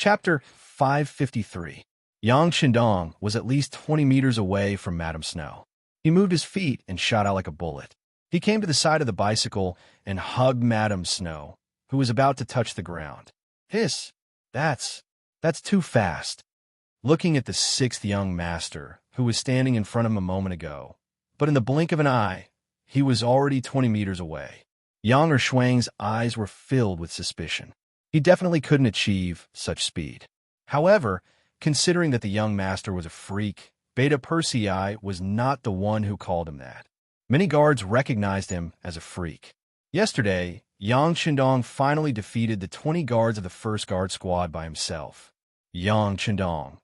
Chapter 553. Yang Qindong was at least 20 meters away from Madame Snow. He moved his feet and shot out like a bullet. He came to the side of the bicycle and hugged Madame Snow, who was about to touch the ground. Hiss! That's too fast. Looking at the sixth young master, who was standing in front of him a moment ago, but in the blink of an eye, he was already 20 meters away. Yang Ershuang's eyes were filled with suspicion. He definitely couldn't achieve such speed. However, considering that the young master was a freak, Beta Persei was not the one who called him that. Many guards recognized him as a freak. Yesterday, Yang Qindong finally defeated the 20 guards of the first guard squad by himself. Yang Qindong,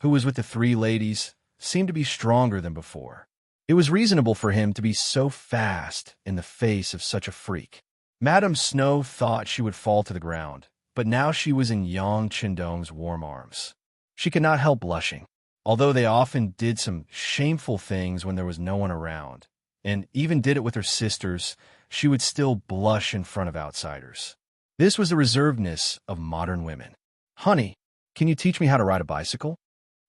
who was with the three ladies, seemed to be stronger than before. It was reasonable for him to be so fast in the face of such a freak. Madame Snow thought she would fall to the ground, but now she was in Yang Qindong's warm arms. She could not help blushing. Although they often did some shameful things when there was no one around, and even did it with her sisters, she would still blush in front of outsiders. This was the reservedness of modern women. "Honey, can you teach me how to ride a bicycle?"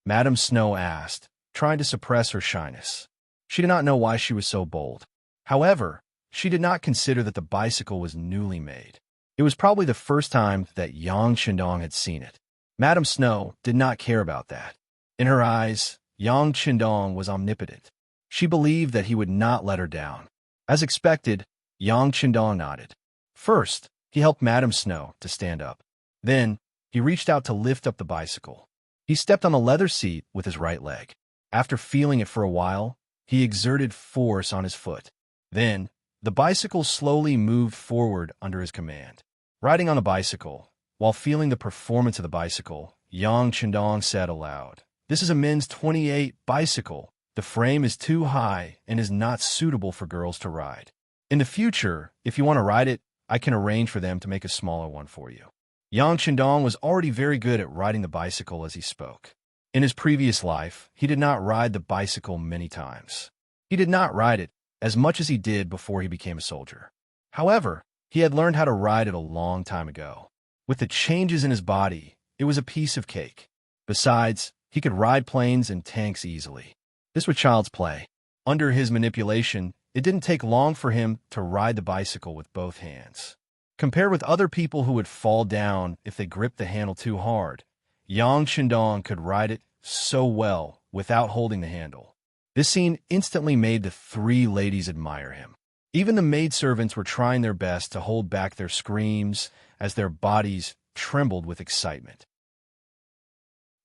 Madame Snow asked, trying to suppress her shyness. She did not know why she was so bold. However, she did not consider that the bicycle was newly made. It was probably the first time that Yang Qindong had seen it. Madame Snow did not care about that. In her eyes, Yang Qindong was omnipotent. She believed that he would not let her down. As expected, Yang Qindong nodded. First, he helped Madame Snow to stand up. Then, he reached out to lift up the bicycle. He stepped on the leather seat with his right leg. After feeling it for a while, he exerted force on his foot. Then, the bicycle slowly moved forward under his command. Riding on the bicycle, while feeling the performance of the bicycle, Yang Qindong said aloud, "This is a men's 28 bicycle. The frame is too high and is not suitable for girls to ride. In the future, if you want to ride it, I can arrange for them to make a smaller one for you." Yang Qindong was already very good at riding the bicycle as he spoke. In his previous life, he did not ride the bicycle many times. He did not ride it as much as he did before he became a soldier. However, he had learned how to ride it a long time ago. With the changes in his body, it was a piece of cake. Besides, he could ride planes and tanks easily. This was child's play. Under his manipulation, it didn't take long for him to ride the bicycle with both hands. Compared with other people who would fall down if they gripped the handle too hard, Yang Qindong could ride it so well without holding the handle. This scene instantly made the three ladies admire him. Even the maidservants were trying their best to hold back their screams as their bodies trembled with excitement.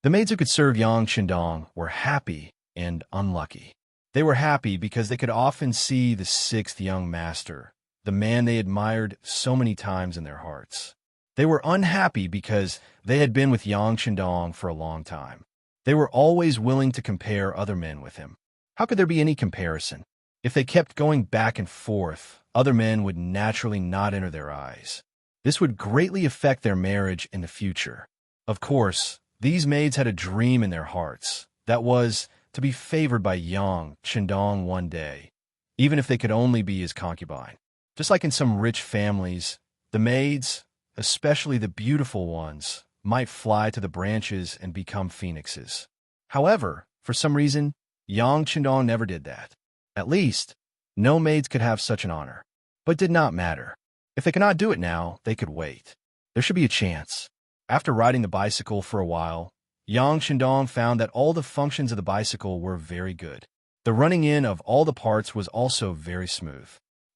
The maids who could serve Yang Qindong were happy and unlucky. They were happy because they could often see the sixth young master, the man they admired so many times in their hearts. They were unhappy because they had been with Yang Qindong for a long time. They were always willing to compare other men with him. How could there be any comparison? If they kept going back and forth, other men would naturally not enter their eyes. This would greatly affect their marriage in the future. Of course, these maids had a dream in their hearts. That was to be favored by Yang Qindong one day, even if they could only be his concubine. Just like in some rich families, the maids, especially the beautiful ones, might fly to the branches and become phoenixes. However, for some reason, Yang Qindong never did that. At least, no maids could have such an honor. But it did not matter. If they could not do it now, they could wait. There should be a chance. After riding the bicycle for a while, Yang Qindong found that all the functions of the bicycle were very good. The running in of all the parts was also very smooth.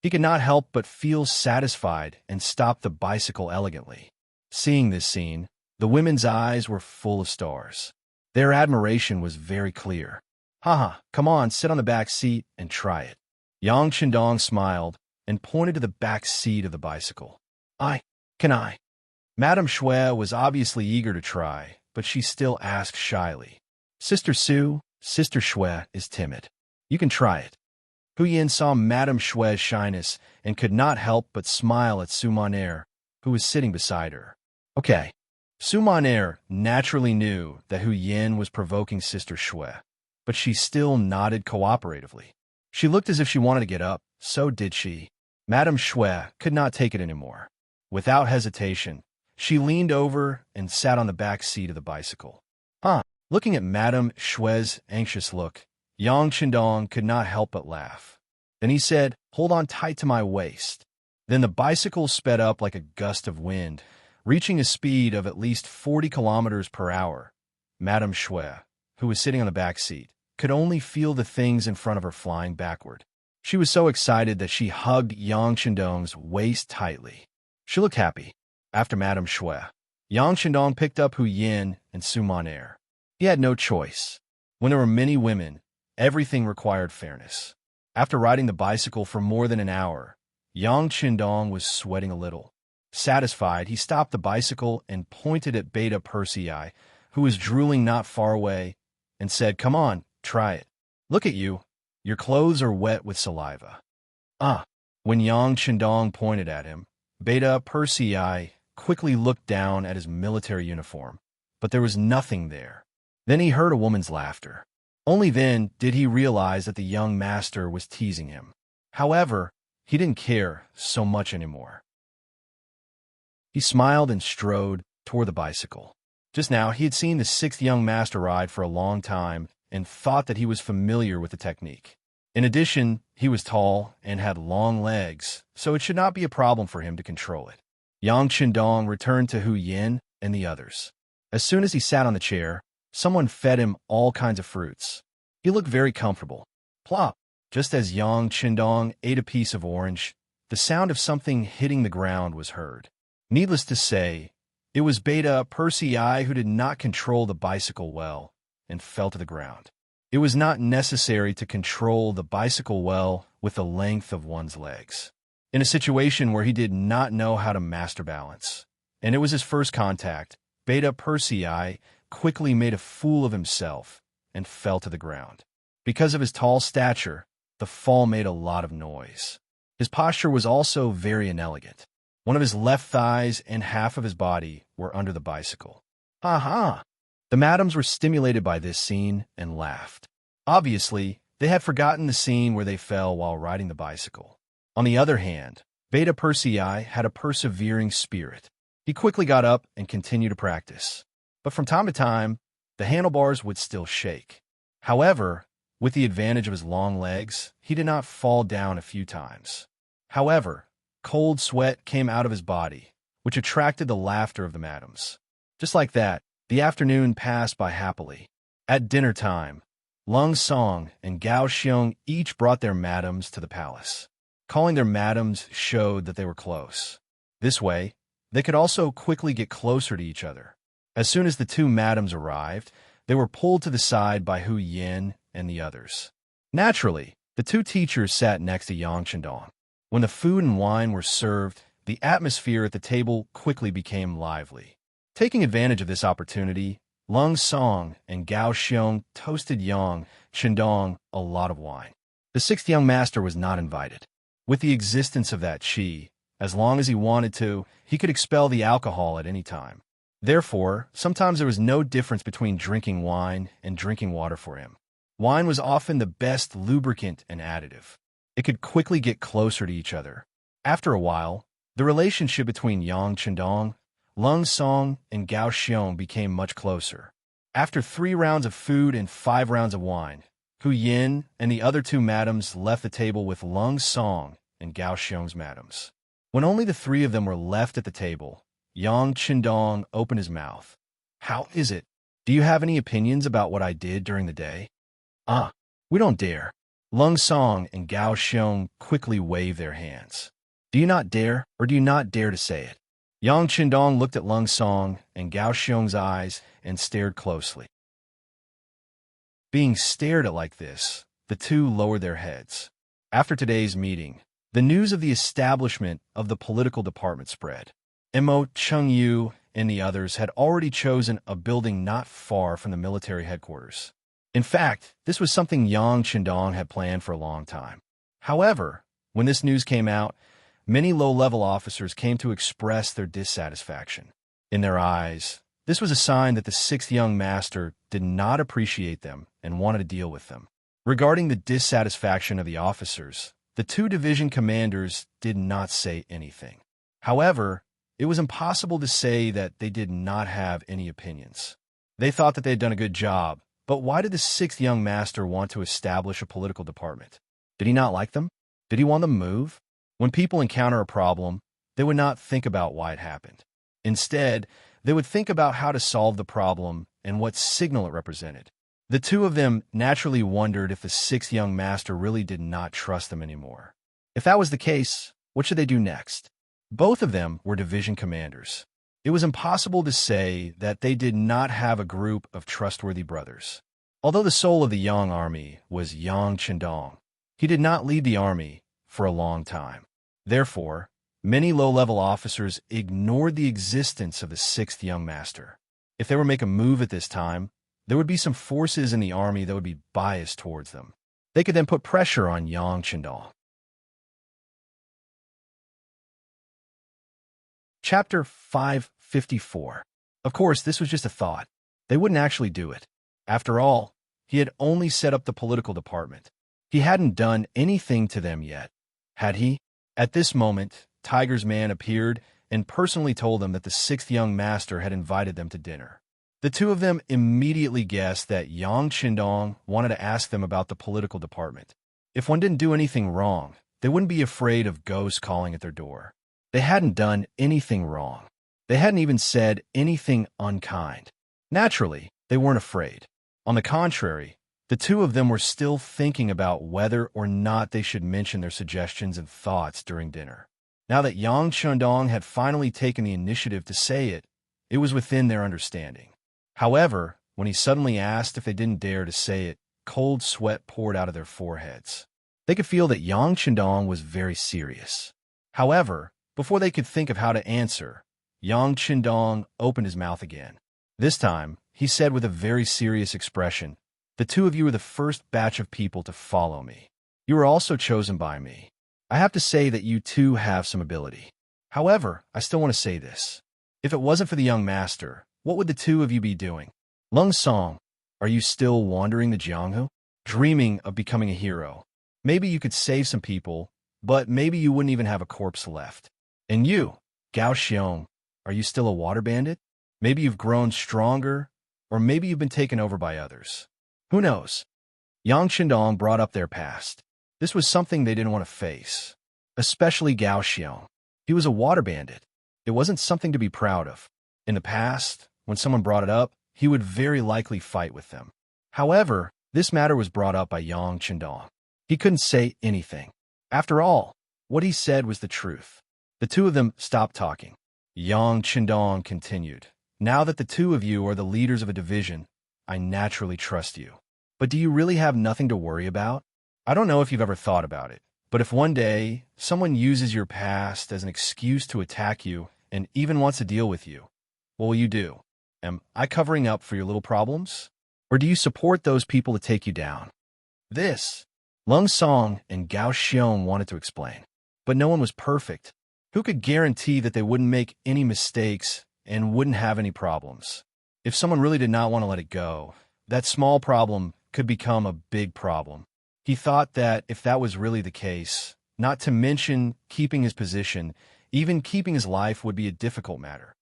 He could not help but feel satisfied and stopped the bicycle elegantly. Seeing this scene, the women's eyes were full of stars. Their admiration was very clear. "Haha, come on, sit on the back seat and try it." Yang Qindong smiled and pointed to the back seat of the bicycle. Can I? Madame Shui was obviously eager to try, but she still asked shyly. "Sister Sue, Sister Shui is timid. You can try it." Hu Yin saw Madame Shui's shyness and could not help but smile at Su Monair, who was sitting beside her. Okay. Su Monair naturally knew that Hu Yin was provoking Sister Shui, but she still nodded cooperatively. She looked as if she wanted to get up, so did she. Madame Shui could not take it anymore. Without hesitation, She leaned over and sat on the back seat of the bicycle. Looking at Madame Shui's anxious look, Yang Qindong could not help but laugh. Then he said, "Hold on tight to my waist." Then the bicycle sped up like a gust of wind, reaching a speed of at least 40 kilometers per hour. Madame Shui, who was sitting on the back seat, could only feel the things in front of her flying backward. She was so excited that she hugged Yang Qindong's waist tightly. She looked happy. After Madame Shui, Yang Qindong picked up Hu Yin and Su Monair. He had no choice. When there were many women, everything required fairness. After riding the bicycle for more than an hour, Yang Qindong was sweating a little. Satisfied, he stopped the bicycle and pointed at Beta Persei, who was drooling not far away, and said, "Come on, try it. Look at you. Your clothes are wet with saliva." When Yang Qindong pointed at him, Beta Persei quickly looked down at his military uniform, but there was nothing there. Then he heard a woman's laughter. Only then did he realize that the young master was teasing him. However, he didn't care so much anymore. He smiled and strode toward the bicycle. Just now, he had seen the sixth young master ride for a long time and thought that he was familiar with the technique. In addition, he was tall and had long legs, so it should not be a problem for him to control it. Yang Qindong returned to Hu Yin and the others. As soon as he sat on the chair, someone fed him all kinds of fruits. He looked very comfortable. Plop! Just as Yang Qindong ate a piece of orange, the sound of something hitting the ground was heard. Needless to say, it was Beta Persei who did not control the bicycle well and fell to the ground. It was not necessary to control the bicycle well with the length of one's legs. In a situation where he did not know how to master balance, and it was his first contact, Beta Persei quickly made a fool of himself and fell to the ground. Because of his tall stature, the fall made a lot of noise. His posture was also very inelegant. One of his left thighs and half of his body were under the bicycle. Ha ha! The madams were stimulated by this scene and laughed. Obviously, they had forgotten the scene where they fell while riding the bicycle. On the other hand, Beta Persei had a persevering spirit. He quickly got up and continued to practice. But from time to time, the handlebars would still shake. However, with the advantage of his long legs, he did not fall down a few times. However, cold sweat came out of his body, which attracted the laughter of the madams. Just like that, the afternoon passed by happily. At dinner time, Lung Song and Gao Xiong each brought their madams to the palace. Calling their madams showed that they were close. This way, they could also quickly get closer to each other. As soon as the two madams arrived, they were pulled to the side by Hu Yin and the others. Naturally, the two teachers sat next to Yang Qindong. When the food and wine were served, the atmosphere at the table quickly became lively. Taking advantage of this opportunity, Lung Song and Gao Xiong toasted Yang Qindong a lot of wine. The sixth young master was not invited. With the existence of that qi, as long as he wanted to, he could expel the alcohol at any time. Therefore, sometimes there was no difference between drinking wine and drinking water for him. Wine was often the best lubricant and additive. It could quickly get closer to each other. After a while, the relationship between Yang Qindong, Lung Song, and Gao Xiong became much closer. After 3 rounds of food and 5 rounds of wine, Hu Yin and the other two madams left the table with Lung Song and Gao Xiong's madams. When only the 3 of them were left at the table, Yang Qindong opened his mouth. "How is it? Do you have any opinions about what I did during the day?" We don't dare." Lung Song and Gao Xiong quickly waved their hands. "Do you not dare, or do you not dare to say it?" Yang Qindong looked at Lung Song and Gao Xiong's eyes and stared closely. Being stared at like this, the two lowered their heads. After today's meeting, the news of the establishment of the political department spread. Mo Chengyu and the others had already chosen a building not far from the military headquarters. In fact, this was something Yang Qindong had planned for a long time. However, when this news came out, many low-level officers came to express their dissatisfaction. In their eyes, this was a sign that the sixth young master did not appreciate them and wanted to deal with them. Regarding the dissatisfaction of the officers, the 2 division commanders did not say anything. However, It was impossible to say that they did not have any opinions. They thought that they had done a good job, but why did the sixth young master want to establish a political department? Did he not like them? Did he want them moved? When people encounter a problem, they would not think about why it happened. Instead, they would think about how to solve the problem and what signal it represented. The two of them naturally wondered if the sixth young master really did not trust them anymore. If that was the case, what should they do next? Both of them were division commanders. It was impossible to say that they did not have a group of trustworthy brothers. Although the soul of the Yang army was Yang Chendong, he did not lead the army for a long time. Therefore, many low-level officers ignored the existence of the sixth young master. If they were to make a move at this time, there would be some forces in the army that would be biased towards them. They could then put pressure on Yang Chendong. Chapter 554. Of course, this was just a thought. They wouldn't actually do it. After all, he had only set up the political department. He hadn't done anything to them yet. Had he? At this moment, Tiger's man appeared and personally told them that the sixth young master had invited them to dinner. The two of them immediately guessed that Yang Chendong wanted to ask them about the political department. If one didn't do anything wrong, they wouldn't be afraid of ghosts calling at their door. They hadn't done anything wrong. They hadn't even said anything unkind. Naturally, they weren't afraid. On the contrary, the two of them were still thinking about whether or not they should mention their suggestions and thoughts during dinner. Now that Yang Chendong had finally taken the initiative to say it, it was within their understanding. However, when he suddenly asked if they didn't dare to say it, cold sweat poured out of their foreheads. They could feel that Yang Chendong was very serious. However, before they could think of how to answer, Yang Chendong opened his mouth again. This time, he said with a very serious expression, "The two of you are the first batch of people to follow me. You were also chosen by me. I have to say that you too have some ability. However, I still want to say this. If it wasn't for the young master, what would the two of you be doing? Lung Song, are you still wandering the Jianghu, dreaming of becoming a hero? Maybe you could save some people, but maybe you wouldn't even have a corpse left. And you, Gao Xiong, are you still a water bandit? Maybe you've grown stronger, or maybe you've been taken over by others. Who knows?" Yang Chendong brought up their past. This was something they didn't want to face, especially Gao Xiong. He was a water bandit. It wasn't something to be proud of. In the past, when someone brought it up, he would very likely fight with them. However, this matter was brought up by Yang Chendong. He couldn't say anything. After all, what he said was the truth. The two of them stopped talking. Yang Chendong continued, "Now that the two of you are the leaders of a division, I naturally trust you. But do you really have nothing to worry about? I don't know if you've ever thought about it, but if one day someone uses your past as an excuse to attack you and even wants to deal with you, what will you do? Am I covering up for your little problems? Or do you support those people to take you down?" This, Lung Song and Gao Xiong wanted to explain, but no one was perfect. Who could guarantee that they wouldn't make any mistakes and wouldn't have any problems? If someone really did not want to let it go, that small problem could become a big problem. He thought that if that was really the case, not to mention keeping his position, even keeping his life would be a difficult matter.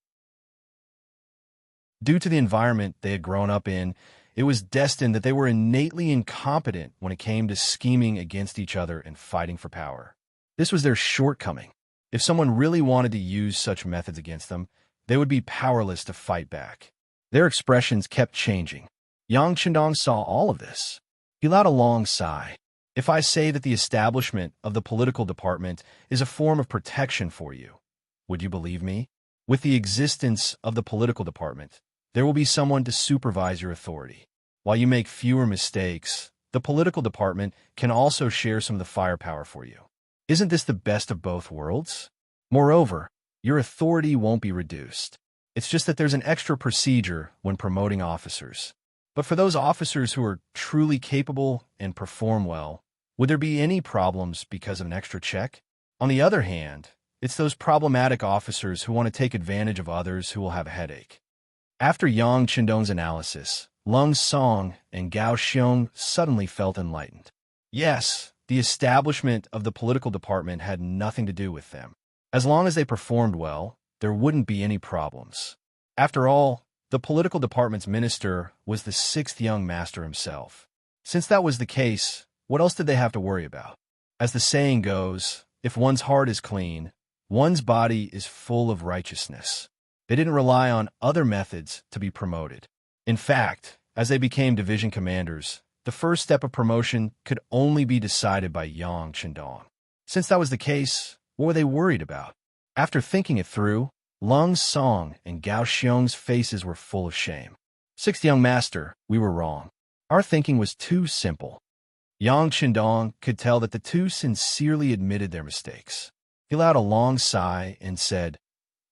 Due to the environment they had grown up in, it was destined that they were innately incompetent when it came to scheming against each other and fighting for power. This was their shortcoming. If someone really wanted to use such methods against them, they would be powerless to fight back. Their expressions kept changing. Yang Chendong saw all of this. He let out a long sigh. "If I say that the establishment of the political department is a form of protection for you, would you believe me? With the existence of the political department, there will be someone to supervise your authority. While you make fewer mistakes, the political department can also share some of the firepower for you. Isn't this the best of both worlds? Moreover, your authority won't be reduced. It's just that there's an extra procedure when promoting officers. But for those officers who are truly capable and perform well, would there be any problems because of an extra check? On the other hand, it's those problematic officers who want to take advantage of others who will have a headache." After Yang Chendong's analysis, Lung Song and Gao Xiong suddenly felt enlightened. Yes, the establishment of the political department had nothing to do with them. As long as they performed well, there wouldn't be any problems. After all, the political department's minister was the sixth young master himself. Since that was the case, what else did they have to worry about? As the saying goes, if one's heart is clean, one's body is full of righteousness. They didn't rely on other methods to be promoted. In fact, as they became division commanders, the first step of promotion could only be decided by Yang Chendong. Since that was the case, what were they worried about? After thinking it through, Lung Song and Gao Xiong's faces were full of shame. Sixth young master, we were wrong. Our thinking was too simple. Yang Chendong could tell that the two sincerely admitted their mistakes. He allowed a long sigh and said,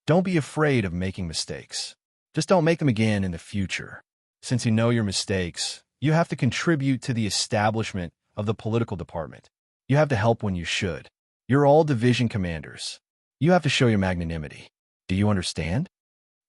"Don't be afraid of making mistakes. Just don't make them again in the future. Since you know your mistakes, you have to contribute to the establishment of the political department. You have to help when you should. You're all division commanders. You have to show your magnanimity. Do you understand?"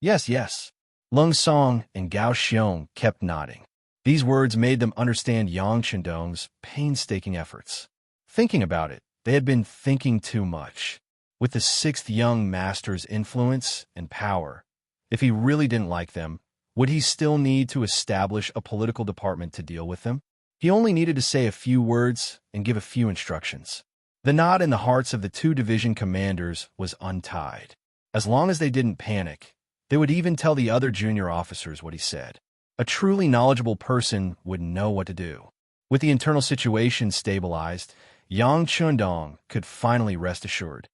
Yes, yes. Lung Song and Gao Xiong kept nodding. These words made them understand Yang Chendong's painstaking efforts. Thinking about it, they had been thinking too much. With the sixth young master's influence and power, if he really didn't like them, would he still need to establish a political department to deal with them? He only needed to say a few words and give a few instructions. The knot in the hearts of the two division commanders was untied. As long as they didn't panic, they would even tell the other junior officers what he said. A truly knowledgeable person would know what to do. With the internal situation stabilized, Yang Chendong could finally rest assured.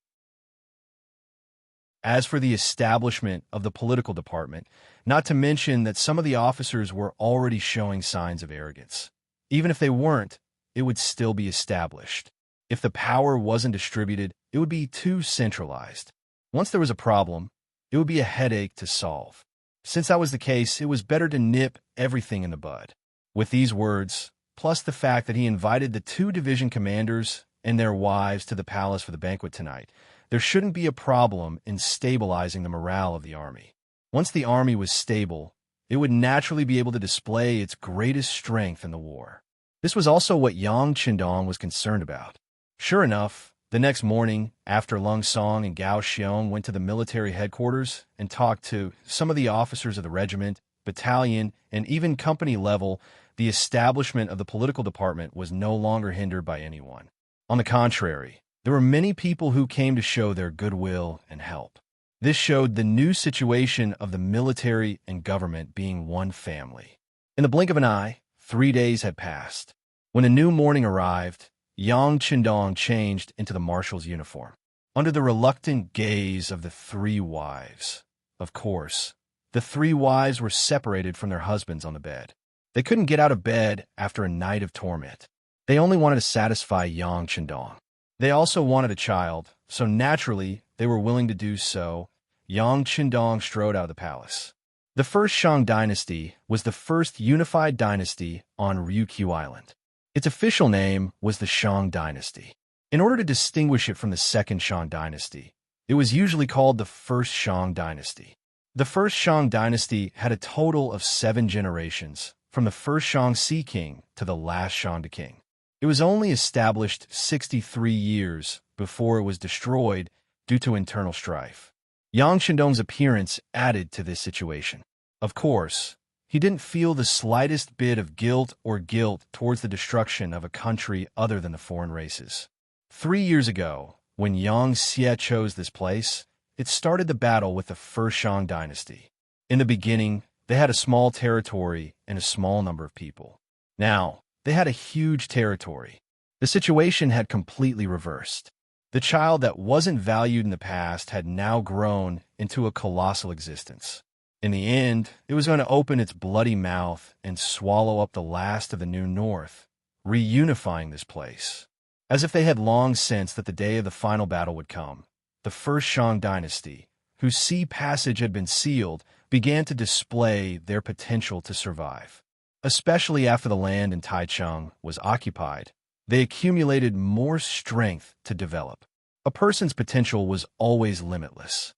As for the establishment of the political department, not to mention that some of the officers were already showing signs of arrogance. Even if they weren't, it would still be established. If the power wasn't distributed, it would be too centralized. Once there was a problem, it would be a headache to solve. Since that was the case, it was better to nip everything in the bud. With these words, plus the fact that he invited the two division commanders and their wives to the palace for the banquet tonight, there shouldn't be a problem in stabilizing the morale of the army. Once the army was stable, it would naturally be able to display its greatest strength in the war. This was also what Yang Chendong was concerned about. Sure enough, the next morning, after Lung Song and Gao Xiong went to the military headquarters and talked to some of the officers of the regiment, battalion, and even company level, the establishment of the political department was no longer hindered by anyone. On the contrary, there were many people who came to show their goodwill and help. This showed the new situation of the military and government being one family. In the blink of an eye, 3 days had passed. When a new morning arrived, Yang Chendong changed into the marshal's uniform. Under the reluctant gaze of the three wives. Of course, the three wives were separated from their husbands on the bed. They couldn't get out of bed after a night of torment. They only wanted to satisfy Yang Chendong. They also wanted a child, so naturally they were willing to do so. Yang Chendong strode out of the palace. The first Shang dynasty was the first unified dynasty on Ryukyu Island. Its official name was the Shang dynasty. In order to distinguish it from the second Shang dynasty, it was usually called the first Shang dynasty. The first Shang dynasty had a total of 7 generations, from the first Shang Sea King to the last Shang king. It was only established 63 years before it was destroyed due to internal strife. Yang Chendong's appearance added to this situation. Of course, he didn't feel the slightest bit of guilt towards the destruction of a country other than the foreign races. 3 years ago, when Yang Xie chose this place, it started the battle with the first Shang dynasty. In the beginning, they had a small territory and a small number of people. Now, they had a huge territory. The situation had completely reversed. The child that wasn't valued in the past had now grown into a colossal existence. In the end, it was going to open its bloody mouth and swallow up the last of the New North, reunifying this place. As if they had long sensed that the day of the final battle would come, the first Shang dynasty, whose sea passage had been sealed, began to display their potential to survive. Especially after the land in Taichung was occupied, they accumulated more strength to develop. A person's potential was always limitless.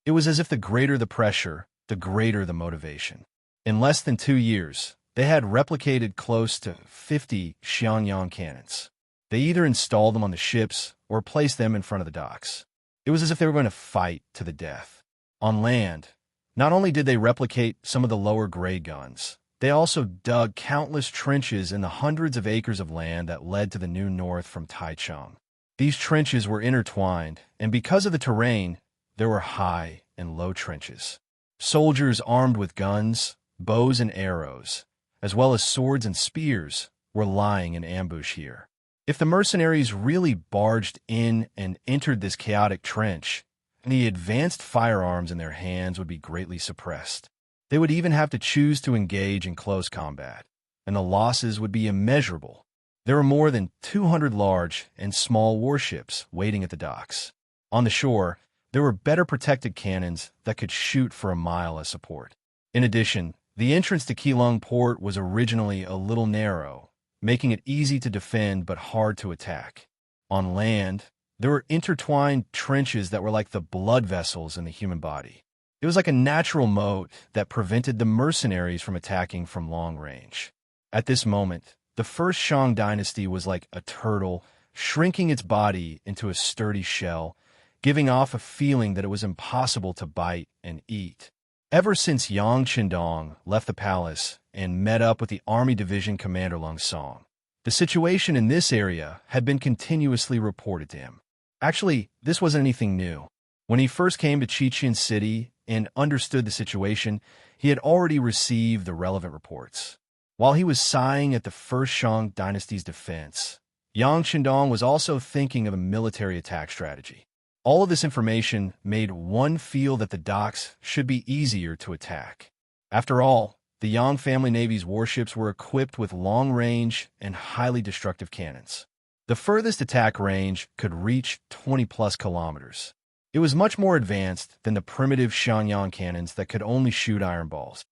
It was as if the greater the pressure, the greater the motivation. In less than 2 years, they had replicated close to 50 Xiangyang cannons. They either installed them on the ships or placed them in front of the docks. It was as if they were going to fight to the death. On land, not only did they replicate some of the lower-grade guns, they also dug countless trenches in the hundreds of acres of land that led to the new north from Taichung. These trenches were intertwined, and because of the terrain, there were high and low trenches. Soldiers armed with guns, bows and arrows, as well as swords and spears, were lying in ambush here. If the mercenaries really barged in and entered this chaotic trench, the advanced firearms in their hands would be greatly suppressed. They would even have to choose to engage in close combat, and the losses would be immeasurable. There were more than 200 large and small warships waiting at the docks. On the shore, there were better protected cannons that could shoot for a mile as support. In addition, the entrance to Keelung Port was originally a little narrow, making it easy to defend but hard to attack. On land, there were intertwined trenches that were like the blood vessels in the human body. It was like a natural moat that prevented the mercenaries from attacking from long range. At this moment, the first Shang dynasty was like a turtle, shrinking its body into a sturdy shell, giving off a feeling that it was impossible to bite and eat. Ever since Yang Qindong left the palace and met up with the Army Division Commander Lung Song, the situation in this area had been continuously reported to him. Actually, this wasn't anything new. When he first came to Chichen City and understood the situation, he had already received the relevant reports. While he was sighing at the first Shang dynasty's defense, Yang Qindong was also thinking of a military attack strategy. All of this information made one feel that the docks should be easier to attack. After all, the Yang family Navy's warships were equipped with long-range and highly destructive cannons. The furthest attack range could reach 20-plus kilometers. It was much more advanced than the primitive Shenyang cannons that could only shoot iron balls.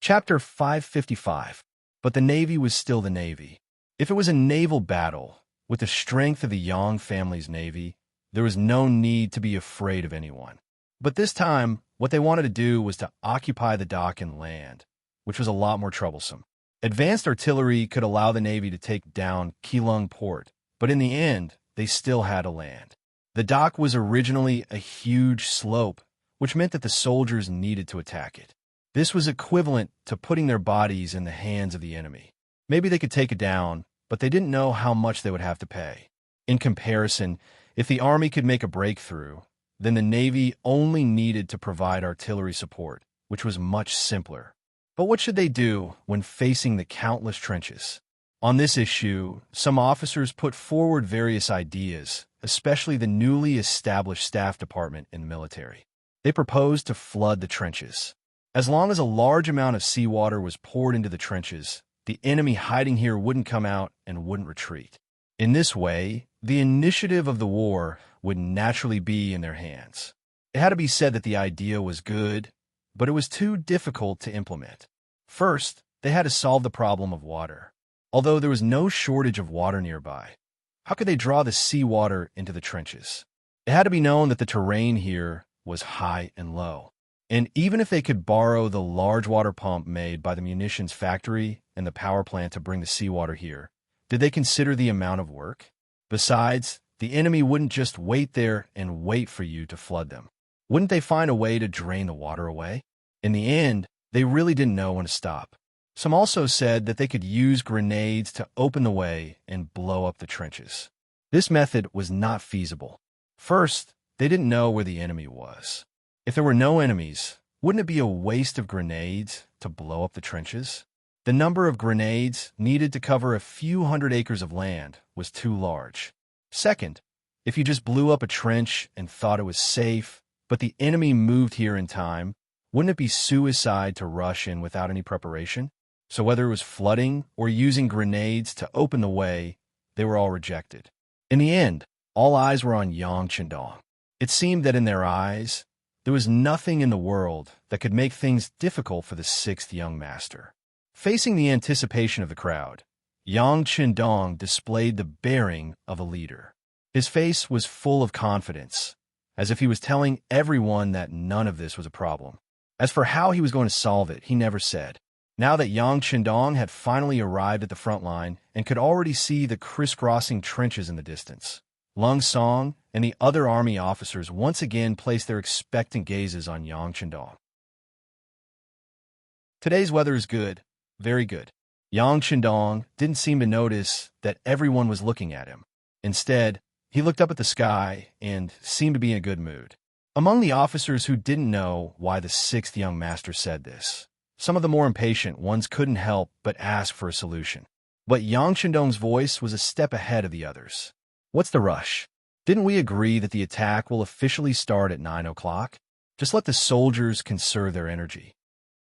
Chapter 555. But the Navy was still the Navy. If it was a naval battle, with the strength of the Yang family's Navy, there was no need to be afraid of anyone. But this time, what they wanted to do was to occupy the dock and land, which was a lot more troublesome. Advanced artillery could allow the Navy to take down Keelung Port, but in the end, they still had to land. The dock was originally a huge slope, which meant that the soldiers needed to attack it. This was equivalent to putting their bodies in the hands of the enemy. Maybe they could take it down, but they didn't know how much they would have to pay. In comparison, if the Army could make a breakthrough, then the Navy only needed to provide artillery support, which was much simpler. But what should they do when facing the countless trenches? On this issue, some officers put forward various ideas, especially the newly established staff department in the military. They proposed to flood the trenches. As long as a large amount of seawater was poured into the trenches, the enemy hiding here wouldn't come out and wouldn't retreat. In this way, the initiative of the war would naturally be in their hands. It had to be said that the idea was good, but it was too difficult to implement. First, they had to solve the problem of water. Although there was no shortage of water nearby, how could they draw the seawater into the trenches? It had to be known that the terrain here was high and low. And even if they could borrow the large water pump made by the munitions factory and the power plant to bring the seawater here, did they consider the amount of work? Besides, the enemy wouldn't just wait there and wait for you to flood them. Wouldn't they find a way to drain the water away? In the end, they really didn't know when to stop. Some also said that they could use grenades to open the way and blow up the trenches. This method was not feasible. First, they didn't know where the enemy was. If there were no enemies, wouldn't it be a waste of grenades to blow up the trenches? The number of grenades needed to cover a few hundred acres of land was too large. Second, if you just blew up a trench and thought it was safe, but the enemy moved here in time, wouldn't it be suicide to rush in without any preparation? So whether it was flooding or using grenades to open the way, they were all rejected. In the end, all eyes were on Yang Qindong. It seemed that in their eyes, there was nothing in the world that could make things difficult for the sixth young master. Facing the anticipation of the crowd, Yang Qindong displayed the bearing of a leader. His face was full of confidence, as if he was telling everyone that none of this was a problem. As for how he was going to solve it, he never said. Now that Yang Qindong had finally arrived at the front line and could already see the crisscrossing trenches in the distance, Lung Song and the other army officers once again placed their expectant gazes on Yang Qindong. Today's weather is good, very good. Yang Qindong didn't seem to notice that everyone was looking at him. Instead, he looked up at the sky and seemed to be in a good mood. Among the officers who didn't know why the sixth young master said this, some of the more impatient ones couldn't help but ask for a solution. But Yang Qindong's voice was a step ahead of the others. What's the rush? Didn't we agree that the attack will officially start at 9 o'clock? Just let the soldiers conserve their energy.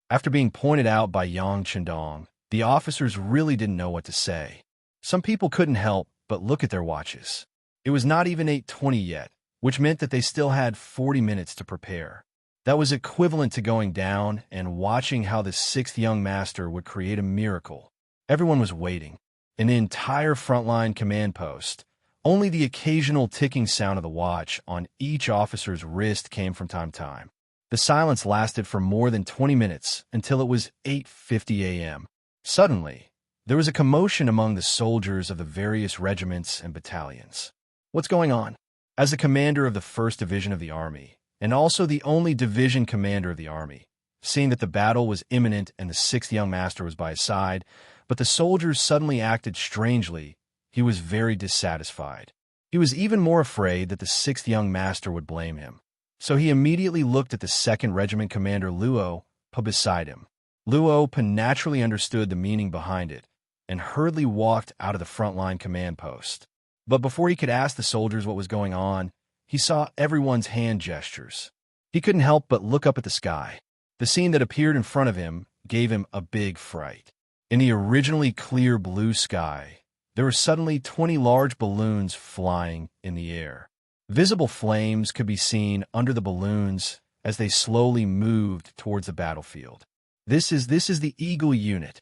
After being pointed out by Yang Qindong, the officers really didn't know what to say. Some people couldn't help but look at their watches. It was not even 8:20 yet, which meant that they still had 40 minutes to prepare. That was equivalent to going down and watching how the sixth young master would create a miracle. Everyone was waiting. In the entire frontline command post, only the occasional ticking sound of the watch on each officer's wrist came from time to time. The silence lasted for more than 20 minutes until it was 8:50 a.m. Suddenly, there was a commotion among the soldiers of the various regiments and battalions. What's going on? As the commander of the 1st Division of the Army, and also the only division commander of the Army, seeing that the battle was imminent and the sixth young master was by his side, but the soldiers suddenly acted strangely, he was very dissatisfied. He was even more afraid that the sixth young master would blame him. So he immediately looked at the 2nd Regiment Commander Luo Pa beside him. Luo Pa naturally understood the meaning behind it and hurriedly walked out of the frontline command post. But before he could ask the soldiers what was going on, he saw everyone's hand gestures. He couldn't help but look up at the sky. The scene that appeared in front of him gave him a big fright. In the originally clear blue sky, there were suddenly 20 large balloons flying in the air. Visible flames could be seen under the balloons as they slowly moved towards the battlefield. This is the Eagle Unit.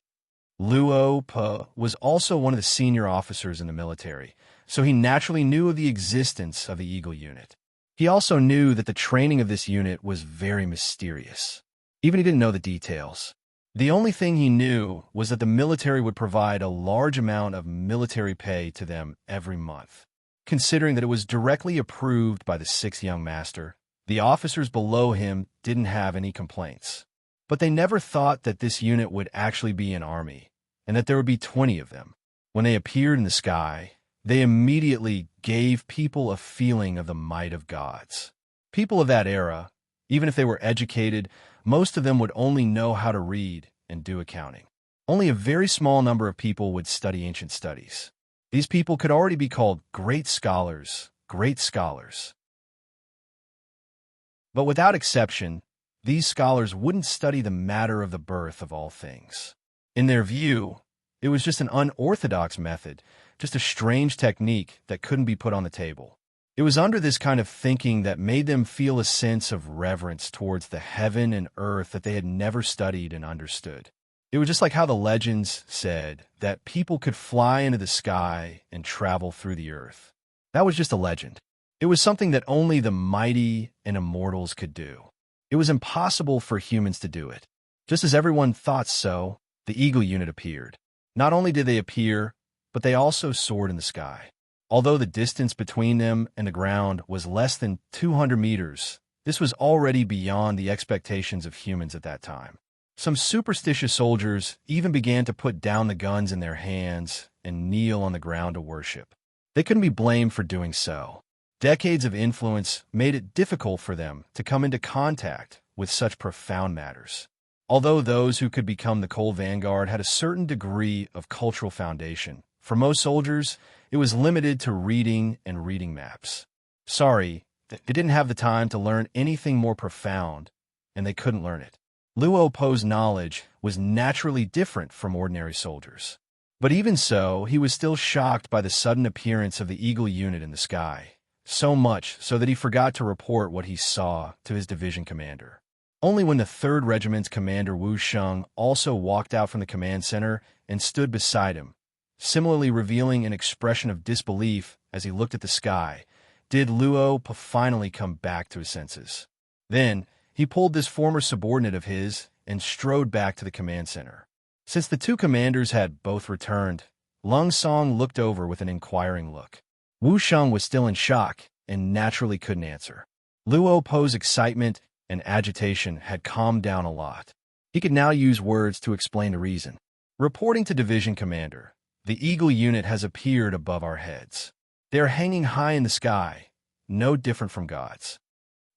Luo Pa was also one of the senior officers in the military, so he naturally knew of the existence of the Eagle Unit. He also knew that the training of this unit was very mysterious. Even he didn't know the details. The only thing he knew was that the military would provide a large amount of military pay to them every month. Considering that it was directly approved by the sixth young master, the officers below him didn't have any complaints. But they never thought that this unit would actually be an army, and that there would be 20 of them. When they appeared in the sky, they immediately gave people a feeling of the might of gods. People of that era, even if they were educated, most of them would only know how to read and do accounting. Only a very small number of people would study ancient studies. These people could already be called great scholars, great scholars. But without exception, these scholars wouldn't study the matter of the birth of all things. In their view, it was just an unorthodox method, just a strange technique that couldn't be put on the table. It was under this kind of thinking that made them feel a sense of reverence towards the heaven and earth that they had never studied and understood. It was just like how the legends said that people could fly into the sky and travel through the earth. That was just a legend. It was something that only the mighty and immortals could do. It was impossible for humans to do it. Just as everyone thought so, the Eagle Unit appeared. Not only did they appear, but they also soared in the sky. Although the distance between them and the ground was less than 200 meters, this was already beyond the expectations of humans at that time. Some superstitious soldiers even began to put down the guns in their hands and kneel on the ground to worship. They couldn't be blamed for doing so. Decades of influence made it difficult for them to come into contact with such profound matters. Although those who could become the Cold Vanguard had a certain degree of cultural foundation, for most soldiers, it was limited to reading and reading maps. Sorry, they didn't have the time to learn anything more profound, and they couldn't learn it. Luo Po's knowledge was naturally different from ordinary soldiers. But even so, he was still shocked by the sudden appearance of the Eagle Unit in the sky, so much so that he forgot to report what he saw to his division commander. Only when the 3rd Regiment's commander Wu Sheng also walked out from the command center and stood beside him, similarly revealing an expression of disbelief as he looked at the sky, did Luo Pa finally come back to his senses. Then, he pulled this former subordinate of his and strode back to the command center. Since the two commanders had both returned, Lung Song looked over with an inquiring look. Wu Sheng was still in shock and naturally couldn't answer. Luo Po's excitement and agitation had calmed down a lot. He could now use words to explain the reason. Reporting to Division Commander, the Eagle unit has appeared above our heads. They are hanging high in the sky, no different from gods.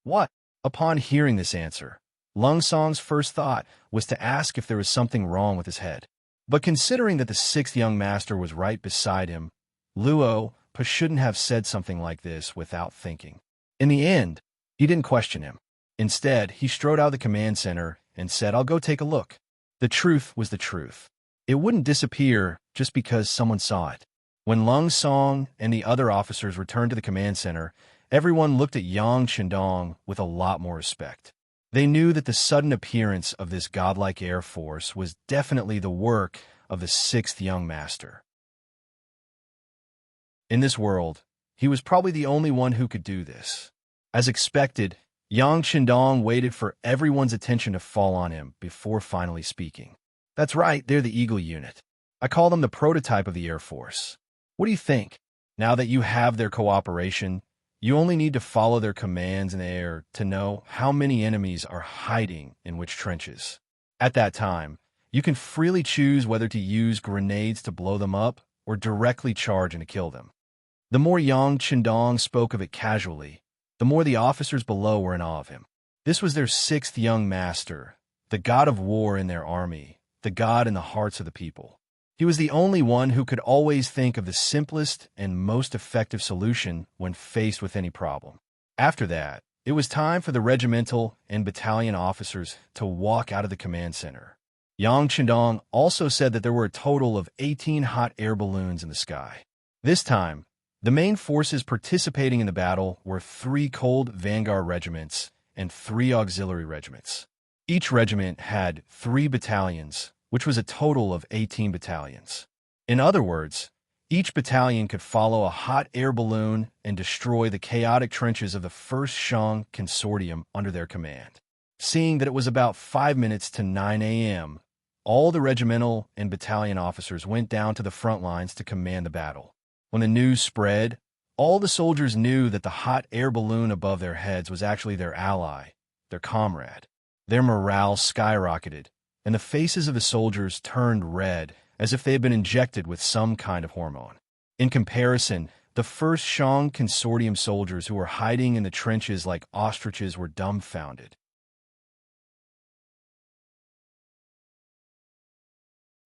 What? Upon hearing this answer, Lung Song's first thought was to ask if there was something wrong with his head. But considering that the sixth young master was right beside him, Luo Po shouldn't have said something like this without thinking. In the end, he didn't question him. Instead, he strode out of the command center and said, "I'll go take a look." The truth was the truth. It wouldn't disappear just because someone saw it. When Lung Song and the other officers returned to the command center, everyone looked at Yang Chendong with a lot more respect. They knew that the sudden appearance of this godlike air force was definitely the work of the sixth young master. In this world, he was probably the only one who could do this. As expected, Yang Chendong waited for everyone's attention to fall on him before finally speaking. "That's right, they're the Eagle unit. I call them the prototype of the Air Force. What do you think? Now that you have their cooperation, you only need to follow their commands in the air to know how many enemies are hiding in which trenches. At that time, you can freely choose whether to use grenades to blow them up or directly charge and to kill them." The more Yang Chendong spoke of it casually, the more the officers below were in awe of him. This was their sixth young master, the god of war in their army, the god in the hearts of the people. He was the only one who could always think of the simplest and most effective solution when faced with any problem. After that, it was time for the regimental and battalion officers to walk out of the command center. Yang Chendong also said that there were a total of 18 hot air balloons in the sky. This time, the main forces participating in the battle were 3 cold vanguard regiments and 3 auxiliary regiments. Each regiment had 3 battalions, which was a total of 18 battalions. In other words, each battalion could follow a hot air balloon and destroy the chaotic trenches of the 1st Shang Consortium under their command. Seeing that it was about 5 minutes to 9 a.m., all the regimental and battalion officers went down to the front lines to command the battle. When the news spread, all the soldiers knew that the hot air balloon above their heads was actually their ally, their comrade. Their morale skyrocketed, and the faces of the soldiers turned red as if they had been injected with some kind of hormone. In comparison, the 1st Shang Consortium soldiers who were hiding in the trenches like ostriches were dumbfounded.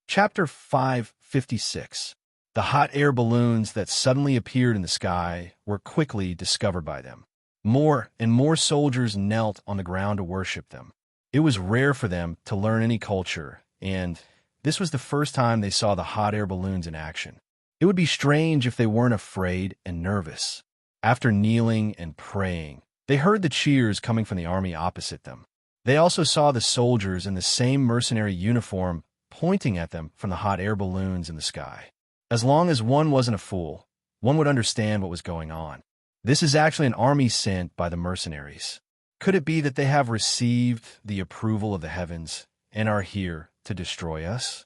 Chapter 556. The hot air balloons that suddenly appeared in the sky were quickly discovered by them. More and more soldiers knelt on the ground to worship them. It was rare for them to learn any culture, and this was the first time they saw the hot air balloons in action. It would be strange if they weren't afraid and nervous. After kneeling and praying, they heard the cheers coming from the army opposite them. They also saw the soldiers in the same mercenary uniform pointing at them from the hot air balloons in the sky. As long as one wasn't a fool, one would understand what was going on. This is actually an army sent by the mercenaries. Could it be that they have received the approval of the heavens and are here to destroy us?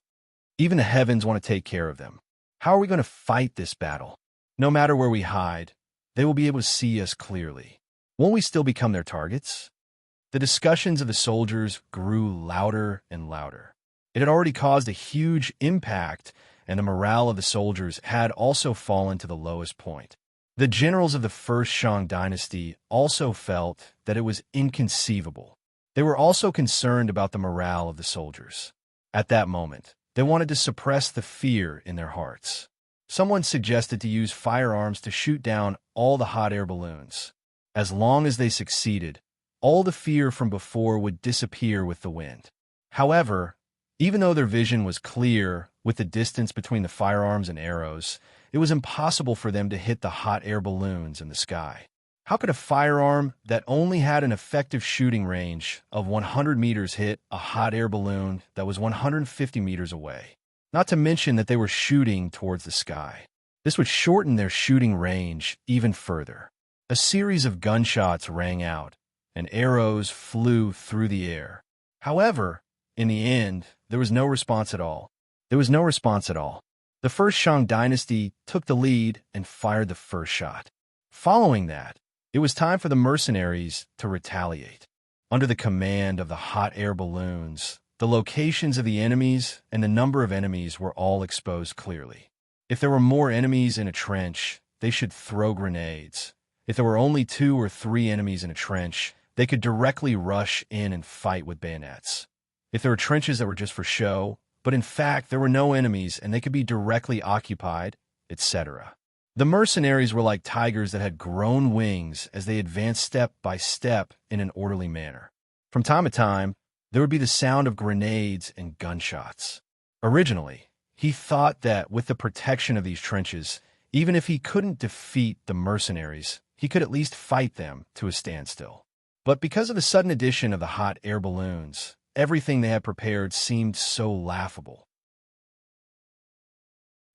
Even the heavens want to take care of them. How are we going to fight this battle? No matter where we hide, they will be able to see us clearly. Won't we still become their targets? The discussions of the soldiers grew louder and louder. It had already caused a huge impact, and the morale of the soldiers had also fallen to the lowest point. The generals of the 1st Shang dynasty also felt that it was inconceivable. They were also concerned about the morale of the soldiers. At that moment, they wanted to suppress the fear in their hearts. Someone suggested to use firearms to shoot down all the hot air balloons. As long as they succeeded, all the fear from before would disappear with the wind. However, even though their vision was clear with the distance between the firearms and arrows, it was impossible for them to hit the hot air balloons in the sky. How could a firearm that only had an effective shooting range of 100 meters hit a hot air balloon that was 150 meters away? Not to mention that they were shooting towards the sky. This would shorten their shooting range even further. A series of gunshots rang out, and arrows flew through the air. However, In the end, there was no response at all. There was no response at all. The first Shang dynasty took the lead and fired the first shot. Following that, it was time for the mercenaries to retaliate. Under the command of the hot air balloons, the locations of the enemies and the number of enemies were all exposed clearly. If there were more enemies in a trench, they should throw grenades. If there were only 2 or 3 enemies in a trench, they could directly rush in and fight with bayonets. If there were trenches that were just for show, but in fact there were no enemies and they could be directly occupied, etc. The mercenaries were like tigers that had grown wings as they advanced step by step in an orderly manner. From time to time, there would be the sound of grenades and gunshots. Originally, he thought that with the protection of these trenches, even if he couldn't defeat the mercenaries, he could at least fight them to a standstill. But because of the sudden addition of the hot air balloons, everything they had prepared seemed so laughable.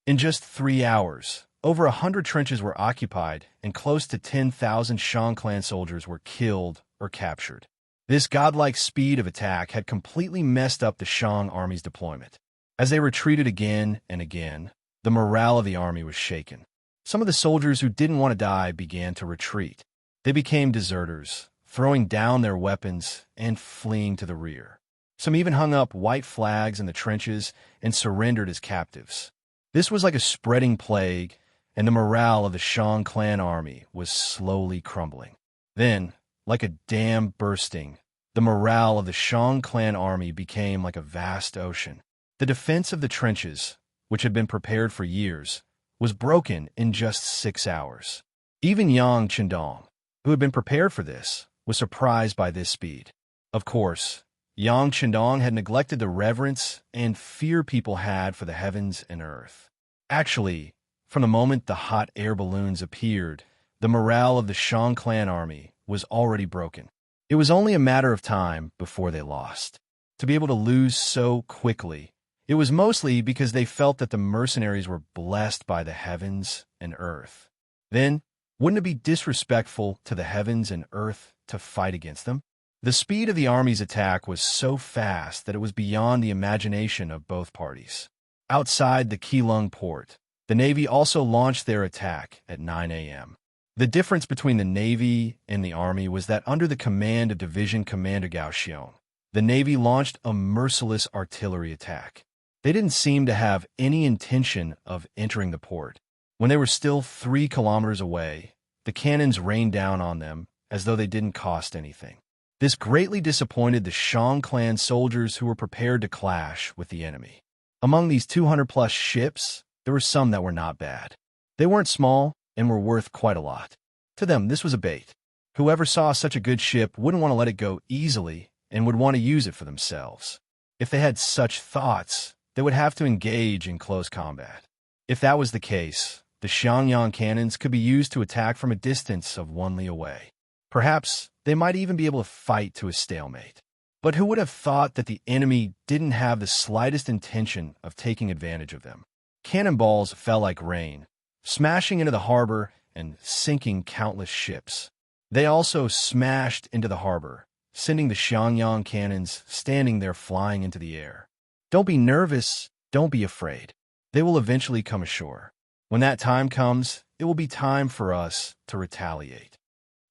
In just 3 hours, over 100 trenches were occupied and close to 10,000 Shang clan soldiers were killed or captured. This godlike speed of attack had completely messed up the Shang army's deployment. As they retreated again and again, the morale of the army was shaken. Some of the soldiers who didn't want to die began to retreat. They became deserters, throwing down their weapons and fleeing to the rear. Some even hung up white flags in the trenches and surrendered as captives. This was like a spreading plague, and the morale of the Shang clan army was slowly crumbling. Then, like a dam bursting, the morale of the Shang clan army became like a vast ocean. The defense of the trenches, which had been prepared for years, was broken in just 6 hours. Even Yang Qindong, who had been prepared for this, was surprised by this speed. Of course, Yang Qindong had neglected the reverence and fear people had for the heavens and earth. Actually, from the moment the hot air balloons appeared, the morale of the Shang clan army was already broken. It was only a matter of time before they lost. To be able to lose so quickly, it was mostly because they felt that the mercenaries were blessed by the heavens and earth. Then, wouldn't it be disrespectful to the heavens and earth to fight against them? The speed of the army's attack was so fast that it was beyond the imagination of both parties. Outside the Keelung port, the Navy also launched their attack at 9 a.m. The difference between the Navy and the Army was that under the command of Division Commander Gao Xiong, the Navy launched a merciless artillery attack. They didn't seem to have any intention of entering the port. When they were still 3 kilometers away, the cannons rained down on them as though they didn't cost anything. This greatly disappointed the Shang clan soldiers who were prepared to clash with the enemy. Among these 200-plus ships, there were some that were not bad. They weren't small and were worth quite a lot. To them, this was a bait. Whoever saw such a good ship wouldn't want to let it go easily and would want to use it for themselves. If they had such thoughts, they would have to engage in close combat. If that was the case, the Xiangyang cannons could be used to attack from a distance of 1 li away. Perhaps they might even be able to fight to a stalemate. But who would have thought that the enemy didn't have the slightest intention of taking advantage of them? Cannonballs fell like rain, smashing into the harbor and sinking countless ships. They also smashed into the harbor, sending the Xiangyang cannons standing there flying into the air. Don't be nervous, don't be afraid. They will eventually come ashore. When that time comes, it will be time for us to retaliate.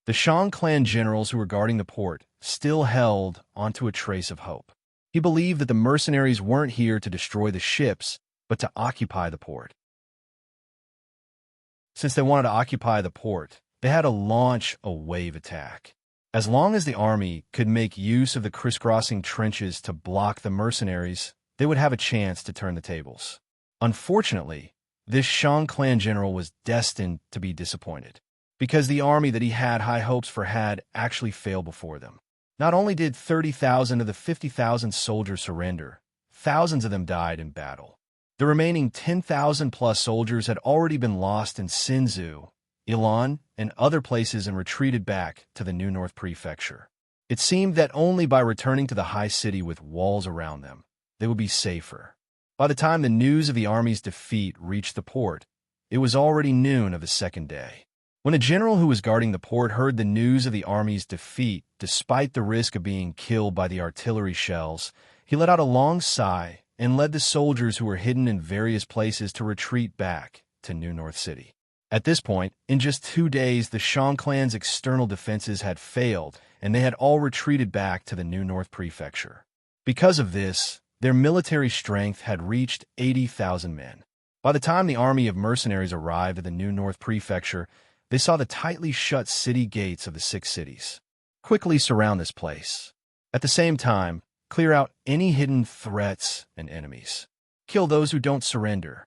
The Shang clan generals who were guarding the port still held onto a trace of hope. He believed that the mercenaries weren't here to destroy the ships, but to occupy the port. Since they wanted to occupy the port, they had to launch a wave attack. As long as the army could make use of the crisscrossing trenches to block the mercenaries, they would have a chance to turn the tables. Unfortunately, this Shang clan general was destined to be disappointed, because the army that he had high hopes for had actually failed before them. Not only did 30,000 of the 50,000 soldiers surrender, thousands of them died in battle. The remaining 10,000-plus soldiers had already been lost in Sinzu, Ilan, and other places and retreated back to the New North Prefecture. It seemed that only by returning to the high city with walls around them, they would be safer. By the time the news of the army's defeat reached the port, it was already noon of the second day. When a general who was guarding the port heard the news of the army's defeat despite the risk of being killed by the artillery shells, he let out a long sigh and led the soldiers who were hidden in various places to retreat back to New North City. At this point, in just 2 days, the Shang clan's external defenses had failed, and they had all retreated back to the New North Prefecture. Because of this, their military strength had reached 80,000 men. By the time the army of mercenaries arrived at the New North Prefecture, they saw the tightly shut city gates of the 6 cities. Quickly surround this place. At the same time, clear out any hidden threats and enemies. Kill those who don't surrender.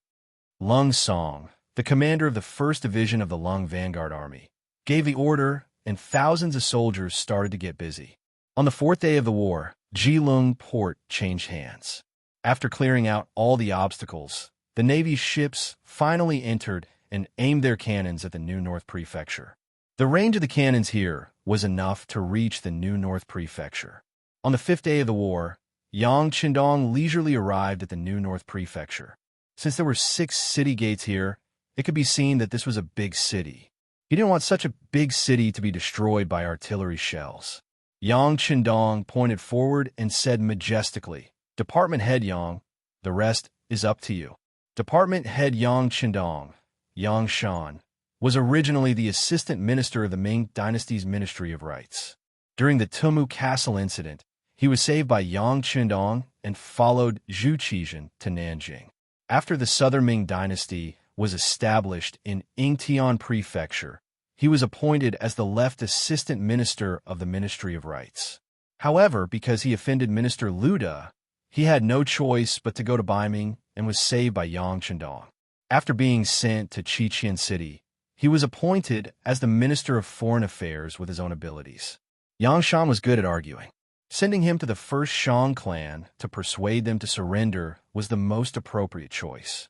Lung Song, the commander of the 1st Division of the Lung Vanguard Army, gave the order, and thousands of soldiers started to get busy. On the 4th day of the war, Jilung Port changed hands. After clearing out all the obstacles, the Navy's ships finally entered and aimed their cannons at the New North Prefecture. The range of the cannons here was enough to reach the New North Prefecture. On the 5th day of the war, Yang Qindong leisurely arrived at the New North Prefecture. Since there were 6 city gates here, it could be seen that this was a big city. He didn't want such a big city to be destroyed by artillery shells. Yang Qindong pointed forward and said majestically, "Department Head Yang, the rest is up to you." Department Head Yang Qindong, Yang Shan, was originally the assistant minister of the Ming Dynasty's Ministry of Rights. During the Tumu Castle incident, he was saved by Yang Qindong and followed Zhu Qizhen to Nanjing. After the Southern Ming Dynasty was established in Yingtian Prefecture, he was appointed as the left assistant minister of the Ministry of Rights. However, because he offended Minister Lu De, he had no choice but to go to Beiming and was saved by Yang Qindong. After being sent to Qiqian City, he was appointed as the Minister of Foreign Affairs with his own abilities. Yang Shan was good at arguing. Sending him to the 1st Shang clan to persuade them to surrender was the most appropriate choice.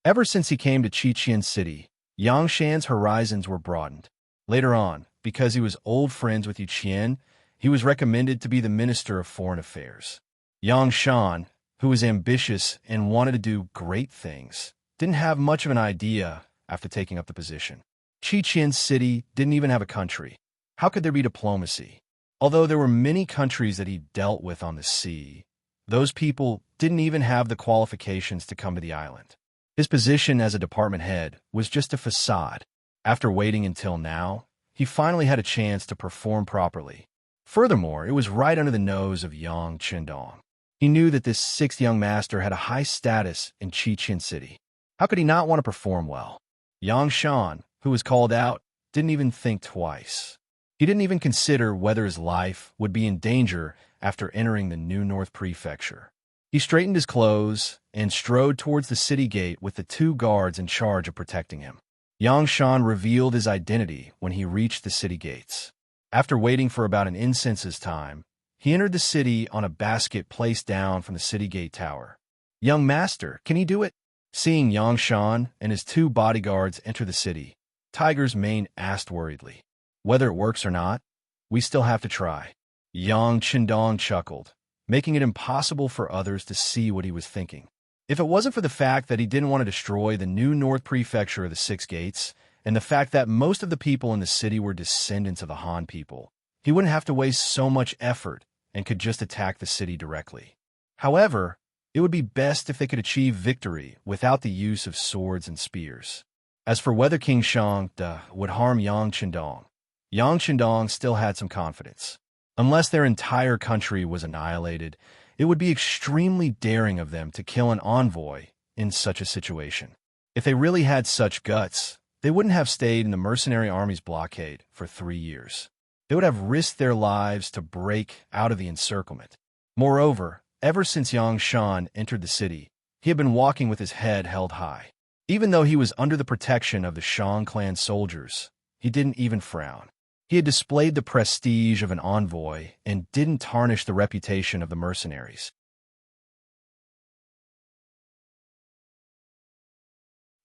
Ever since he came to Qiqian City, Yang Shan's horizons were broadened. Later on, because he was old friends with Yu Qian, he was recommended to be the Minister of Foreign Affairs. Yang Shan, who was ambitious and wanted to do great things, didn't have much of an idea after taking up the position. Qiqian City didn't even have a country. How could there be diplomacy? Although there were many countries that he dealt with on the sea, those people didn't even have the qualifications to come to the island. His position as a department head was just a facade. After waiting until now, he finally had a chance to perform properly. Furthermore, it was right under the nose of Yang Qindong. He knew that this 6th young master had a high status in Qiqian City. How could he not want to perform well? Yang Shan, who was called out, didn't even think twice. He didn't even consider whether his life would be in danger after entering the New North Prefecture. He straightened his clothes and strode towards the city gate with the 2 guards in charge of protecting him. Yang Shan revealed his identity when he reached the city gates. After waiting for about an incense's time, he entered the city on a basket placed down from the city gate tower. "Young master, can he do it?" Seeing Yang Shan and his 2 bodyguards enter the city, Tiger's Mane asked worriedly, "Whether it works or not, we still have to try." Yang Qindong chuckled, making it impossible for others to see what he was thinking. If it wasn't for the fact that he didn't want to destroy the New North Prefecture of the 6 Gates, and the fact that most of the people in the city were descendants of the Han people, he wouldn't have to waste so much effort and could just attack the city directly. However, it would be best if they could achieve victory without the use of swords and spears. As for whether King Shang De would harm Yang Qindong still had some confidence. Unless their entire country was annihilated, it would be extremely daring of them to kill an envoy in such a situation. If they really had such guts, they wouldn't have stayed in the mercenary army's blockade for 3 years. They would have risked their lives to break out of the encirclement. Moreover, ever since Yang Shan entered the city, he had been walking with his head held high. Even though he was under the protection of the Shang clan soldiers, he didn't even frown. He had displayed the prestige of an envoy and didn't tarnish the reputation of the mercenaries.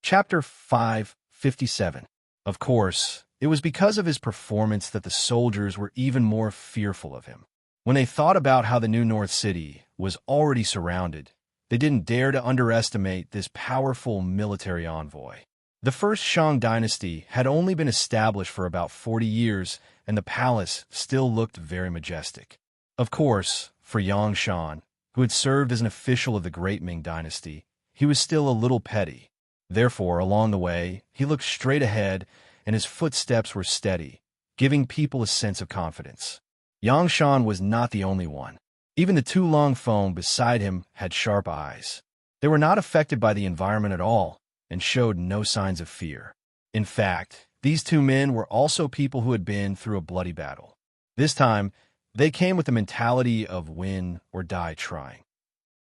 Chapter 557. Of course, it was because of his performance that the soldiers were even more fearful of him. When they thought about how the New North City was already surrounded, they didn't dare to underestimate this powerful military envoy. The first Shang dynasty had only been established for about 40 years, and the palace still looked very majestic. Of course, for Yang Shan, who had served as an official of the Great Ming dynasty, he was still a little petty. Therefore, along the way, he looked straight ahead, and his footsteps were steady, giving people a sense of confidence. Yang Shan was not the only one. Even the two Long Feng beside him had sharp eyes. They were not affected by the environment at all, and showed no signs of fear. In fact, these two men were also people who had been through a bloody battle. This time, they came with the mentality of win or die trying.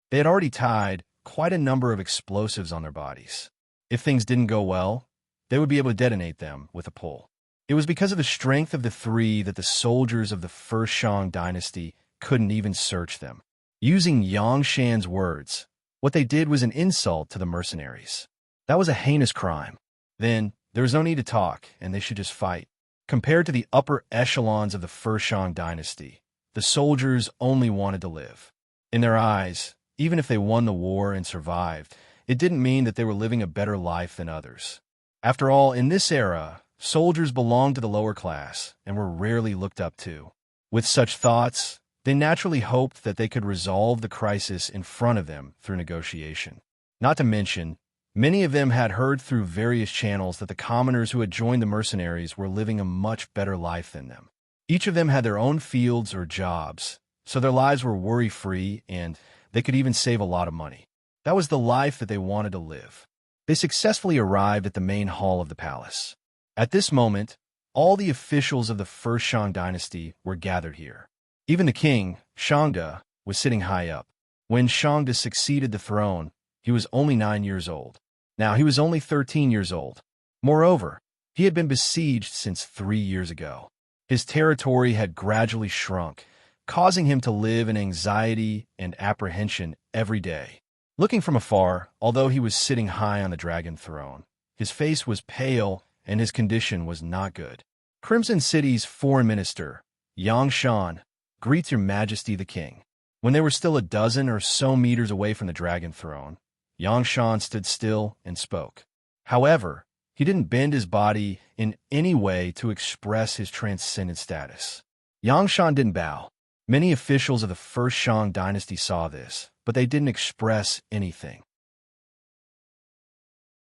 They had already tied quite a number of explosives on their bodies. If things didn't go well, they would be able to detonate them with a pull. It was because of the strength of the three that the soldiers of the first Shang dynasty couldn't even search them. Using Yang Shan's words, what they did was an insult to the mercenaries. That was a heinous crime. Then, there was no need to talk, and they should just fight. Compared to the upper echelons of the first Shang dynasty, the soldiers only wanted to live. In their eyes, even if they won the war and survived, it didn't mean that they were living a better life than others. After all, in this era, soldiers belonged to the lower class and were rarely looked up to. With such thoughts, they naturally hoped that they could resolve the crisis in front of them through negotiation. Not to mention, many of them had heard through various channels that the commoners who had joined the mercenaries were living a much better life than them. Each of them had their own fields or jobs, so their lives were worry-free and they could even save a lot of money. That was the life that they wanted to live. They successfully arrived at the main hall of the palace. At this moment, all the officials of the first Shang dynasty were gathered here. Even the king, Shangde, was sitting high up. When Shangde succeeded the throne, he was only 9 years old. Now he was only 13 years old. Moreover, he had been besieged since 3 years ago. His territory had gradually shrunk, causing him to live in anxiety and apprehension every day. Looking from afar, although he was sitting high on the dragon throne, his face was pale and his condition was not good. Crimson City's foreign minister, Yang Shan, greets your majesty the king. When they were still a dozen or so meters away from the dragon throne, Yang Shan stood still and spoke. However, he didn't bend his body in any way to express his transcendent status. Yang Shan didn't bow. Many officials of the first Shang dynasty saw this, but they didn't express anything.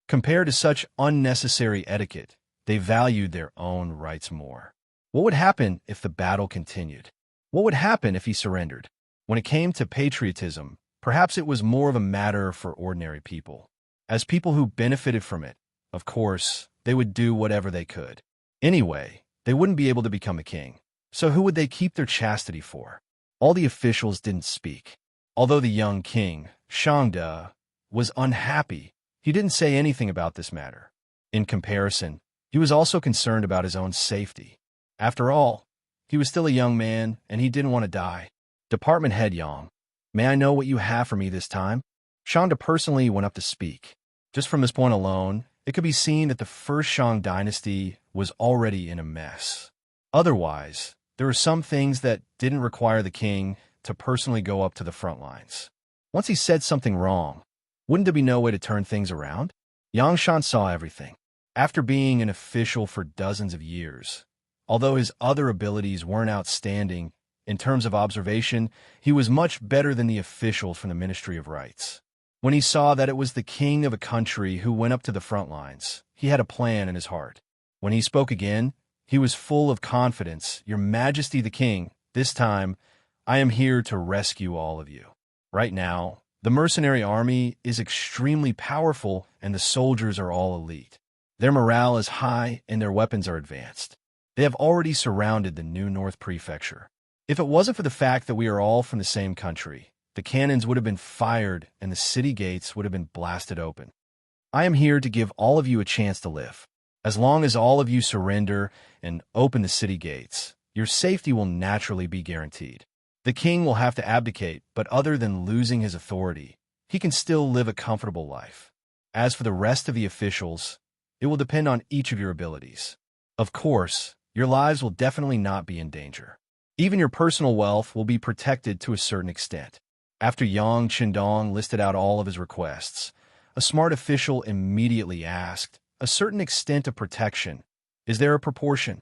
Compared to such unnecessary etiquette, they valued their own rights more. What would happen if the battle continued? What would happen if he surrendered? When it came to patriotism, perhaps it was more of a matter for ordinary people. As people who benefited from it, of course, they would do whatever they could. Anyway, they wouldn't be able to become a king. So who would they keep their chastity for? All the officials didn't speak. Although the young king, Shangde, was unhappy, he didn't say anything about this matter. In comparison, he was also concerned about his own safety. After all, he was still a young man, and he didn't want to die. Department head Yang, may I know what you have for me this time? Shangde personally went up to speak. Just from this point alone, it could be seen that the first Shang dynasty was already in a mess. Otherwise, there were some things that didn't require the king to personally go up to the front lines. Once he said something wrong, wouldn't there be no way to turn things around? Yang Shan saw everything. After being an official for dozens of years, although his other abilities weren't outstanding in terms of observation, he was much better than the officials from the Ministry of Rights. When he saw that it was the king of a country who went up to the front lines, he had a plan in his heart. When he spoke again, he was full of confidence. Your Majesty the King, this time, I am here to rescue all of you. Right now, the mercenary army is extremely powerful and the soldiers are all elite. Their morale is high and their weapons are advanced. They have already surrounded the New North Prefecture. If it wasn't for the fact that we are all from the same country, the cannons would have been fired and the city gates would have been blasted open. I am here to give all of you a chance to live. As long as all of you surrender and open the city gates, your safety will naturally be guaranteed. The king will have to abdicate, but other than losing his authority, he can still live a comfortable life. As for the rest of the officials, it will depend on each of your abilities. Of course, your lives will definitely not be in danger. Even your personal wealth will be protected to a certain extent. After Yang Qindong listed out all of his requests, a smart official immediately asked, a certain extent of protection. Is there a proportion?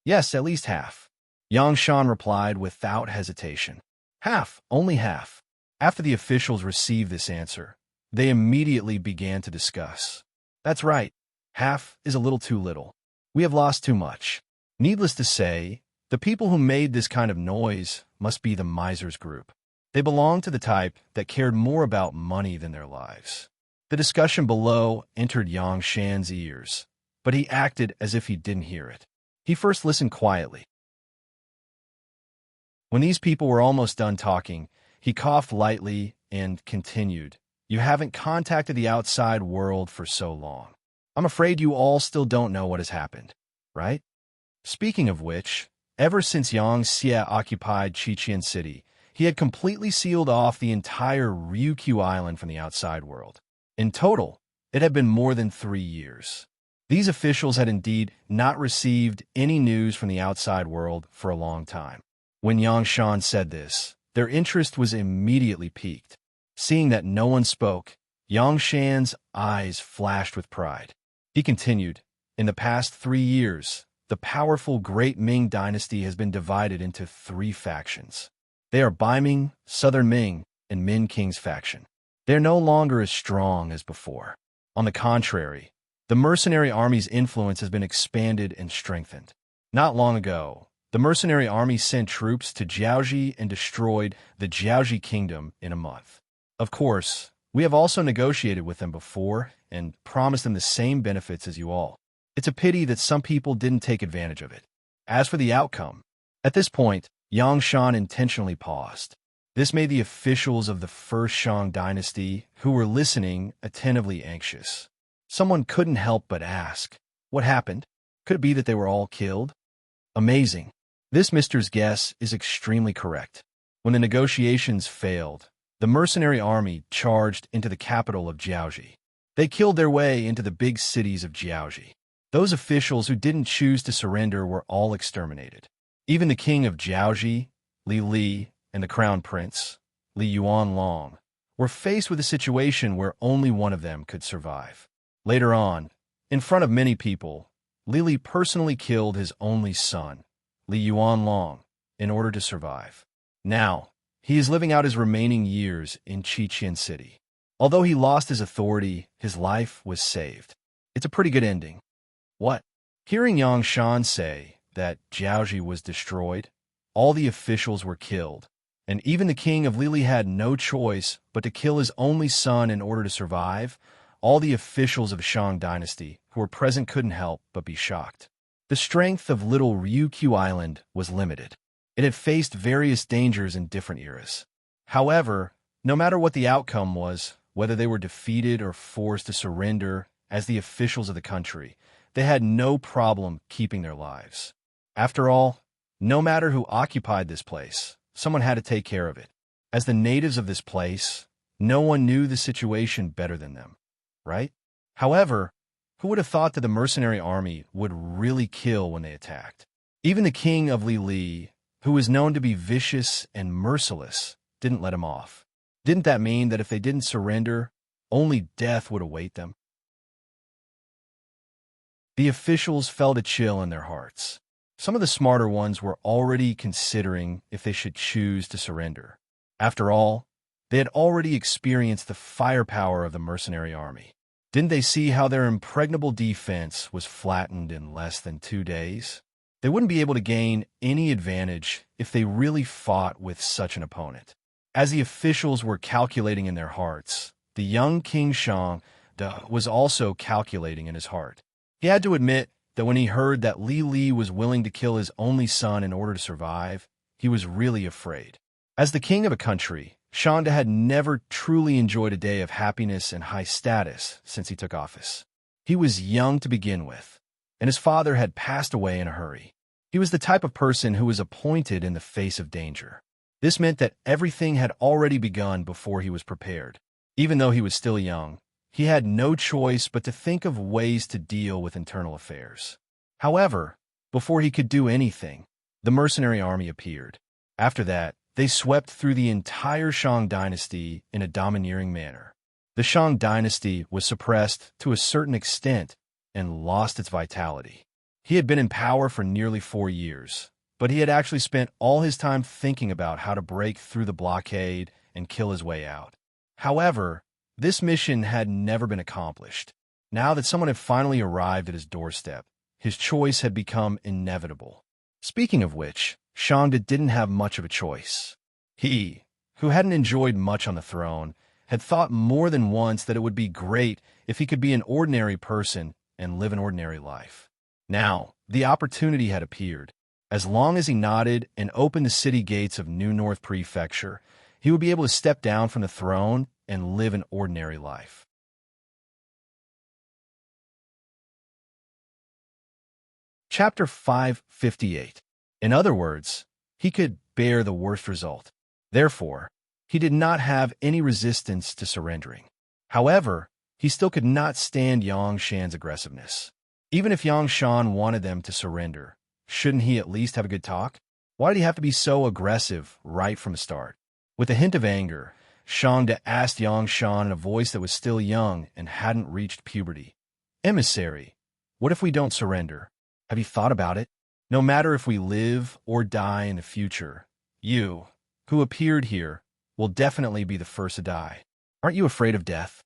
Yes, at least half. Yang Shan replied without hesitation. Half, only half. After the officials received this answer, they immediately began to discuss. That's right. Half is a little too little. We have lost too much. Needless to say, the people who made this kind of noise must be the misers group. They belonged to the type that cared more about money than their lives. The discussion below entered Yang Shan's ears, but he acted as if he didn't hear it. He first listened quietly. When these people were almost done talking, he coughed lightly and continued, You haven't contacted the outside world for so long. I'm afraid you all still don't know what has happened, right? Speaking of which, ever since Yang Xie occupied Qiqian City, he had completely sealed off the entire Ryukyu Island from the outside world. In total, it had been more than 3 years. These officials had indeed not received any news from the outside world for a long time. When Yang Shan said this, their interest was immediately piqued. Seeing that no one spoke, Yang Shan's eyes flashed with pride. He continued, In the past 3 years, the powerful Great Ming dynasty has been divided into 3 factions. They are Bai Ming, Southern Ming, and Min King's faction. They are no longer as strong as before. On the contrary, the mercenary army's influence has been expanded and strengthened. Not long ago, the mercenary army sent troops to Jiaoji and destroyed the Jiaoji kingdom in a month. Of course, we have also negotiated with them before and promised them the same benefits as you all. It's a pity that some people didn't take advantage of it. As for the outcome, at this point, Yang Shan intentionally paused. This made the officials of the first Shang dynasty, who were listening, attentively anxious. Someone couldn't help but ask, What happened? Could it be that they were all killed? Amazing. This mister's guess is extremely correct. When the negotiations failed, the mercenary army charged into the capital of Jiaoji. They killed their way into the big cities of Jiaoji. Those officials who didn't choose to surrender were all exterminated. Even the king of Jiaoji, Li Li, and the crown prince, Li Yuanlong, were faced with a situation where only one of them could survive. Later on, in front of many people, Li Li personally killed his only son, Li Yuanlong, in order to survive. Now, he is living out his remaining years in Qiqian City. Although he lost his authority, his life was saved. It's a pretty good ending. What? Hearing Yang Shan say that Jiaoji was destroyed, all the officials were killed, and even the king of Lili had no choice but to kill his only son in order to survive, all the officials of Shang dynasty who were present couldn't help but be shocked. The strength of little Ryukyu Island was limited. It had faced various dangers in different eras. However, no matter what the outcome was, whether they were defeated or forced to surrender as the officials of the country, they had no problem keeping their lives. After all, no matter who occupied this place, someone had to take care of it. As the natives of this place, no one knew the situation better than them, right? However, who would have thought that the mercenary army would really kill when they attacked? Even the king of Li, who was known to be vicious and merciless, didn't let him off. Didn't that mean that if they didn't surrender, only death would await them? The officials felt a chill in their hearts. Some of the smarter ones were already considering if they should choose to surrender. After all, they had already experienced the firepower of the mercenary army. Didn't they see how their impregnable defense was flattened in less than 2 days? They wouldn't be able to gain any advantage if they really fought with such an opponent. As the officials were calculating in their hearts, the young King Shang was also calculating in his heart. He had to admit that when he heard that Li Li was willing to kill his only son in order to survive, he was really afraid. As the king of a country, Shangda had never truly enjoyed a day of happiness and high status since he took office. He was young to begin with, and his father had passed away in a hurry. He was the type of person who was appointed in the face of danger. This meant that everything had already begun before he was prepared. Even though he was still young, he had no choice but to think of ways to deal with internal affairs. However, before he could do anything, the mercenary army appeared. After that, they swept through the entire Shang dynasty in a domineering manner. The Shang dynasty was suppressed to a certain extent and lost its vitality. He had been in power for nearly 4 years, but he had actually spent all his time thinking about how to break through the blockade and kill his way out. However, this mission had never been accomplished. Now that someone had finally arrived at his doorstep, his choice had become inevitable. Speaking of which, Shangda didn't have much of a choice. He, who hadn't enjoyed much on the throne, had thought more than once that it would be great if he could be an ordinary person and live an ordinary life. Now, the opportunity had appeared. As long as he nodded and opened the city gates of New North Prefecture, he would be able to step down from the throne and live an ordinary life. Chapter 558. In other words, he could bear the worst result. Therefore, he did not have any resistance to surrendering. However, he still could not stand Yang Shan's aggressiveness. Even if Yang Shan wanted them to surrender, shouldn't he at least have a good talk? Why did he have to be so aggressive right from the start? With a hint of anger, Shangda asked Yang Shan in a voice that was still young and hadn't reached puberty. "Emissary, what if we don't surrender? Have you thought about it? No matter if we live or die in the future, you, who appeared here, will definitely be the first to die. Aren't you afraid of death?"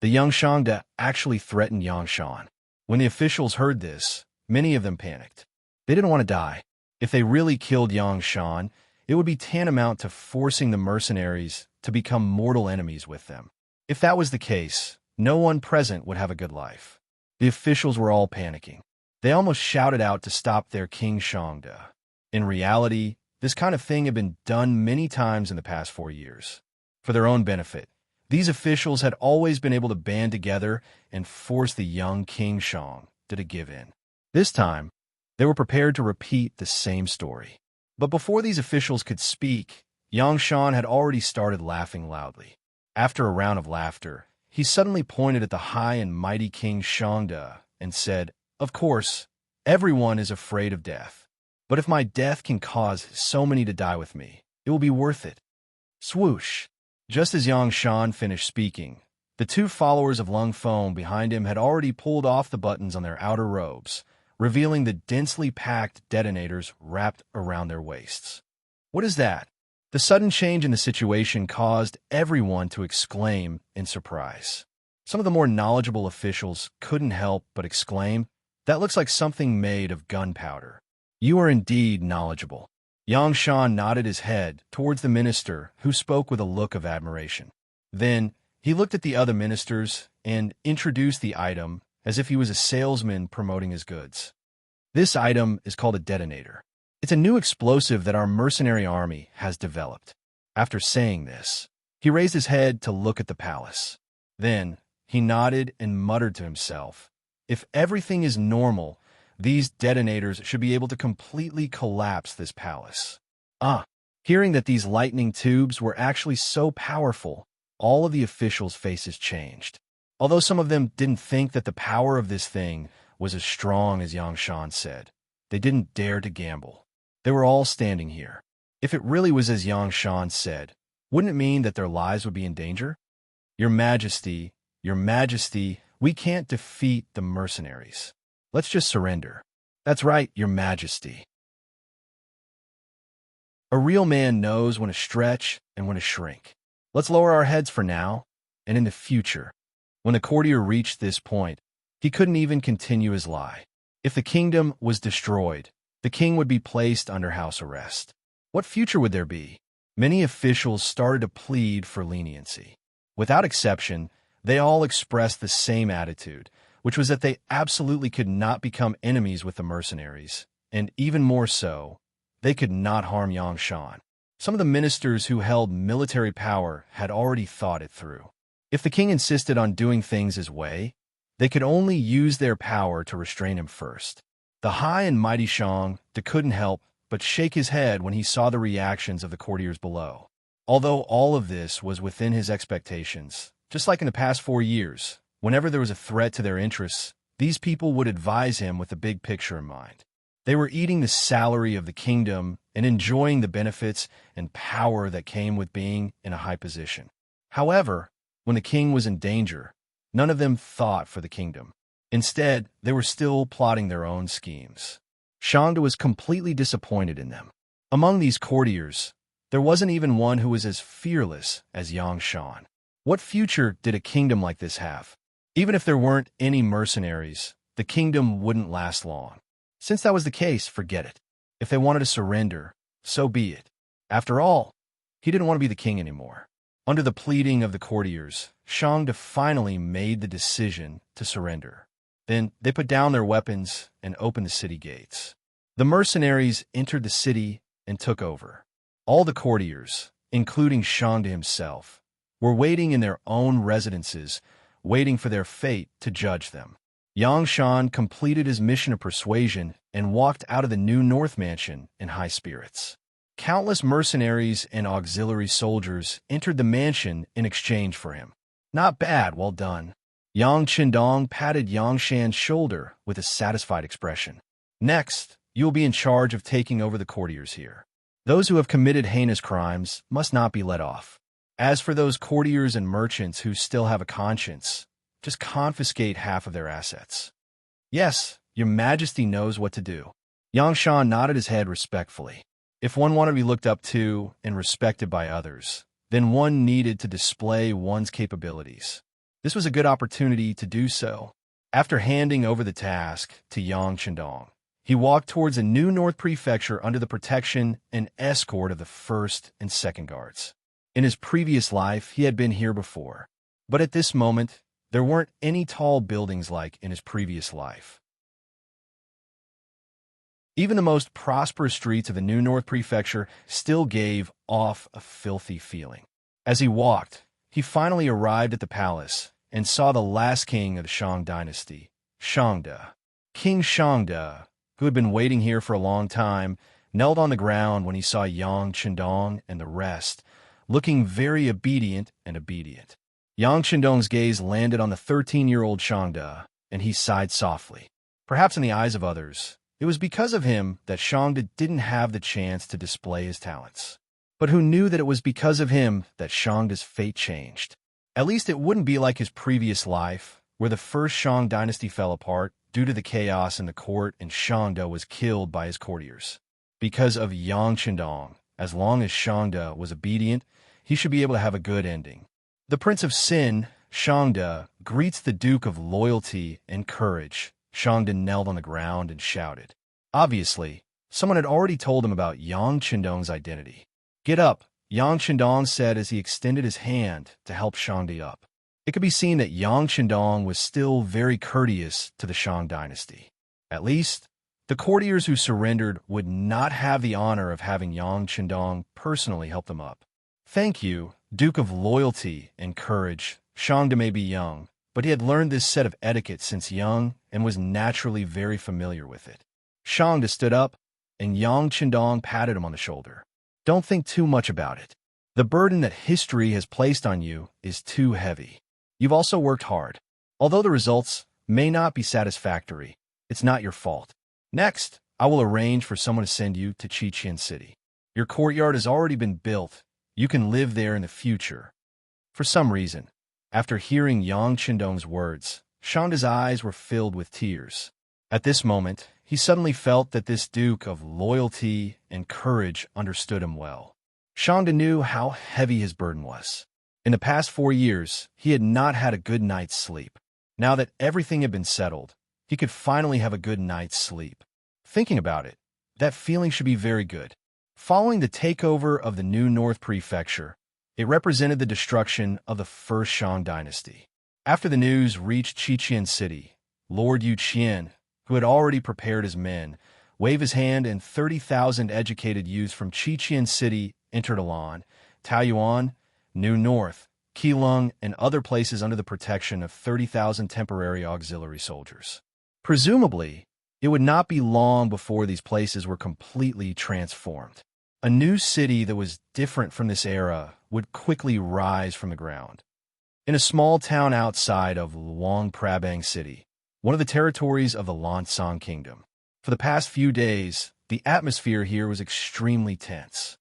The young Shangda actually threatened Yang Shan. When the officials heard this, many of them panicked. They didn't want to die. If they really killed Yang Shan, it would be tantamount to forcing the mercenaries to become mortal enemies with them. If that was the case, no one present would have a good life. The officials were all panicking. They almost shouted out to stop their King Shangda. In reality, this kind of thing had been done many times in the past 4 years. For their own benefit, these officials had always been able to band together and force the young King Shang to give in. This time, they were prepared to repeat the same story. But before these officials could speak, Yang Shan had already started laughing loudly. After a round of laughter, he suddenly pointed at the high and mighty King Shangda and said, "Of course, everyone is afraid of death. But if my death can cause so many to die with me, it will be worth it." Swoosh! Just as Yang Shan finished speaking, the 2 followers of Lung Feng behind him had already pulled off the buttons on their outer robes, revealing the densely packed detonators wrapped around their waists. "What is that?" The sudden change in the situation caused everyone to exclaim in surprise. Some of the more knowledgeable officials couldn't help but exclaim, "That looks like something made of gunpowder." "You are indeed knowledgeable." Yang Shan nodded his head towards the minister, who spoke with a look of admiration. Then, he looked at the other ministers and introduced the item as if he was a salesman promoting his goods. "This item is called a detonator. It's a new explosive that our mercenary army has developed." After saying this, he raised his head to look at the palace. Then, he nodded and muttered to himself, "If everything is normal, these detonators should be able to completely collapse this palace." Hearing that these lightning tubes were actually so powerful, all of the officials' faces changed. Although some of them didn't think that the power of this thing was as strong as Yang Shan said, they didn't dare to gamble. They were all standing here. If it really was as Yang Shan said, wouldn't it mean that their lives would be in danger? Your Majesty, we can't defeat the mercenaries. Let's just surrender." "That's right, Your Majesty." A real man knows when to stretch and when to shrink. Let's lower our heads for now and in the future. When the courtier reached this point, he couldn't even continue his lie. If the kingdom was destroyed, the king would be placed under house arrest. What future would there be? Many officials started to plead for leniency. Without exception, they all expressed the same attitude, which was that they absolutely could not become enemies with the mercenaries, and even more so, they could not harm Yang Shan. Some of the ministers who held military power had already thought it through. If the king insisted on doing things his way, they could only use their power to restrain him first. The high and mighty Shang couldn't help but shake his head when he saw the reactions of the courtiers below. Although all of this was within his expectations, just like in the past 4 years, whenever there was a threat to their interests, these people would advise him with the big picture in mind. They were eating the salary of the kingdom and enjoying the benefits and power that came with being in a high position. However, when the king was in danger, none of them thought for the kingdom. Instead, they were still plotting their own schemes. Shangda was completely disappointed in them. Among these courtiers, there wasn't even one who was as fearless as Yang Shan. What future did a kingdom like this have? Even if there weren't any mercenaries, the kingdom wouldn't last long. Since that was the case, forget it. If they wanted to surrender, so be it. After all, he didn't want to be the king anymore. Under the pleading of the courtiers, Shangda finally made the decision to surrender. Then they put down their weapons and opened the city gates. The mercenaries entered the city and took over. All the courtiers, including Shangda himself, were waiting in their own residences, waiting for their fate to judge them. Yang Shan completed his mission of persuasion and walked out of the New North mansion in high spirits. Countless mercenaries and auxiliary soldiers entered the mansion in exchange for him. Not bad, well done. Yang Qindong patted Yang Shan's shoulder with a satisfied expression. Next, you will be in charge of taking over the courtiers here. Those who have committed heinous crimes must not be let off. As for those courtiers and merchants who still have a conscience, just confiscate half of their assets. Yes, your majesty knows what to do. Yang Shan nodded his head respectfully. If one wanted to be looked up to and respected by others, then one needed to display one's capabilities. This was a good opportunity to do so. After handing over the task to Yang Qindong, he walked towards a New North prefecture under the protection and escort of the 1st and 2nd guards. In his previous life, he had been here before, but at this moment, there weren't any tall buildings like in his previous life. Even the most prosperous streets of the New North prefecture still gave off a filthy feeling. As he walked, he finally arrived at the palace and saw the last king of the Shang dynasty, Shangda. King Shangda, who had been waiting here for a long time, knelt on the ground when he saw Yang Qindong and the rest, looking very obedient. Yang Qindong's gaze landed on the 13-year-old Shangda, and he sighed softly. Perhaps in the eyes of others, it was because of him that Shangda didn't have the chance to display his talents. But who knew that it was because of him that Shangda's fate changed? At least it wouldn't be like his previous life, where the first Shang dynasty fell apart due to the chaos in the court and Shangda was killed by his courtiers. Because of Yang Qindong, as long as Shangda was obedient, he should be able to have a good ending. The Prince of Sin, Shangda, greets the Duke of Loyalty and Courage. Shangda knelt on the ground and shouted. Obviously, someone had already told him about Yang Qindong's identity. Get up, Yang Qindong said as he extended his hand to help Shangda up. It could be seen that Yang Qindong was still very courteous to the Shang dynasty. At least, the courtiers who surrendered would not have the honor of having Yang Qindong personally help them up. Thank you, Duke of Loyalty and Courage. Shangda may be young, but he had learned this set of etiquette since young and was naturally very familiar with it. Shangda stood up, and Yang Qindong patted him on the shoulder. Don't think too much about it. The burden that history has placed on you is too heavy. You've also worked hard. Although the results may not be satisfactory, it's not your fault. Next, I will arrange for someone to send you to Qiqian City. Your courtyard has already been built. You can live there in the future. For some reason, after hearing Yang Qindong's words, Shangda's eyes were filled with tears. At this moment, he suddenly felt that this Duke of Loyalty and Courage understood him well. Shangda knew how heavy his burden was. In the past 4 years, he had not had a good night's sleep. Now that everything had been settled, he could finally have a good night's sleep. Thinking about it, that feeling should be very good. Following the takeover of the New North Prefecture, it represented the destruction of the first Shang dynasty. After the news reached Qiqian City, Lord Yu Qian, who had already prepared his men, waved his hand and 30,000 educated youths from Qiqian City entered Alan, Taoyuan, New North, Keelung, and other places under the protection of 30,000 temporary auxiliary soldiers. Presumably, it would not be long before these places were completely transformed. A new city that was different from this era would quickly rise from the ground. In a small town outside of Luang Prabang City, one of the territories of the Lansang Kingdom, for the past few days, the atmosphere here was extremely tense.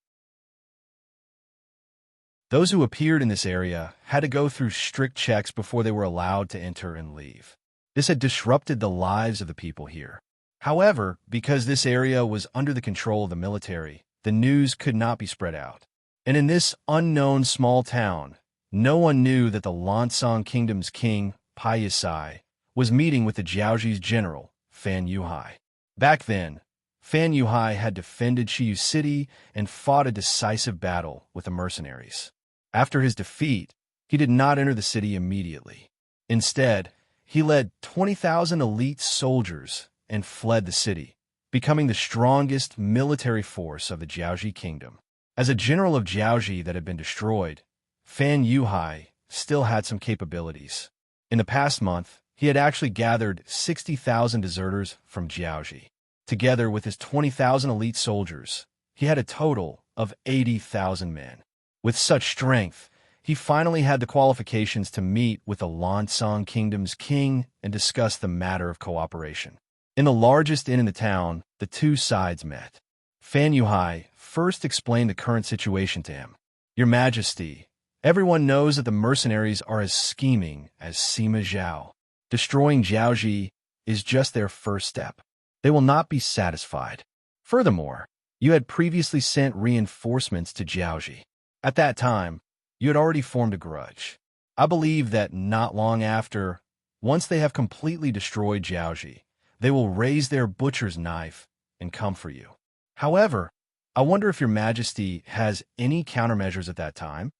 Those who appeared in this area had to go through strict checks before they were allowed to enter and leave. This had disrupted the lives of the people here. However, because this area was under the control of the military, the news could not be spread out. And in this unknown small town, no one knew that the Lansang Kingdom's king, Paisai, was meeting with the Jiaoji's general, Fan Yuhai. Back then, Fan Yuhai had defended Shiyu City and fought a decisive battle with the mercenaries. After his defeat, he did not enter the city immediately. Instead, he led 20,000 elite soldiers and fled the city, becoming the strongest military force of the Jiaoji kingdom. As a general of Jiaoji that had been destroyed, Fan Yuhai still had some capabilities. In the past month, he had actually gathered 60,000 deserters from Jiaoji. Together with his 20,000 elite soldiers, he had a total of 80,000 men. With such strength, he finally had the qualifications to meet with the Lansang Kingdom's king and discuss the matter of cooperation. In the largest inn in the town, the two sides met. Fan Yuhai first explained the current situation to him. "Your Majesty, everyone knows that the mercenaries are as scheming as Sima Zhao. Destroying Jiaoji is just their first step. They will not be satisfied. Furthermore, you had previously sent reinforcements to Jiaoji. At that time, you had already formed a grudge. I believe that not long after, once they have completely destroyed Jiaoji, they will raise their butcher's knife and come for you. However, I wonder if your Majesty has any countermeasures at that time?"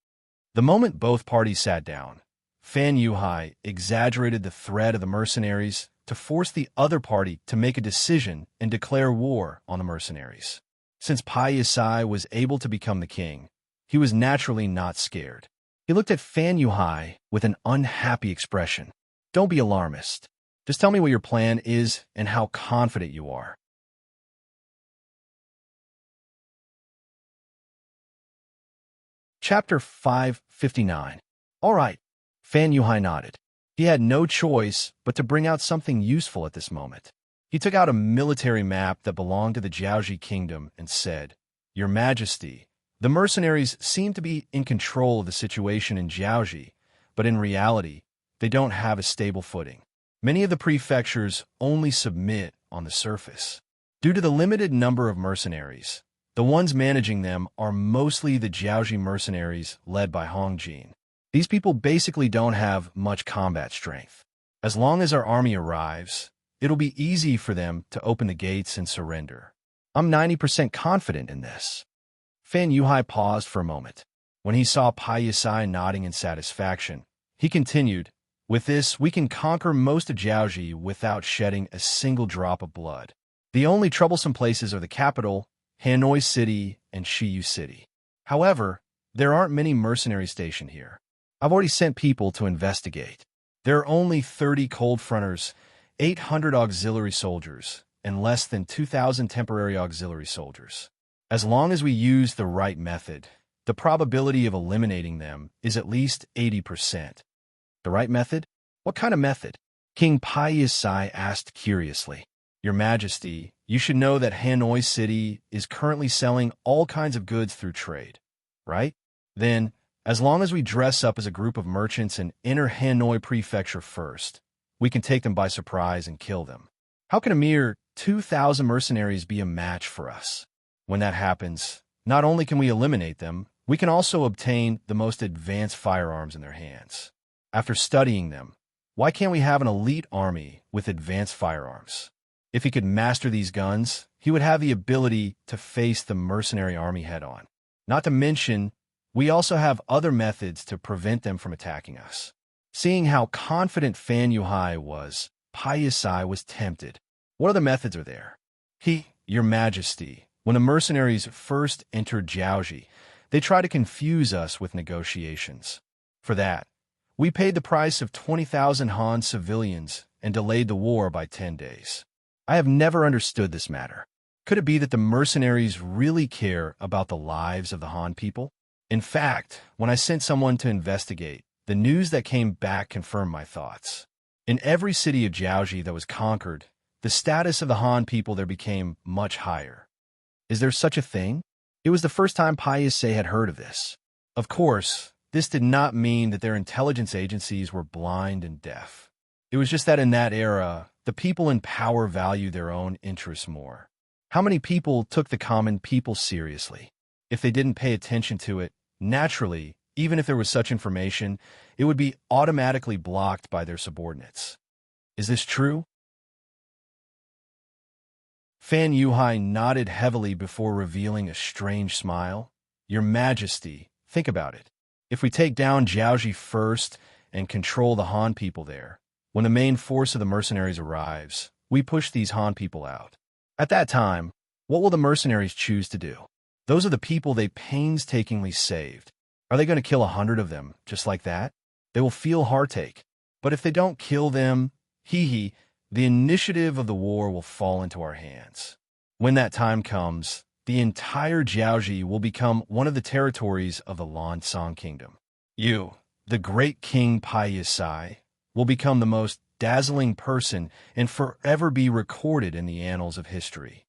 The moment both parties sat down, Fan Yuhai exaggerated the threat of the mercenaries to force the other party to make a decision and declare war on the mercenaries. Since Paisai was able to become the king, he was naturally not scared. He looked at Fan Yuhai with an unhappy expression. "Don't be alarmist. Just tell me what your plan is and how confident you are." Chapter 559. All right. Fan Yuhai nodded. He had no choice but to bring out something useful at this moment. He took out a military map that belonged to the Jiaoji kingdom and said, "Your Majesty, the mercenaries seem to be in control of the situation in Jiaoji, but in reality, they don't have a stable footing. Many of the prefectures only submit on the surface. Due to the limited number of mercenaries, the ones managing them are mostly the Jiaoji mercenaries led by Hongjin. These people basically don't have much combat strength. As long as our army arrives, it'll be easy for them to open the gates and surrender. I'm 90% confident in this." Fan Yuhai paused for a moment. When he saw Paisai nodding in satisfaction, he continued, "With this, we can conquer most of Jiaoji without shedding a single drop of blood. The only troublesome places are the capital, Hanoi City, and Shiyu City. However, there aren't many mercenaries stationed here. I've already sent people to investigate. There are only 30 cold fronters, 800 auxiliary soldiers, and less than 2,000 temporary auxiliary soldiers. As long as we use the right method, the probability of eliminating them is at least 80%. "The right method? What kind of method?" King Paisai asked curiously. "Your Majesty, you should know that Hanoi City is currently selling all kinds of goods through trade, right? Then, as long as we dress up as a group of merchants and enter Hanoi Prefecture first, we can take them by surprise and kill them. How can a mere 2,000 mercenaries be a match for us? When that happens, not only can we eliminate them, we can also obtain the most advanced firearms in their hands. After studying them, why can't we have an elite army with advanced firearms? If he could master these guns, he would have the ability to face the mercenary army head-on. Not to mention, we also have other methods to prevent them from attacking us." Seeing how confident Fan Yuhai was, Paisai was tempted. "What other methods are there?" "Your Majesty, when the mercenaries first entered Jiaoji, they tried to confuse us with negotiations. For that, we paid the price of 20,000 Han civilians and delayed the war by 10 days. I have never understood this matter. Could it be that the mercenaries really care about the lives of the Han people? In fact, when I sent someone to investigate, the news that came back confirmed my thoughts. In every city of Jiaoji that was conquered, the status of the Han people there became much higher. Is there such a thing?" It was the first time Paisai had heard of this. Of course, this did not mean that their intelligence agencies were blind and deaf. It was just that in that era, the people in power value their own interests more. How many people took the common people seriously? If they didn't pay attention to it, naturally, even if there was such information, it would be automatically blocked by their subordinates. Is this true? Fan Yuhai nodded heavily before revealing a strange smile. Your Majesty, think about it. If we take down Jiaoji first and control the Han people there, when the main force of the mercenaries arrives, we push these Han people out. At that time, what will the mercenaries choose to do? Those are the people they painstakingly saved. Are they going to kill 100 of them just like that? They will feel heartache. But if they don't kill them, the initiative of the war will fall into our hands. When that time comes, the entire Jiaoji will become one of the territories of the Lansang Kingdom. You, the great King Pai Yisai, will become the most dazzling person and forever be recorded in the annals of history.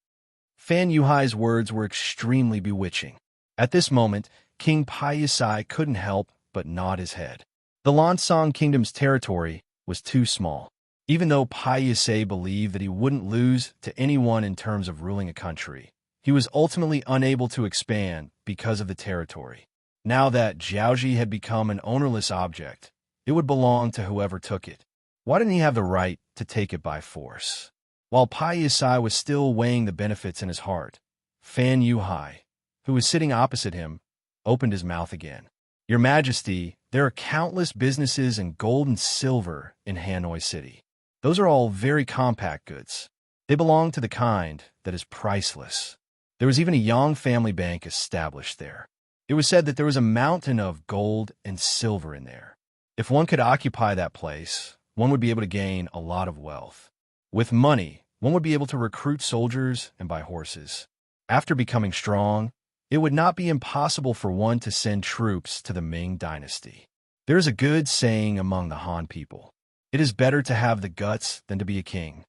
Fan Yuhai's words were extremely bewitching. At this moment, King Pai Yisai couldn't help but nod his head. The Lansang Kingdom's territory was too small. Even though Pai Yisai believed that he wouldn't lose to anyone in terms of ruling a country, he was ultimately unable to expand because of the territory. Now that Jiaoji had become an ownerless object, it would belong to whoever took it. Why didn't he have the right to take it by force? While Pai Yisai was still weighing the benefits in his heart, Fan Yuhai, who was sitting opposite him, opened his mouth again. Your Majesty, there are countless businesses in gold and silver in Hanoi City. Those are all very compact goods. They belong to the kind that is priceless. There was even a Yang family bank established there. It was said that there was a mountain of gold and silver in there. If one could occupy that place, one would be able to gain a lot of wealth. With money, one would be able to recruit soldiers and buy horses. After becoming strong, it would not be impossible for one to send troops to the Ming dynasty. There is a good saying among the Han people. It is better to have the guts than to be a king.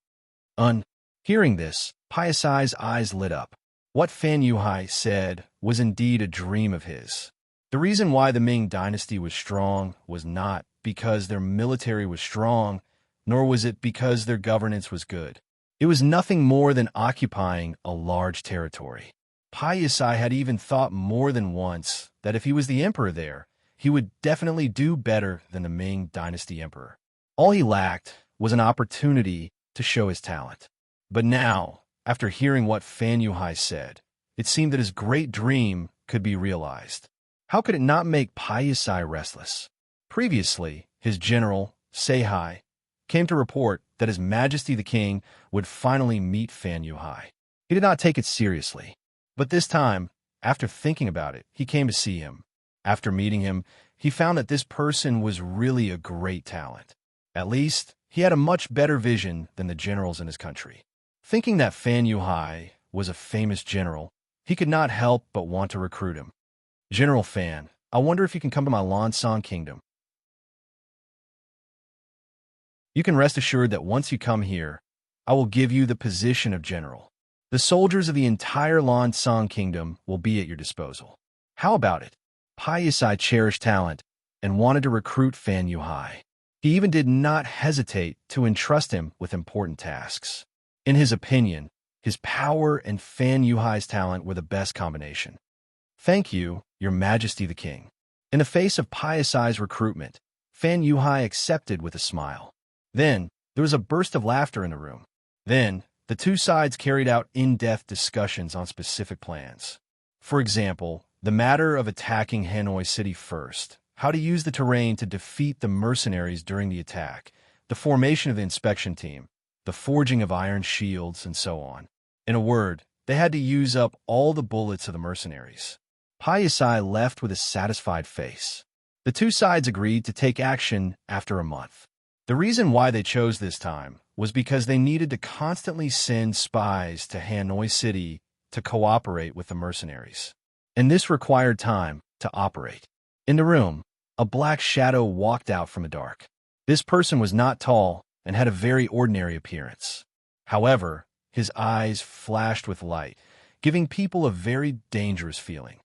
Hearing this, Pai Yisai's eyes lit up. What Fan Yuhai said was indeed a dream of his. The reason why the Ming dynasty was strong was not because their military was strong, nor was it because their governance was good. It was nothing more than occupying a large territory. Pai Yisai had even thought more than once that if he was the emperor there, he would definitely do better than the Ming dynasty emperor. All he lacked was an opportunity to show his talent. But now, after hearing what Fan Yuhai said, it seemed that his great dream could be realized. How could it not make Pai Yisai restless? Previously, his general, Seihai, came to report that His Majesty the King would finally meet Fan Yuhai. He did not take it seriously. But this time, after thinking about it, he came to see him. After meeting him, he found that this person was really a great talent. At least, he had a much better vision than the generals in his country. Thinking that Fan Yuhai was a famous general, he could not help but want to recruit him. General Fan, I wonder if you can come to my Lansang Kingdom. You can rest assured that once you come here, I will give you the position of general. The soldiers of the entire Lansang Kingdom will be at your disposal. How about it? Pai Yisai cherished talent and wanted to recruit Fan Yuhai. He even did not hesitate to entrust him with important tasks. In his opinion, his power and Fan Yuhai's talent were the best combination. Thank you, Your Majesty the King. In the face of Pai Yisai's recruitment, Fan Yuhai accepted with a smile. Then, there was a burst of laughter in the room. Then, the two sides carried out in-depth discussions on specific plans. For example, the matter of attacking Hanoi City first, how to use the terrain to defeat the mercenaries during the attack, the formation of the inspection team, the forging of iron shields, and so on. In a word, they had to use up all the bullets of the mercenaries. Pai Yisai left with a satisfied face. The two sides agreed to take action after a month. The reason why they chose this time was because they needed to constantly send spies to Hanoi City to cooperate with the mercenaries. And this required time to operate. In the room, a black shadow walked out from the dark. This person was not tall and had a very ordinary appearance. However, his eyes flashed with light, giving people a very dangerous feeling.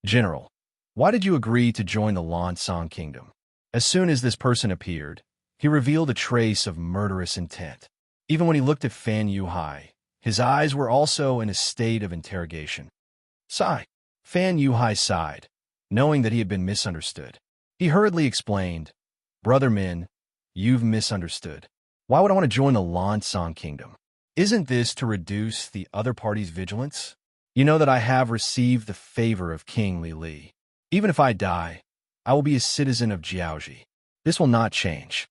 General, why did you agree to join the Lansang Kingdom? As soon as this person appeared, he revealed a trace of murderous intent. Even when he looked at Fan Yuhai, his eyes were also in a state of interrogation. Sigh. Fan Yuhai sighed, knowing that he had been misunderstood. He hurriedly explained, "Brother Min, you've misunderstood. Why would I want to join the Lansang Kingdom? Isn't this to reduce the other party's vigilance? You know that I have received the favor of King Li Li. Even if I die, I will be a citizen of Jiaoji. This will not change."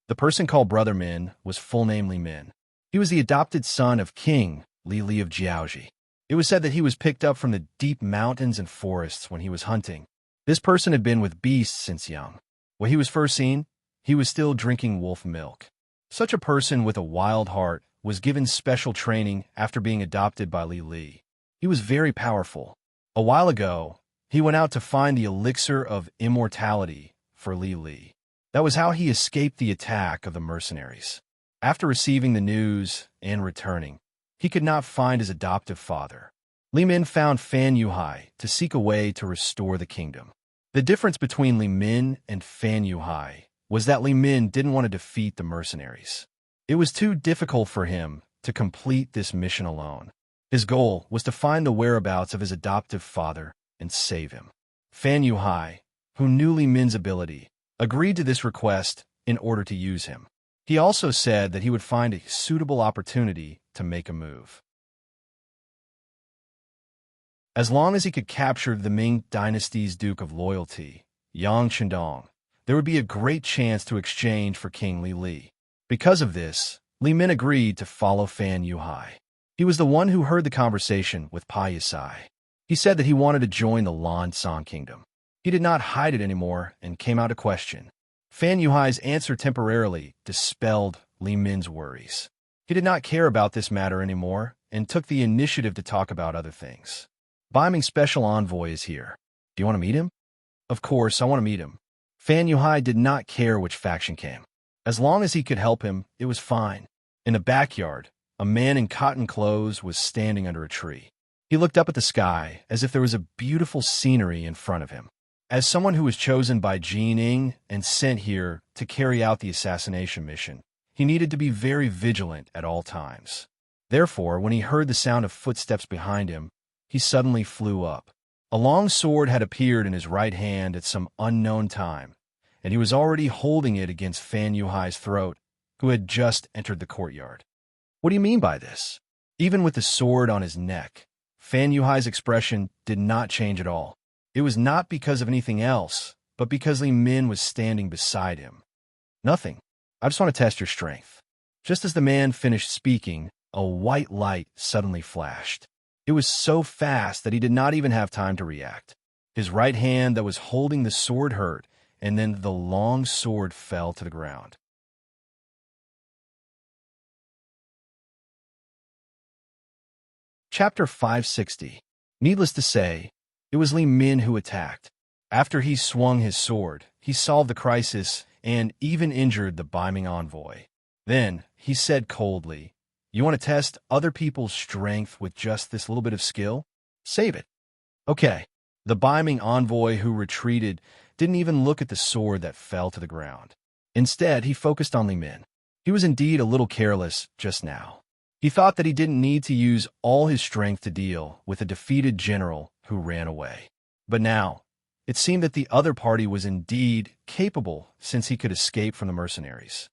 The person called Brother Min was full name Li Min. He was the adopted son of King Li Li of Jiaoji. It was said that he was picked up from the deep mountains and forests when he was hunting. This person had been with beasts since young. When he was first seen, he was still drinking wolf milk. Such a person with a wild heart was given special training after being adopted by Li Li. He was very powerful. A while ago, he went out to find the elixir of immortality for Li Li. That was how he escaped the attack of the mercenaries. After receiving the news and returning, he could not find his adoptive father. Li Min found Fan Yuhai to seek a way to restore the kingdom. The difference between Li Min and Fan Yuhai was that Li Min didn't want to defeat the mercenaries. It was too difficult for him to complete this mission alone. His goal was to find the whereabouts of his adoptive father and save him. Fan Yuhai, who knew Li Min's ability, agreed to this request in order to use him. He also said that he would find a suitable opportunity to make a move. As long as he could capture the Ming dynasty's Duke of Loyalty, Yang Chendong, there would be a great chance to exchange for King Li Li. Because of this, Li Min agreed to follow Fan Yuhai. He was the one who heard the conversation with Pa Yisai. He said that he wanted to join the Lansang Kingdom. He did not hide it anymore and came out to question. Fan Yuhai's answer temporarily dispelled Li Min's worries. He did not care about this matter anymore and took the initiative to talk about other things. Ming's special envoy is here. Do you want to meet him? Of course, I want to meet him. Fan Yuhai did not care which faction came. As long as he could help him, it was fine. In the backyard, a man in cotton clothes was standing under a tree. He looked up at the sky as if there was a beautiful scenery in front of him. As someone who was chosen by Jin Ing and sent here to carry out the assassination mission, he needed to be very vigilant at all times. Therefore, when he heard the sound of footsteps behind him, he suddenly flew up. A long sword had appeared in his right hand at some unknown time, and he was already holding it against Fan Yuhai's throat, who had just entered the courtyard. What do you mean by this? Even with the sword on his neck, Fan Yuhai's expression did not change at all. It was not because of anything else, but because Li Min was standing beside him. Nothing. I just want to test your strength. Just as the man finished speaking, a white light suddenly flashed. It was so fast that he did not even have time to react. His right hand that was holding the sword hurt, and then the long sword fell to the ground. Chapter 560. Needless to say, it was Li Min who attacked. After he swung his sword, he solved the crisis and even injured the Ming envoy. Then, he said coldly, "You want to test other people's strength with just this little bit of skill? Save it." Okay. The Ming envoy who retreated didn't even look at the sword that fell to the ground. Instead, he focused on Li Min. He was indeed a little careless just now. He thought that he didn't need to use all his strength to deal with a defeated general who ran away. But now, it seemed that the other party was indeed capable since he could escape from the mercenaries.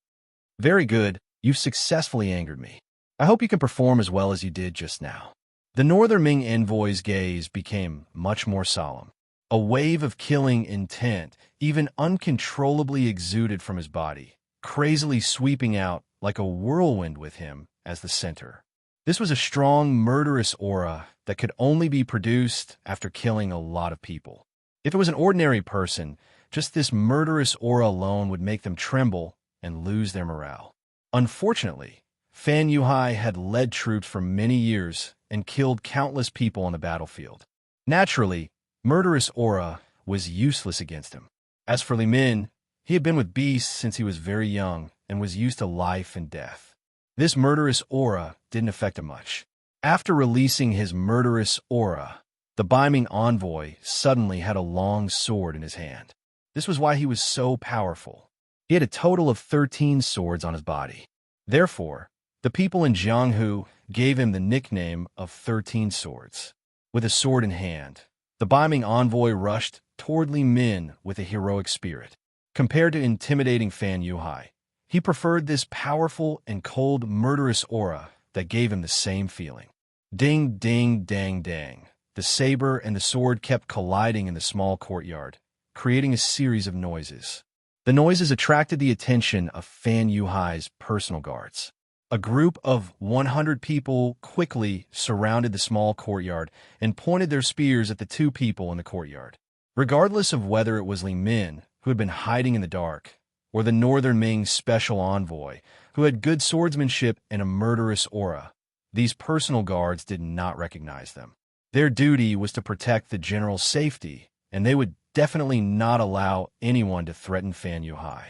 Very good, you've successfully angered me. I hope you can perform as well as you did just now. The Northern Ming envoy's gaze became much more solemn. A wave of killing intent even uncontrollably exuded from his body, crazily sweeping out like a whirlwind with him as the center. This was a strong, murderous aura that could only be produced after killing a lot of people. If it was an ordinary person, just this murderous aura alone would make them tremble and lose their morale. Unfortunately, Fan Yuhai had led troops for many years and killed countless people on the battlefield. Naturally, murderous aura was useless against him. As for Li Min, he had been with beasts since he was very young and was used to life and death. This murderous aura didn't affect him much. After releasing his murderous aura, the Ming envoy suddenly had a long sword in his hand. This was why he was so powerful. He He had a total of 13 swords on his body. Therefore, the people in Jianghu gave him the nickname of 13 Swords. With a sword in hand, the beaming envoy rushed toward Li Min with a heroic spirit. Compared to intimidating Fan Yuhai, he preferred this powerful and cold, murderous aura that gave him the same feeling. Ding, ding, dang, dang. The saber and the sword kept colliding in the small courtyard, creating a series of noises. The noises attracted the attention of Fan Yuhai's personal guards. A group of 100 people quickly surrounded the small courtyard and pointed their spears at the two people in the courtyard. Regardless of whether it was Li Min, who had been hiding in the dark, or the Northern Ming special envoy, who had good swordsmanship and a murderous aura, these personal guards did not recognize them. Their duty was to protect the general's safety, and they would definitely not allow anyone to threaten Fan Yuhai.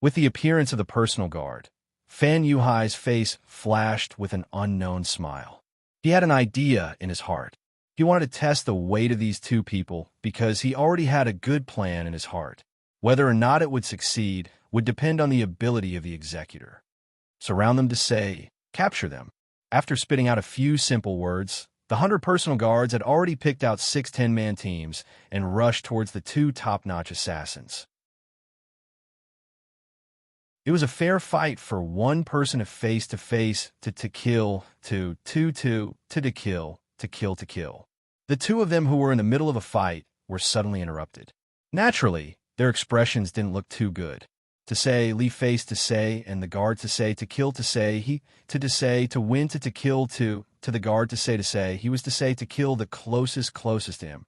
With the appearance of the personal guard, Fan Yuhai's face flashed with an unknown smile. He had an idea in his heart. He wanted to test the weight of these two people because he already had a good plan in his heart. Whether or not it would succeed would depend on the ability of the executor. Surround them to say, capture them. After spitting out a few simple words, the 100 personal guards had already picked out 6 10-man teams and rushed towards the two top-notch assassins. It was a fair fight for one person of face-to-face to kill, to kill, to kill. The two of them who were in the middle of a fight were suddenly interrupted. Naturally, their expressions didn't look too good. To say, leave face to say, and the guard to say, to kill to say, he to say, to win to kill to the guard to say, he was to say, to kill the closest to him.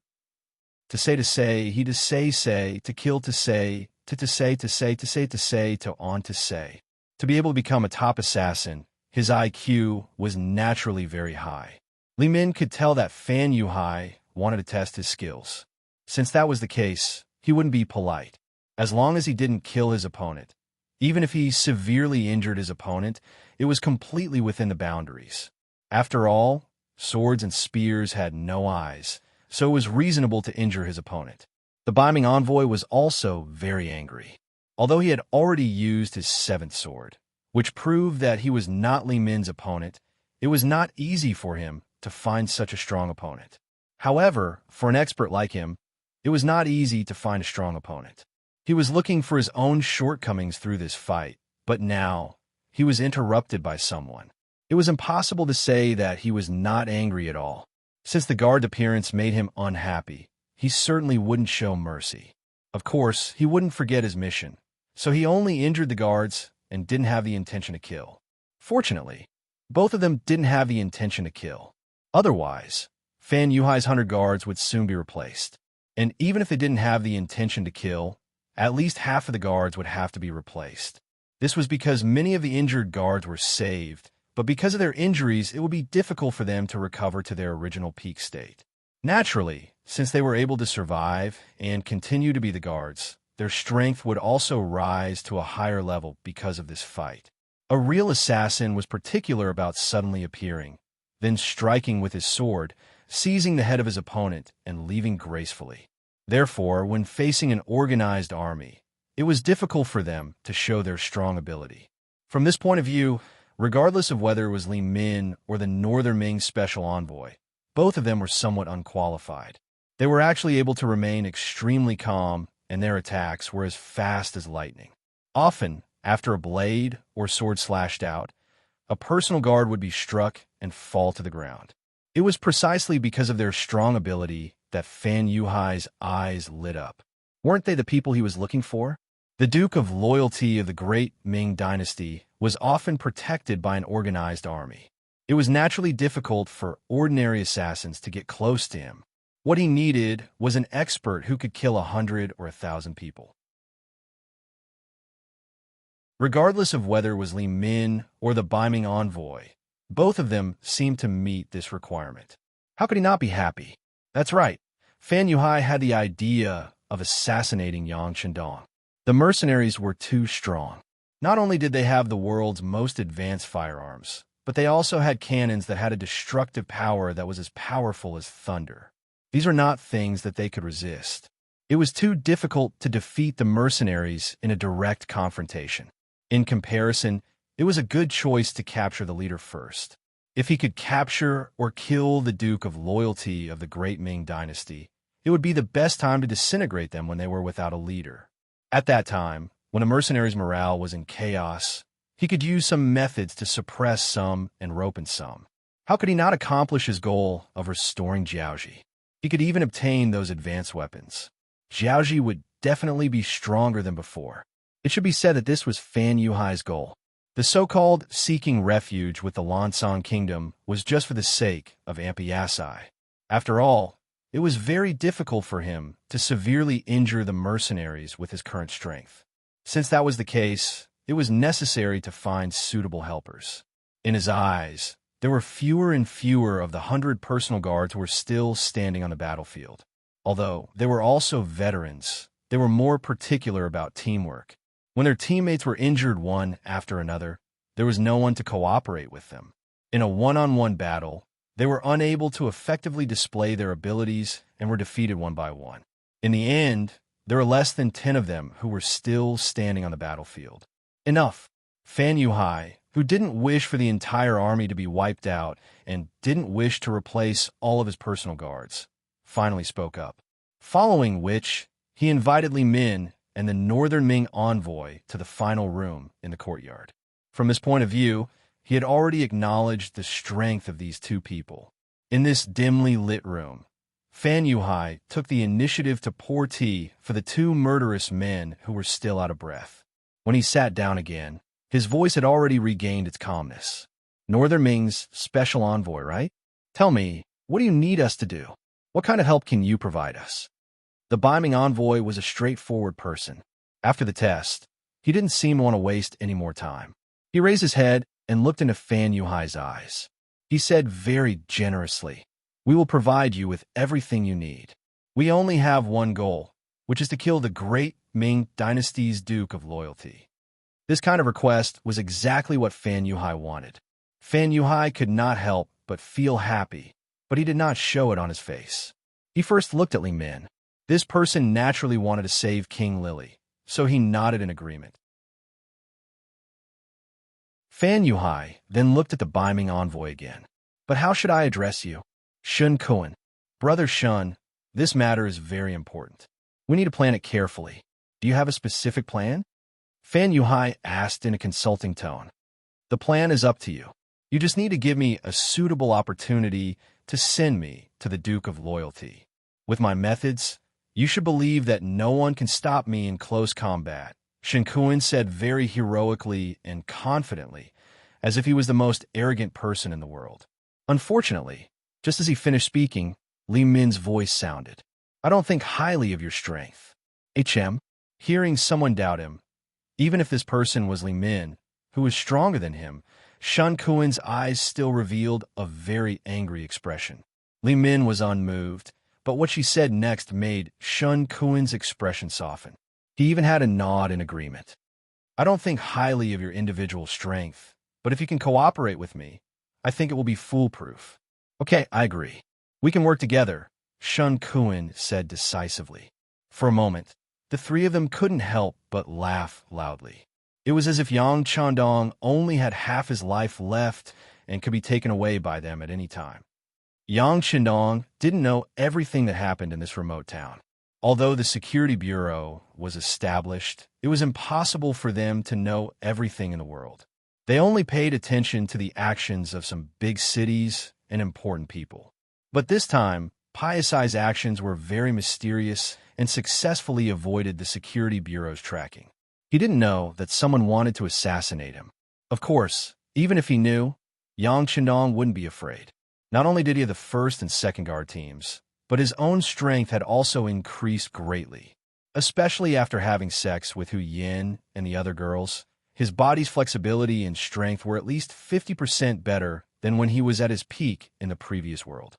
To say, he to say, to kill to say, to say, to on to say. To be able to become a top assassin, his IQ was naturally very high. Li Min could tell that Fan Yuhai wanted to test his skills. Since that was the case, he wouldn't be polite. As long as he didn't kill his opponent, even if he severely injured his opponent, it was completely within the boundaries. After all, swords and spears had no eyes, so it was reasonable to injure his opponent. The beaming envoy was also very angry, although he had already used his 7th sword, which proved that he was not Li Min's opponent. It was not easy for him to find such a strong opponent. However, for an expert like him, it was not easy to find a strong opponent. He was looking for his own shortcomings through this fight, but now he was interrupted by someone. It was impossible to say that he was not angry at all. Since the guard's appearance made him unhappy, he certainly wouldn't show mercy. Of course, he wouldn't forget his mission, so he only injured the guards and didn't have the intention to kill. Fortunately, both of them didn't have the intention to kill. Otherwise, Fan Yuhai's 100 guards would soon be replaced. And even if they didn't have the intention to kill, at least half of the guards would have to be replaced. This was because many of the injured guards were saved, but because of their injuries, it would be difficult for them to recover to their original peak state. Naturally, since they were able to survive and continue to be the guards, their strength would also rise to a higher level because of this fight. A real assassin was particular about suddenly appearing, then striking with his sword, seizing the head of his opponent, and leaving gracefully. Therefore, when facing an organized army, it was difficult for them to show their strong ability. From this point of view, regardless of whether it was Li Min or the Northern Ming special envoy, both of them were somewhat unqualified. They were actually able to remain extremely calm, and their attacks were as fast as lightning. Often, after a blade or sword slashed out, a personal guard would be struck and fall to the ground. It was precisely because of their strong ability that Fan Yuhai's eyes lit up. Weren't they the people he was looking for? The Duke of Loyalty of the Great Ming Dynasty was often protected by an organized army. It was naturally difficult for ordinary assassins to get close to him. What he needed was an expert who could kill 100 or 1,000 people. Regardless of whether it was Li Min or the beaming envoy, both of them seemed to meet this requirement. How could he not be happy? That's right. Fan Yuhai had the idea of assassinating Yang Shindong. The mercenaries were too strong. Not only did they have the world's most advanced firearms, but they also had cannons that had a destructive power that was as powerful as thunder. These are not things that they could resist. It was too difficult to defeat the mercenaries in a direct confrontation. In comparison, it was a good choice to capture the leader first. If he could capture or kill the Duke of Loyalty of the Great Ming Dynasty, it would be the best time to disintegrate them when they were without a leader. At that time, when a mercenary's morale was in chaos, he could use some methods to suppress some and rope in some. How could he not accomplish his goal of restoring Jiaoji? He could even obtain those advanced weapons. Jiaoji would definitely be stronger than before. It should be said that this was Fan Yuhai's goal. The so-called seeking refuge with the Lansang Kingdom was just for the sake of Ampiasai. After all, it was very difficult for him to severely injure the mercenaries with his current strength. Since that was the case, it was necessary to find suitable helpers. In his eyes, there were fewer and fewer of the 100 personal guards who were still standing on the battlefield. Although they were also veterans, they were more particular about teamwork. When their teammates were injured one after another, there was no one to cooperate with them. In a one-on-one battle, they were unable to effectively display their abilities and were defeated one by one. In the end, there were less than 10 of them who were still standing on the battlefield. Enough. Fan Yuhai, who didn't wish for the entire army to be wiped out and didn't wish to replace all of his personal guards, finally spoke up. Following which, he invited Li Min and the Northern Ming envoy to the final room in the courtyard. From his point of view, he had already acknowledged the strength of these two people. In this dimly lit room, Fan Yuhai took the initiative to pour tea for the two murderous men who were still out of breath. When he sat down again, his voice had already regained its calmness. Northern Ming's special envoy, right? Tell me, what do you need us to do? What kind of help can you provide us? The Beiming envoy was a straightforward person. After the test, he didn't seem to want to waste any more time. He raised his head and looked into Fan Yuhai's eyes. He said very generously, "We will provide you with everything you need. We only have one goal, which is to kill the Great Ming Dynasty's Duke of Loyalty." This kind of request was exactly what Fan Yuhai wanted. Fan Yuhai could not help but feel happy, but he did not show it on his face. He first looked at Li Min. This person naturally wanted to save King Lily, so he nodded in agreement. Fan Yuhai then looked at the Beiming envoy again. "But how should I address you?" "Shun Kuan." "Brother Shun, this matter is very important. We need to plan it carefully. Do you have a specific plan?" Fan Yuhai asked in a consulting tone. "The plan is up to you. You just need to give me a suitable opportunity to send me to the Duke of Loyalty. With my methods, you should believe that no one can stop me in close combat," Shen Kuan said very heroically and confidently, as if he was the most arrogant person in the world. Unfortunately, just as he finished speaking, Li Min's voice sounded. "I don't think highly of your strength." Hearing someone doubt him, even if this person was Li Min, who was stronger than him, Shen Kuan's eyes still revealed a very angry expression. Li Min was unmoved, but what she said next made Shen Kuan's expression soften. He even had a nod in agreement. "I don't think highly of your individual strength, but if you can cooperate with me, I think it will be foolproof." "Okay, I agree. We can work together," Shen Kuan said decisively. For a moment, the three of them couldn't help but laugh loudly. It was as if Yang Chandong only had half his life left and could be taken away by them at any time. Yang Chandong didn't know everything that happened in this remote town. Although the security bureau was established, it was impossible for them to know everything in the world. They only paid attention to the actions of some big cities and important people. But this time, Piasai's actions were very mysterious and successfully avoided the security bureau's tracking. He didn't know that someone wanted to assassinate him. Of course, even if he knew, Yang Chandong wouldn't be afraid. Not only did he have the first and second guard teams, but his own strength had also increased greatly. Especially after having sex with Hu Yin and the other girls, his body's flexibility and strength were at least 50% better than when he was at his peak in the previous world.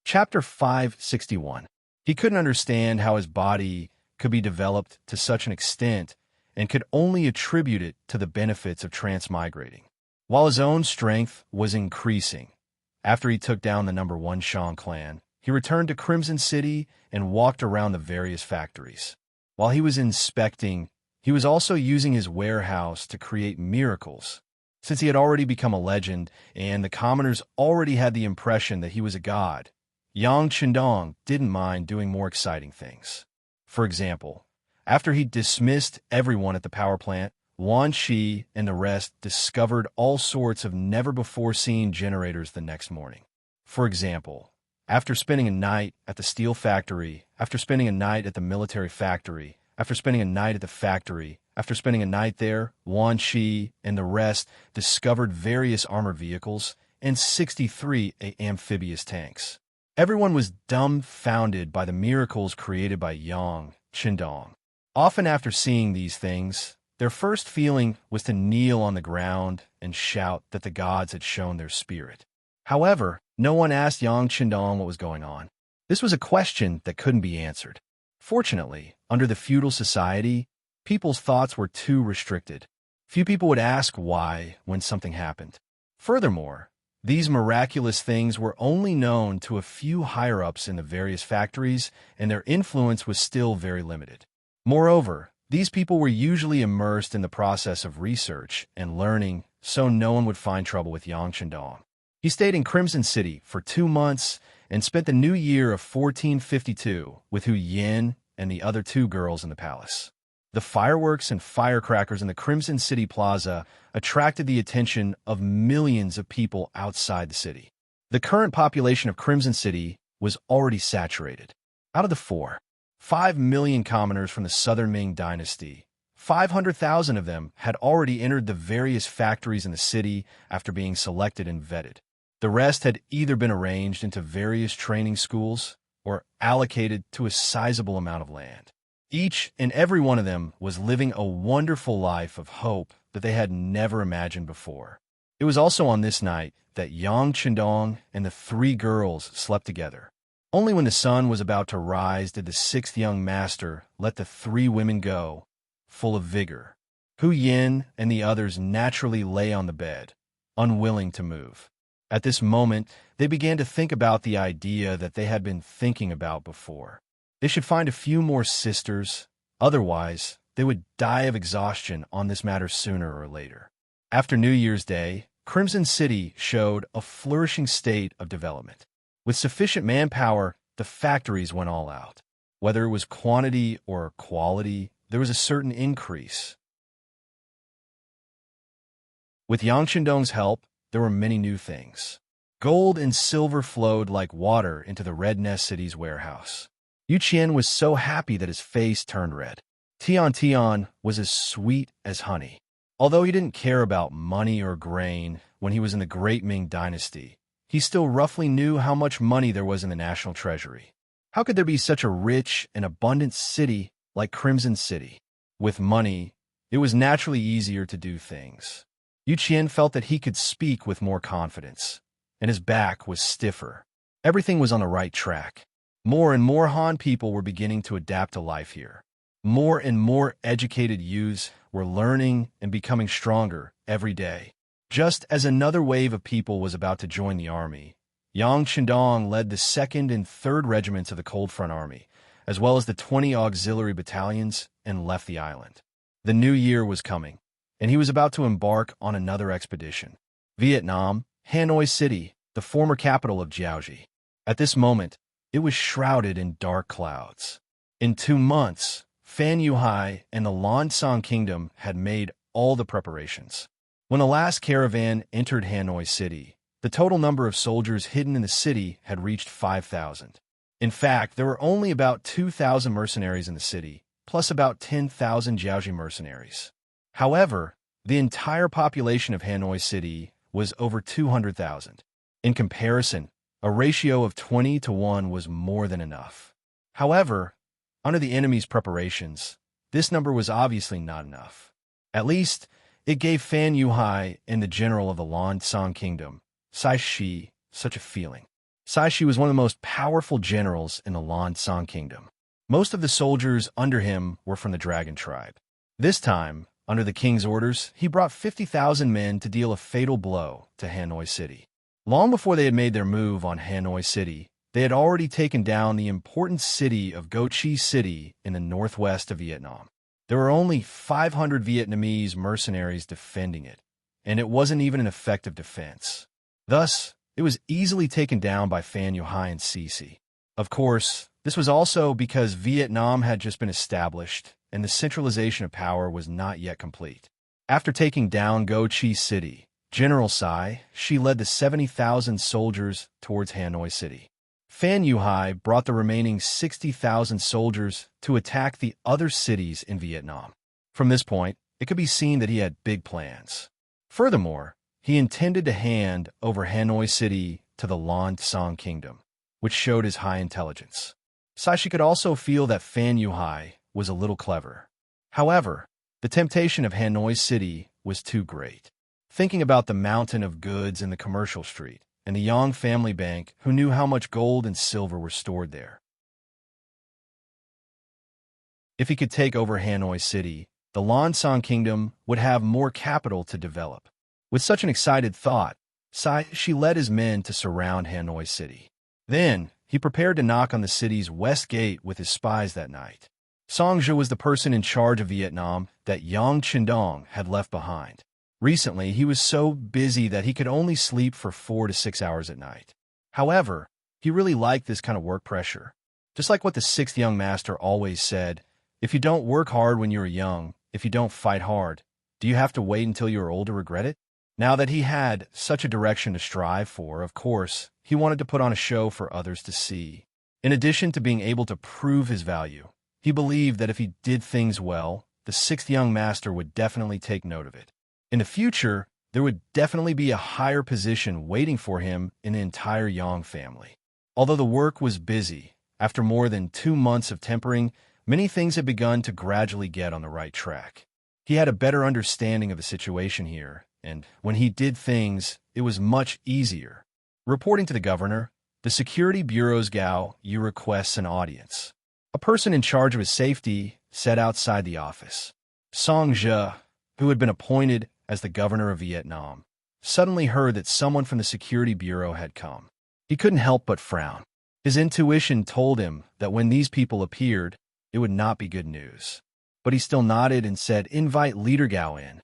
Chapter 561. He couldn't understand how his body could be developed to such an extent and could only attribute it to the benefits of transmigrating. While his own strength was increasing, After he took down the #1 Shang clan, he returned to Crimson City and walked around the various factories. While he was inspecting, he was also using his warehouse to create miracles. Since he had already become a legend and the commoners already had the impression that he was a god, Yang Qindong didn't mind doing more exciting things. For example, after he dismissed everyone at the power plant, Wan Shi and the rest discovered all sorts of never-before-seen generators the next morning. For example, after spending a night at the steel factory, after spending a night at the military factory, after spending a night at the factory, after spending a night there, Wan Shi and the rest discovered various armored vehicles and 63 amphibious tanks. Everyone was dumbfounded by the miracles created by Yang Qindong. Often after seeing these things, their first feeling was to kneel on the ground and shout that the gods had shown their spirit. However, no one asked Yang Qindong what was going on. This was a question that couldn't be answered. Fortunately, under the feudal society, people's thoughts were too restricted. Few people would ask why when something happened. Furthermore, these miraculous things were only known to a few higher-ups in the various factories, and their influence was still very limited. Moreover, these people were usually immersed in the process of research and learning, so no one would find trouble with Yang Qindong. He stayed in Crimson City for 2 months and spent the new year of 1452 with Hu Yin and the other 2 girls in the palace. The fireworks and firecrackers in the Crimson City Plaza attracted the attention of millions of people outside the city. The current population of Crimson City was already saturated. Out of the 5 million commoners from the Southern Ming dynasty, 500,000 of them had already entered the various factories in the city after being selected and vetted. The rest had either been arranged into various training schools or allocated to a sizable amount of land. Each and every one of them was living a wonderful life of hope that they had never imagined before. It was also on this night that Yang Qindong and the 3 girls slept together. Only when the sun was about to rise did the 6th young master let the 3 women go, full of vigor. Hu Yin and the others naturally lay on the bed, unwilling to move. At this moment, they began to think about the idea that they had been thinking about before. They should find a few more sisters, otherwise they would die of exhaustion on this matter sooner or later. After New Year's Day, Crimson City showed a flourishing state of development. With sufficient manpower, the factories went all out. Whether it was quantity or quality, there was a certain increase. With Yang Qindong's help, there were many new things. Gold and silver flowed like water into the Red Nest City's warehouse. Yu Qian was so happy that his face turned red. Tian Tian was as sweet as honey. Although he didn't care about money or grain when he was in the Great Ming Dynasty, he still roughly knew how much money there was in the national treasury. How could there be such a rich and abundant city like Crimson City? With money, it was naturally easier to do things. Yu Qian felt that he could speak with more confidence, and his back was stiffer. Everything was on the right track. More and more Han people were beginning to adapt to life here. More and more educated youths were learning and becoming stronger every day. Just as another wave of people was about to join the army, Yang Qindong led the 2nd and 3rd regiments of the Cold Front Army, as well as the 20 auxiliary battalions, and left the island. The new year was coming, and he was about to embark on another expedition. Vietnam, Hanoi City, the former capital of Jiaoji. At this moment, it was shrouded in dark clouds. In 2 months, Fan Yuhai and the Lansang Kingdom had made all the preparations. When the last caravan entered Hanoi City, the total number of soldiers hidden in the city had reached 5,000. In fact, there were only about 2,000 mercenaries in the city, plus about 10,000 Jiaoji mercenaries. However, the entire population of Hanoi City was over 200,000. In comparison, a ratio of 20 to 1 was more than enough. However, under the enemy's preparations, this number was obviously not enough. At least, it gave Fan Yuhai and the general of the Lansang Kingdom, Sai Shi, such a feeling. Sai Shi was one of the most powerful generals in the Lansang Kingdom. Most of the soldiers under him were from the Dragon Tribe. This time, under the king's orders, he brought 50,000 men to deal a fatal blow to Hanoi City. Long before they had made their move on Hanoi City, they had already taken down the important city of Go Chi City in the northwest of Vietnam. There were only 500 Vietnamese mercenaries defending it, and it wasn't even an effective defense. Thus, it was easily taken down by Phan Yuhai and Cece. Of course, this was also because Vietnam had just been established, and the centralization of power was not yet complete. After taking down Go Chi City, General Sai, she led the 70,000 soldiers towards Hanoi City. Phan Yuhai brought the remaining 60,000 soldiers to attack the other cities in Vietnam. From this point, it could be seen that he had big plans. Furthermore, he intended to hand over Hanoi City to the Lan Tsang Kingdom, which showed his high intelligence. Saishi could also feel that Phan Yuhai was a little clever. However, the temptation of Hanoi City was too great. Thinking about the mountain of goods in the commercial street, and the Yang family bank who knew how much gold and silver were stored there. If he could take over Hanoi City, the Lan Tsang Kingdom would have more capital to develop. With such an excited thought, she led his men to surround Hanoi City. Then, he prepared to knock on the city's west gate with his spies that night. Song Zhe was the person in charge of Vietnam that Yang Qindong had left behind. Recently, he was so busy that he could only sleep for 4 to 6 hours at night. However, he really liked this kind of work pressure. Just like what the sixth young master always said, if you don't work hard when you are young, if you don't fight hard, do you have to wait until you are old to regret it? Now that he had such a direction to strive for, of course, he wanted to put on a show for others to see. In addition to being able to prove his value, he believed that if he did things well, the sixth young master would definitely take note of it. In the future, there would definitely be a higher position waiting for him in the entire Yang family. Although the work was busy, after more than 2 months of tempering, many things had begun to gradually get on the right track. He had a better understanding of the situation here, and when he did things, it was much easier. Reporting to the governor, the Security Bureau's Gao Yu requests an audience. A person in charge of his safety sat outside the office. Song Zhe, who had been appointed as the governor of Vietnam, suddenly heard that someone from the Security Bureau had come. He couldn't help but frown. His intuition told him that when these people appeared, it would not be good news. But he still nodded and said, "Invite Leader Gao in."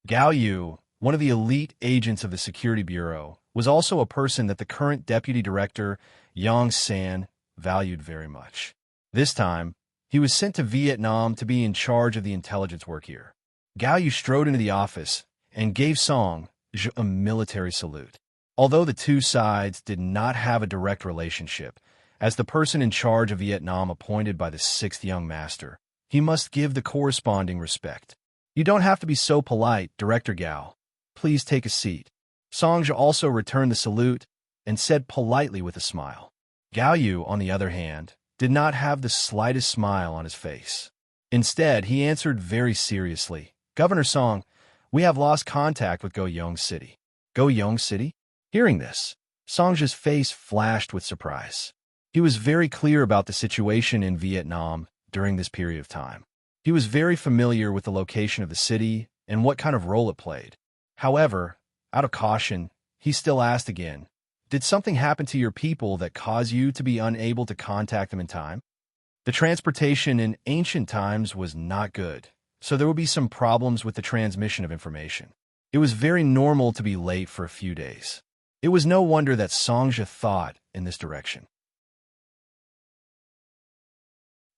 Gao Yu, one of the elite agents of the Security Bureau, was also a person that the current deputy director, Yang San, valued very much. This time, he was sent to Vietnam to be in charge of the intelligence work here. Gao Yu strode into the office and gave Song Zhe a military salute. Although the two sides did not have a direct relationship, as the person in charge of Vietnam appointed by the sixth young master, he must give the corresponding respect. "You don't have to be so polite, Director Gao. Please take a seat." Song Zhe also returned the salute and said politely with a smile. Gao Yu, on the other hand, did not have the slightest smile on his face. Instead, he answered very seriously, "Governor Song, we have lost contact with Go Yong City." Go Yong City? Hearing this, Song Zhe's face flashed with surprise. He was very clear about the situation in Vietnam during this period of time. He was very familiar with the location of the city and what kind of role it played. However, out of caution, he still asked again, "Did something happen to your people that caused you to be unable to contact them in time?" The transportation in ancient times was not good, so there would be some problems with the transmission of information. It was very normal to be late for a few days. It was no wonder that Song Zhe thought in this direction.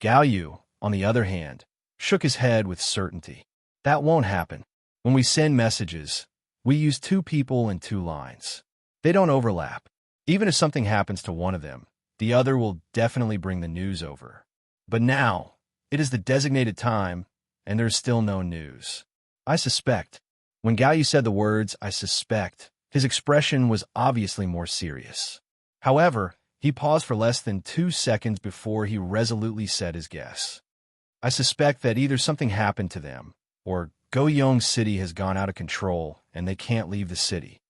Gao Yu, on the other hand, shook his head with certainty. "That won't happen. When we send messages, we use 2 people and 2 lines. They don't overlap. Even if something happens to one of them, the other will definitely bring the news over. But now, it is the designated time, and there is still no news. I suspect." When Gao Yu said the words, "I suspect," his expression was obviously more serious. However, he paused for less than 2 seconds before he resolutely said his guess. "I suspect that either something happened to them, or Goyong City has gone out of control and they can't leave the city."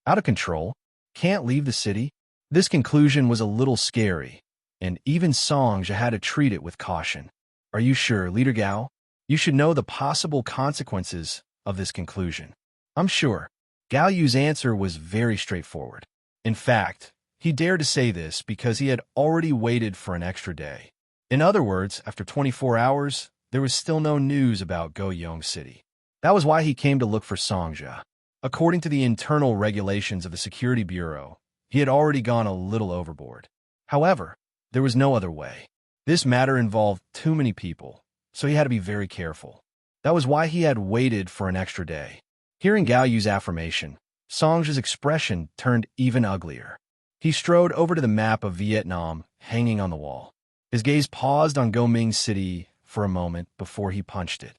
Out of control? Can't leave the city? This conclusion was a little scary, and even Song Zhe had to treat it with caution. "Are you sure, Leader Gao? You should know the possible consequences of this conclusion." "I'm sure." Gao Yu's answer was very straightforward. In fact, he dared to say this because he had already waited for an extra day. In other words, after 24 hours, there was still no news about Goyong City. That was why he came to look for Songja. According to the internal regulations of the Security Bureau, he had already gone a little overboard. However, there was no other way. This matter involved too many people, so he had to be very careful. That was why he had waited for an extra day. Hearing Gao Yu's affirmation, Songja's expression turned even uglier. He strode over to the map of Vietnam hanging on the wall. His gaze paused on Go-Ming City for a moment before he punched it.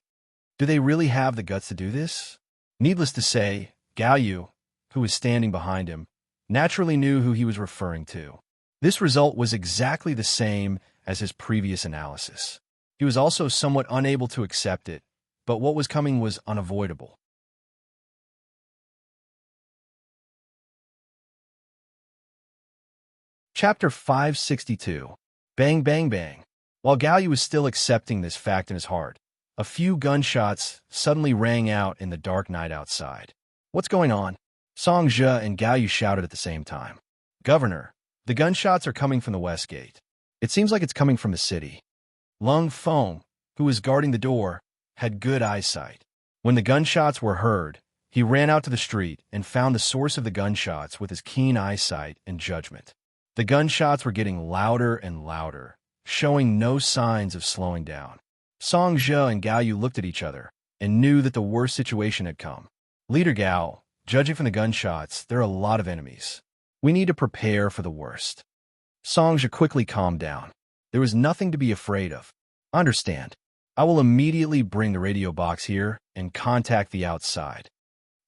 Do they really have the guts to do this? Needless to say, Gao Yu, who was standing behind him, naturally knew who he was referring to. This result was exactly the same as his previous analysis. He was also somewhat unable to accept it, but what was coming was unavoidable. Chapter 562. Bang, bang, bang. While Gao Yu was still accepting this fact in his heart, a few gunshots suddenly rang out in the dark night outside. What's going on? Song Zhe and Gao Yu shouted at the same time. Governor, the gunshots are coming from the west gate. It seems like it's coming from the city. Lung Feng, who was guarding the door, had good eyesight. When the gunshots were heard, he ran out to the street and found the source of the gunshots with his keen eyesight and judgment. The gunshots were getting louder and louder, showing no signs of slowing down. Song Zhe and Gao Yu looked at each other and knew that the worst situation had come. Leader Gao, judging from the gunshots, there are a lot of enemies. We need to prepare for the worst. Song Zhe quickly calmed down. There was nothing to be afraid of. Understand. I will immediately bring the radio box here and contact the outside.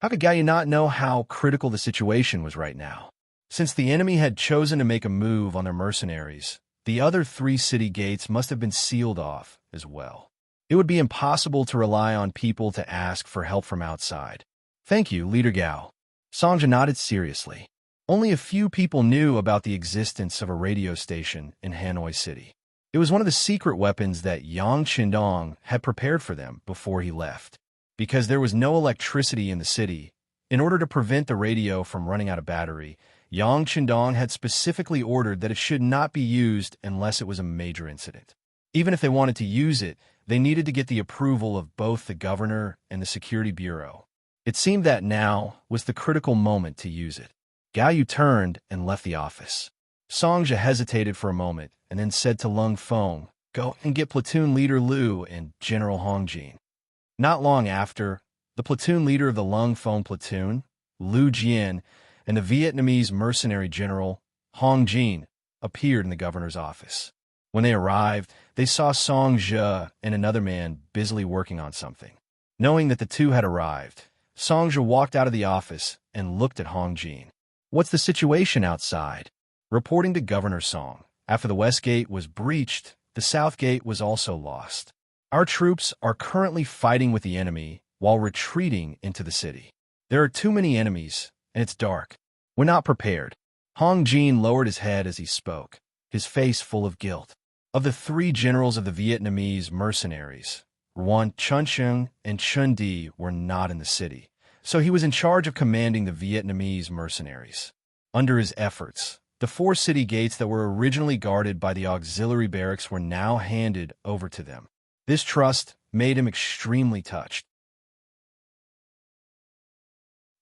How could Gao Yu not know how critical the situation was right now? Since the enemy had chosen to make a move on their mercenaries, the other 3 city gates must have been sealed off as well. It would be impossible to rely on people to ask for help from outside. Thank you, Leader Gao. Song Zhe nodded seriously. Only a few people knew about the existence of a radio station in Hanoi City. It was one of the secret weapons that Yang Qindong had prepared for them before he left. Because there was no electricity in the city, in order to prevent the radio from running out of battery, Yang Qindong had specifically ordered that it should not be used unless it was a major incident. Even if they wanted to use it, they needed to get the approval of both the governor and the Security Bureau. It seemed that now was the critical moment to use it. Gao Yu turned and left the office. Song Zhe hesitated for a moment and then said to Lung Feng, "Go and get Platoon Leader Liu and General Hong Jin." Not long after, the platoon leader of the Lung Feng platoon, Liu Jian, and the Vietnamese mercenary general, Hong Jin, appeared in the governor's office. When they arrived, they saw Song Zhe and another man busily working on something. Knowing that the two had arrived, Song Zhe walked out of the office and looked at Hong Jin. What's the situation outside? Reporting to Governor Song, after the west gate was breached, the south gate was also lost. Our troops are currently fighting with the enemy while retreating into the city. There are too many enemies, and it's dark. We're not prepared. Hong Jin lowered his head as he spoke, his face full of guilt. Of the 3 generals of the Vietnamese mercenaries, Ruan Chuncheung and Chun Di were not in the city, so he was in charge of commanding the Vietnamese mercenaries. Under his efforts, the 4 city gates that were originally guarded by the auxiliary barracks were now handed over to them. This trust made him extremely touched.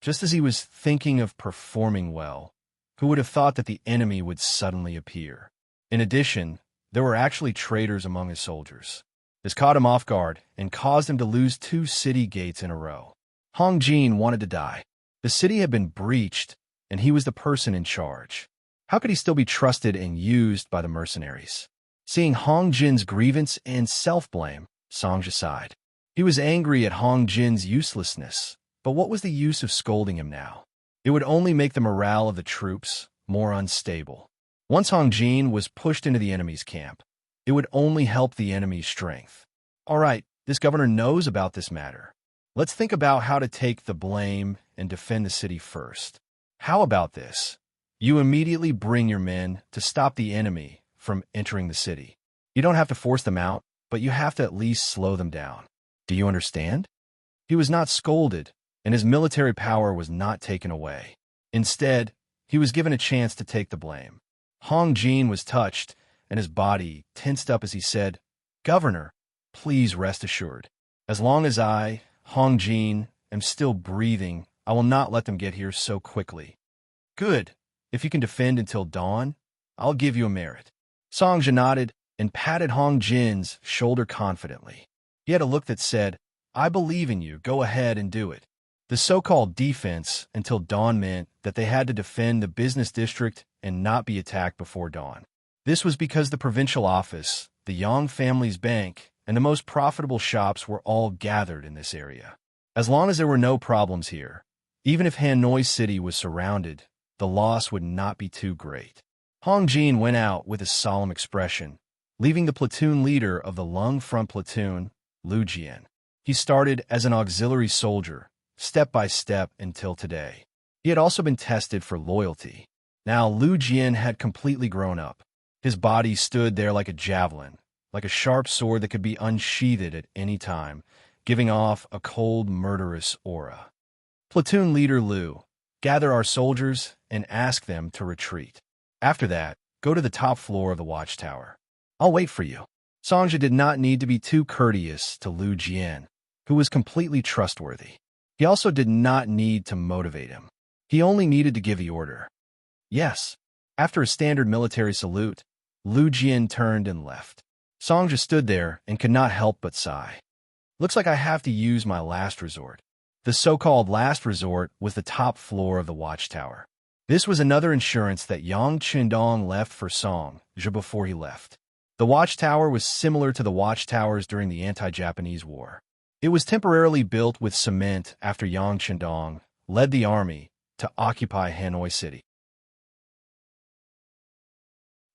Just as he was thinking of performing well, who would have thought that the enemy would suddenly appear? In addition, there were actually traitors among his soldiers. This caught him off guard and caused him to lose 2 city gates in a row. Hong Jin wanted to die. The city had been breached, and he was the person in charge. How could he still be trusted and used by the mercenaries? Seeing Hong Jin's grievance and self-blame, Song Zhe sighed. He was angry at Hong Jin's uselessness, but what was the use of scolding him now? It would only make the morale of the troops more unstable. Once Hong Jin was pushed into the enemy's camp, it would only help the enemy's strength. All right, this governor knows about this matter. Let's think about how to take the blame and defend the city first. How about this? You immediately bring your men to stop the enemy from entering the city. You don't have to force them out, but you have to at least slow them down. Do you understand? He was not scolded, and his military power was not taken away. Instead, he was given a chance to take the blame. Hong Jin was touched, and his body tensed up as he said, "Governor, please rest assured. As long as I, Hong Jin, am still breathing, I will not let them get here so quickly." "Good. If you can defend until dawn, I'll give you a merit." Songja nodded and patted Hong Jin's shoulder confidently. He had a look that said, "I believe in you, go ahead and do it." The so-called defense until dawn meant that they had to defend the business district and not be attacked before dawn. This was because the provincial office, the Yang family's bank, and the most profitable shops were all gathered in this area. As long as there were no problems here, even if Hanoi City was surrounded, the loss would not be too great. Hong Jin went out with a solemn expression, leaving the platoon leader of the Lung Front platoon, Lu Jian. He started as an auxiliary soldier, step by step until today. He had also been tested for loyalty. Now Lu Jian had completely grown up. His body stood there like a javelin, like a sharp sword that could be unsheathed at any time, giving off a cold, murderous aura. "Platoon leader Lu, gather our soldiers and ask them to retreat. After that, go to the top floor of the watchtower. I'll wait for you." Songja did not need to be too courteous to Lu Jian, who was completely trustworthy. He also did not need to motivate him. He only needed to give the order. "Yes." After a standard military salute, Lu Jian turned and left. Songja stood there and could not help but sigh. "Looks like I have to use my last resort." The so-called last resort was the top floor of the watchtower. This was another insurance that Yang Qindong left for Songja before he left. The watchtower was similar to the watchtowers during the anti-Japanese war. It was temporarily built with cement after Yang Qindong led the army to occupy Hanoi City.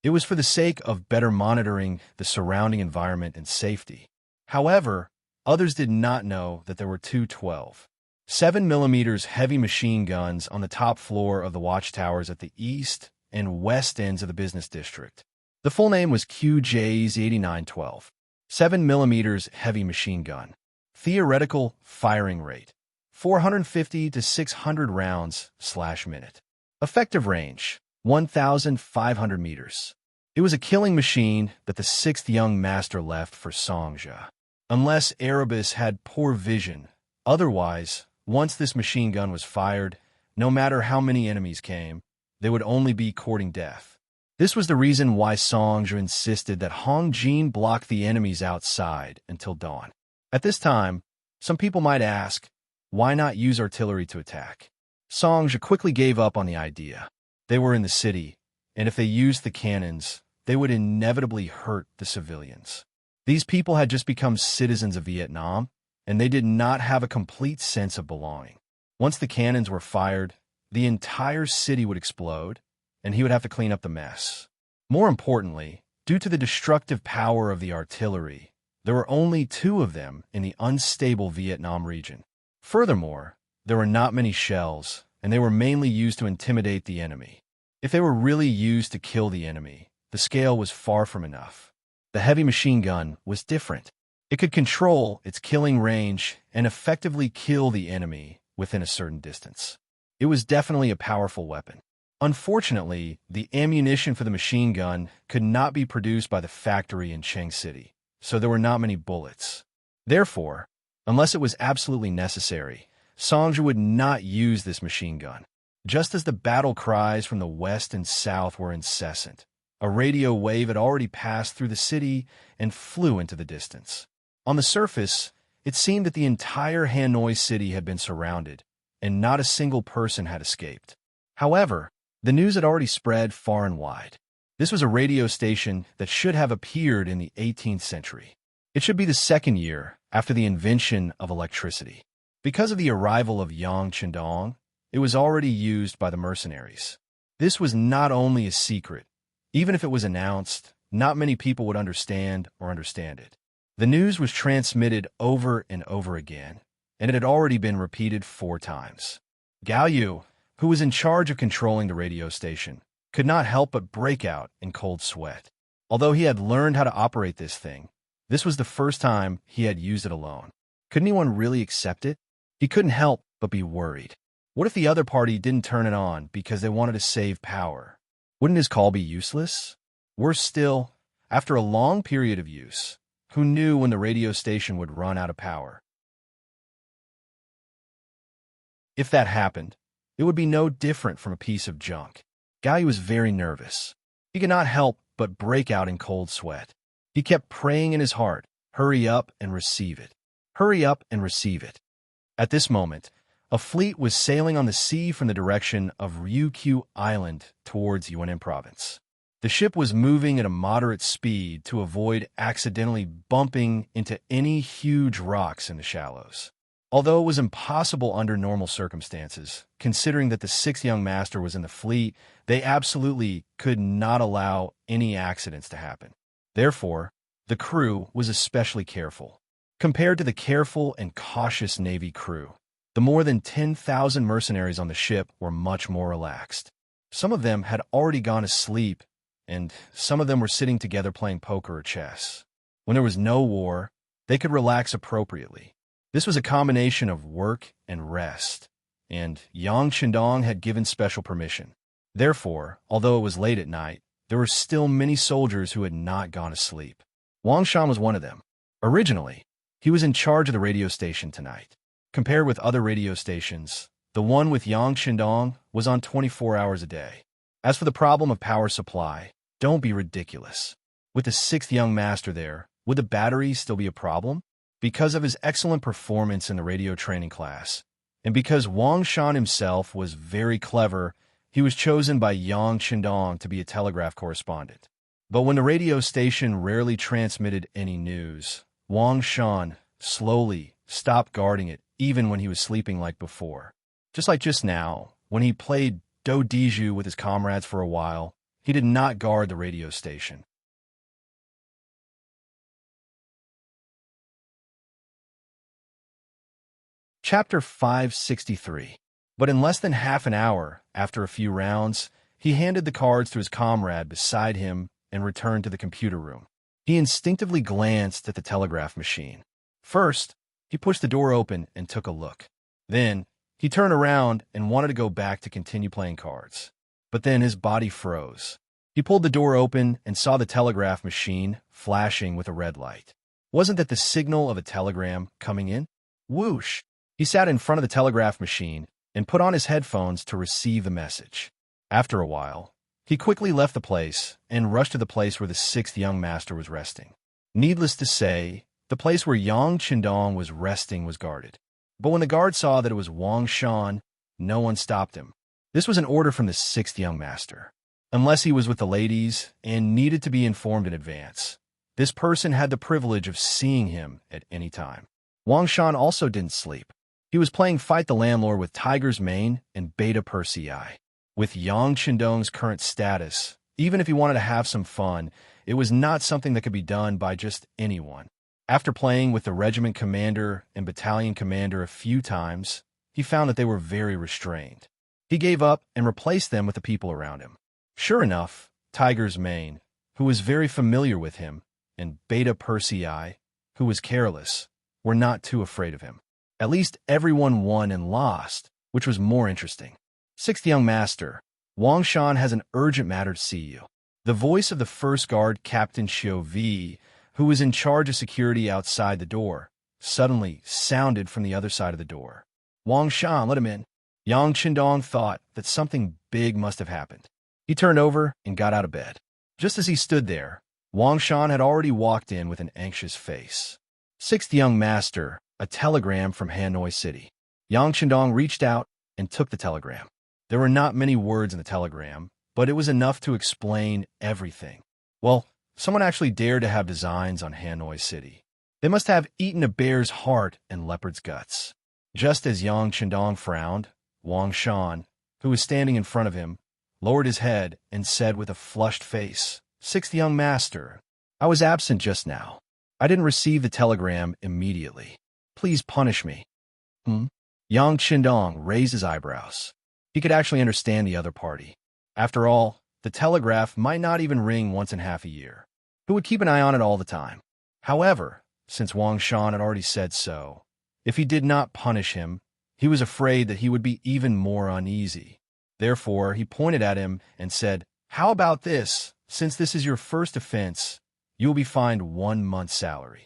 It was for the sake of better monitoring the surrounding environment and safety. However, others did not know that there were two 12.7mm heavy machine guns on the top floor of the watchtowers at the east and west ends of the business district. The full name was QJ's 8912. 7mm heavy machine gun. Theoretical firing rate, 450 to 600 rounds/minute. Effective range, 1,500 meters. It was a killing machine that the sixth young master left for Songja. Unless Erebus had poor vision, otherwise, once this machine gun was fired, no matter how many enemies came, they would only be courting death. This was the reason why Songja insisted that Hong Jin block the enemies outside until dawn. At this time, some people might ask, why not use artillery to attack? Songja quickly gave up on the idea. They were in the city, and if they used the cannons, they would inevitably hurt the civilians. These people had just become citizens of Vietnam, and they did not have a complete sense of belonging. Once the cannons were fired, the entire city would explode, and he would have to clean up the mess. More importantly, due to the destructive power of the artillery, there were only 2 of them in the unstable Vietnam region. Furthermore, there were not many shells, and they were mainly used to intimidate the enemy. If they were really used to kill the enemy, the scale was far from enough. The heavy machine gun was different. It could control its killing range and effectively kill the enemy within a certain distance. It was definitely a powerful weapon. Unfortunately, the ammunition for the machine gun could not be produced by the factory in Cheng City, so there were not many bullets. Therefore, unless it was absolutely necessary, Songja would not use this machine gun. Just as the battle cries from the west and south were incessant, a radio wave had already passed through the city and flew into the distance. On the surface, it seemed that the entire Hanoi city had been surrounded, and not a single person had escaped. However, the news had already spread far and wide. This was a radio station that should have appeared in the 18th century. It should be the second year after the invention of electricity. Because of the arrival of Yang Qindong, it was already used by the mercenaries. This was not only a secret. Even if it was announced, not many people would understand it. The news was transmitted over and over again, and it had already been repeated 4 times. Gao Yu, who was in charge of controlling the radio station, could not help but break out in cold sweat. Although he had learned how to operate this thing, this was the first time he had used it alone. Could anyone really accept it? He couldn't help but be worried. What if the other party didn't turn it on because they wanted to save power? Wouldn't his call be useless? Worse still, after a long period of use, who knew when the radio station would run out of power? If that happened, it would be no different from a piece of junk. Guy was very nervous. He could not help but break out in cold sweat. He kept praying in his heart, hurry up and receive it. Hurry up and receive it. At this moment, a fleet was sailing on the sea from the direction of Ryukyu Island towards Yunnan Province. The ship was moving at a moderate speed to avoid accidentally bumping into any huge rocks in the shallows. Although it was impossible under normal circumstances, considering that the sixth young master was in the fleet, they absolutely could not allow any accidents to happen. Therefore, the crew was especially careful. Compared to the careful and cautious Navy crew, the more than 10,000 mercenaries on the ship were much more relaxed. Some of them had already gone to sleep, and some of them were sitting together playing poker or chess. When there was no war, they could relax appropriately. This was a combination of work and rest, and Yang Qindong had given special permission. Therefore, although it was late at night, there were still many soldiers who had not gone to sleep. Wang Shan was one of them. Originally, he was in charge of the radio station tonight. Compared with other radio stations, the one with Yang Qindong was on 24 hours a day. As for the problem of power supply, don't be ridiculous. With the sixth young master there, would the batteries still be a problem? Because of his excellent performance in the radio training class, and because Wang Shan himself was very clever, he was chosen by Yang Qindong to be a telegraph correspondent. But when the radio station rarely transmitted any news, Wang Shan slowly stopped guarding it even when he was sleeping like before. Just like just now, when he played Do Diju with his comrades for a while, he did not guard the radio station. Chapter 563. But in less than half an hour, after a few rounds, he handed the cards to his comrade beside him and returned to the computer room. He instinctively glanced at the telegraph machine. First, he pushed the door open and took a look. Then, he turned around and wanted to go back to continue playing cards. But then his body froze. He pulled the door open and saw the telegraph machine flashing with a red light. Wasn't that the signal of a telegram coming in? Whoosh! He sat in front of the telegraph machine and put on his headphones to receive the message. After a while, he quickly left the place and rushed to the place where the sixth young master was resting. Needless to say, the place where Yang Qindong was resting was guarded. But when the guard saw that it was Wang Shan, no one stopped him. This was an order from the sixth young master. Unless he was with the ladies and needed to be informed in advance, this person had the privilege of seeing him at any time. Wang Shan also didn't sleep. He was playing Fight the Landlord with Tiger's Mane and Beta Persei. With Yang Qindong's current status, even if he wanted to have some fun, it was not something that could be done by just anyone. After playing with the regiment commander and battalion commander a few times, he found that they were very restrained. He gave up and replaced them with the people around him. Sure enough, Tiger's Mane, who was very familiar with him, and Beta Persei, who was careless, were not too afraid of him. At least everyone won and lost, which was more interesting. Sixth young master, Wang Shan has an urgent matter to see you. The voice of the first guard, Captain Xiu Vi, who was in charge of security outside the door, suddenly sounded from the other side of the door. Wang Shan, let him in. Yang Qindong thought that something big must have happened. He turned over and got out of bed. Just as he stood there, Wang Shan had already walked in with an anxious face. Sixth young master, a telegram from Hanoi City. Yang Qindong reached out and took the telegram. There were not many words in the telegram, but it was enough to explain everything. Well, someone actually dared to have designs on Hanoi City. They must have eaten a bear's heart and leopard's guts. Just as Yang Qindong frowned, Wang Shan, who was standing in front of him, lowered his head and said with a flushed face, "Sixth young master, I was absent just now. I didn't receive the telegram immediately. Please punish me." Yang Qindong raised his eyebrows. He could actually understand the other party. After all, the telegraph might not even ring once in half a year. Who would keep an eye on it all the time? However, since Wang Shan had already said so, if he did not punish him, he was afraid that he would be even more uneasy. Therefore, he pointed at him and said, "How about this? Since this is your first offense, you will be fined 1 month's salary.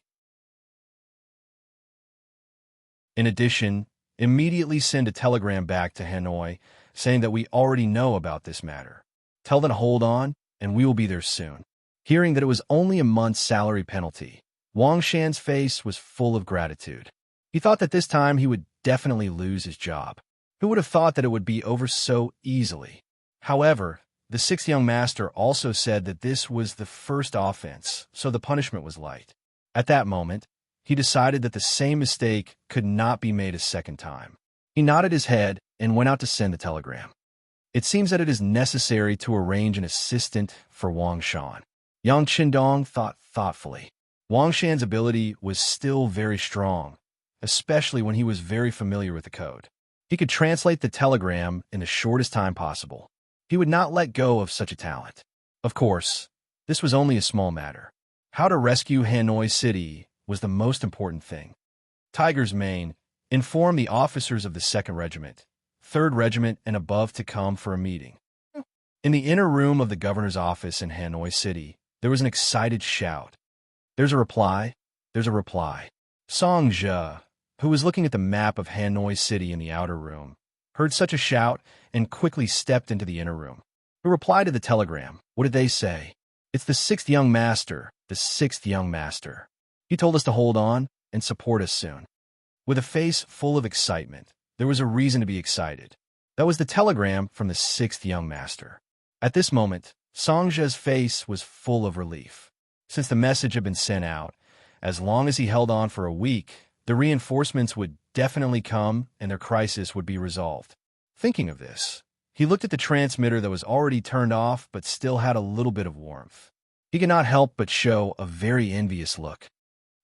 In addition, immediately send a telegram back to Hanoi saying that we already know about this matter. Tell them to hold on, and we will be there soon." Hearing that it was only a month's salary penalty, Wang Shan's face was full of gratitude. He thought that this time he would definitely lose his job. Who would have thought that it would be over so easily? However, the sixth young master also said that this was the first offense, so the punishment was light. At that moment, he decided that the same mistake could not be made a second time. He nodded his head and went out to send the telegram. It seems that it is necessary to arrange an assistant for Wang Shan. Yang Qindong thought thoughtfully. Wang Shan's ability was still very strong, especially when he was very familiar with the code. He could translate the telegram in the shortest time possible. He would not let go of such a talent. Of course, this was only a small matter. How to rescue Hanoi City was the most important thing. Tiger's Mane informed the officers of the 2nd Regiment, 3rd Regiment, and above to come for a meeting. In the inner room of the governor's office in Hanoi City, there was an excited shout. "There's a reply. There's a reply." Song Zhe, who was looking at the map of Hanoi City in the outer room, heard such a shout and quickly stepped into the inner room. Who replied to the telegram? What did they say? "It's the 6th young master, the 6th young master. He told us to hold on and support us soon." With a face full of excitement, there was a reason to be excited. That was the telegram from the 6th young master. At this moment, Song Zhe's face was full of relief. Since the message had been sent out, as long as he held on for a week, the reinforcements would definitely come and their crisis would be resolved. Thinking of this, he looked at the transmitter that was already turned off but still had a little bit of warmth. He could not help but show a very envious look.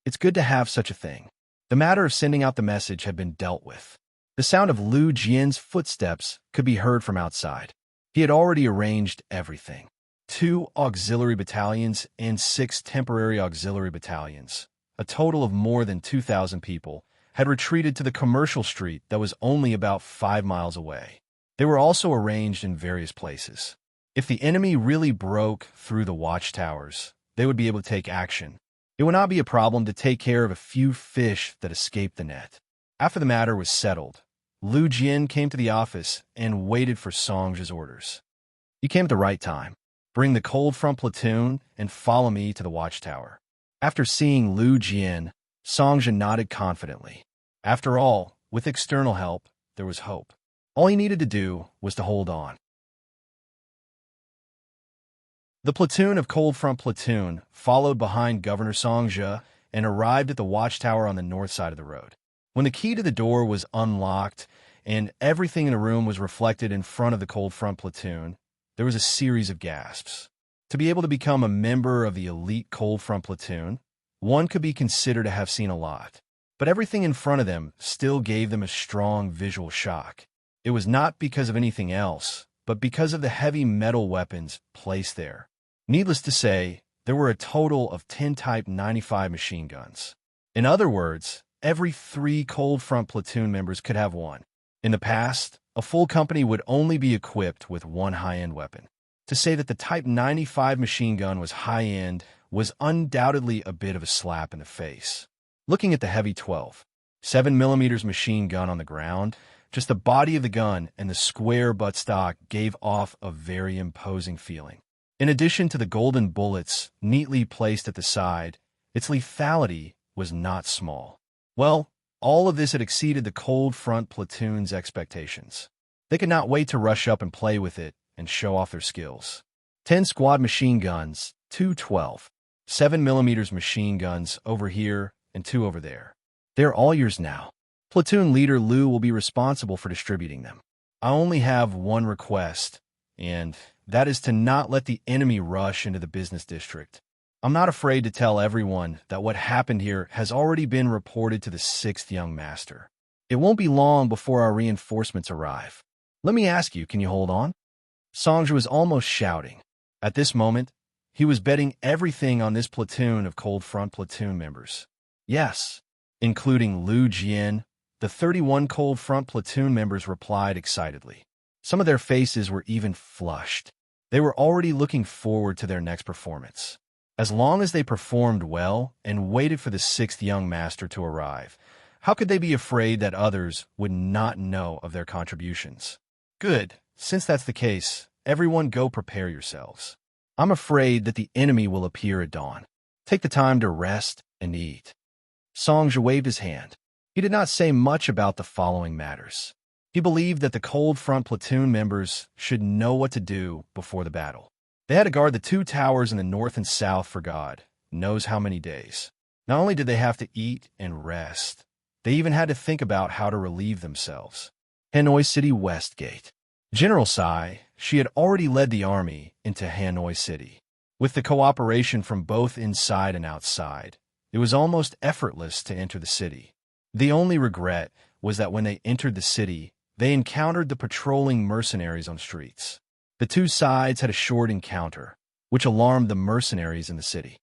It's good to have such a thing. The matter of sending out the message had been dealt with. The sound of Lu Jian's footsteps could be heard from outside. He had already arranged everything. 2 auxiliary battalions and 6 temporary auxiliary battalions, a total of more than 2,000 people, had retreated to the commercial street that was only about 5 miles away. They were also arranged in various places. If the enemy really broke through the watchtowers, they would be able to take action. It would not be a problem to take care of a few fish that escaped the net. After the matter was settled, Lu Jian came to the office and waited for Song Zhe's orders. "You came at the right time. Bring the cold front platoon and follow me to the watchtower." After seeing Lu Jian, Song Zhe nodded confidently. After all, with external help, there was hope. All he needed to do was to hold on. The platoon of Cold Front Platoon followed behind Governor Song Zhe and arrived at the watchtower on the north side of the road. When the key to the door was unlocked and everything in the room was reflected in front of the Cold Front Platoon, there was a series of gasps. To be able to become a member of the elite Cold Front Platoon, one could be considered to have seen a lot. But everything in front of them still gave them a strong visual shock. It was not because of anything else, but because of the heavy metal weapons placed there. Needless to say, there were a total of 10 Type 95 machine guns. In other words, every 3 Cold Front Platoon members could have one. In the past, a full company would only be equipped with one high-end weapon. To say that the Type 95 machine gun was high-end was undoubtedly a bit of a slap in the face. Looking at the heavy 12.7mm machine gun on the ground, just the body of the gun and the square buttstock gave off a very imposing feeling. In addition to the golden bullets neatly placed at the side, its lethality was not small. Well, all of this had exceeded the Cold Front Platoon's expectations. They could not wait to rush up and play with it and show off their skills. 10 squad machine guns, 2 12.7mm machine guns over here and 2 over there. They're all yours now. Platoon leader Lu will be responsible for distributing them. I only have one request, and that is to not let the enemy rush into the business district. I'm not afraid to tell everyone that what happened here has already been reported to the 6th young master. It won't be long before our reinforcements arrive. Let me ask you, can you hold on? Song Zhe was almost shouting. At this moment, he was betting everything on this platoon of Cold Front Platoon members. Yes, including Lu Jian, the 31 Cold Front platoon members replied excitedly. Some of their faces were even flushed. They were already looking forward to their next performance. As long as they performed well and waited for the 6th young master to arrive, how could they be afraid that others would not know of their contributions? Good. Since that's the case, everyone go prepare yourselves. I'm afraid that the enemy will appear at dawn. Take the time to rest and eat. Songja waved his hand. He did not say much about the following matters. He believed that the Cold Front platoon members should know what to do before the battle. They had to guard the 2 towers in the north and south for God knows how many days. Not only did they have to eat and rest, they even had to think about how to relieve themselves. Hanoi City West Gate. General Tsai, she had already led the army into Hanoi City. With the cooperation from both inside and outside, it was almost effortless to enter the city. The only regret was that when they entered the city, they encountered the patrolling mercenaries on streets. The 2 sides had a short encounter, which alarmed the mercenaries in the city.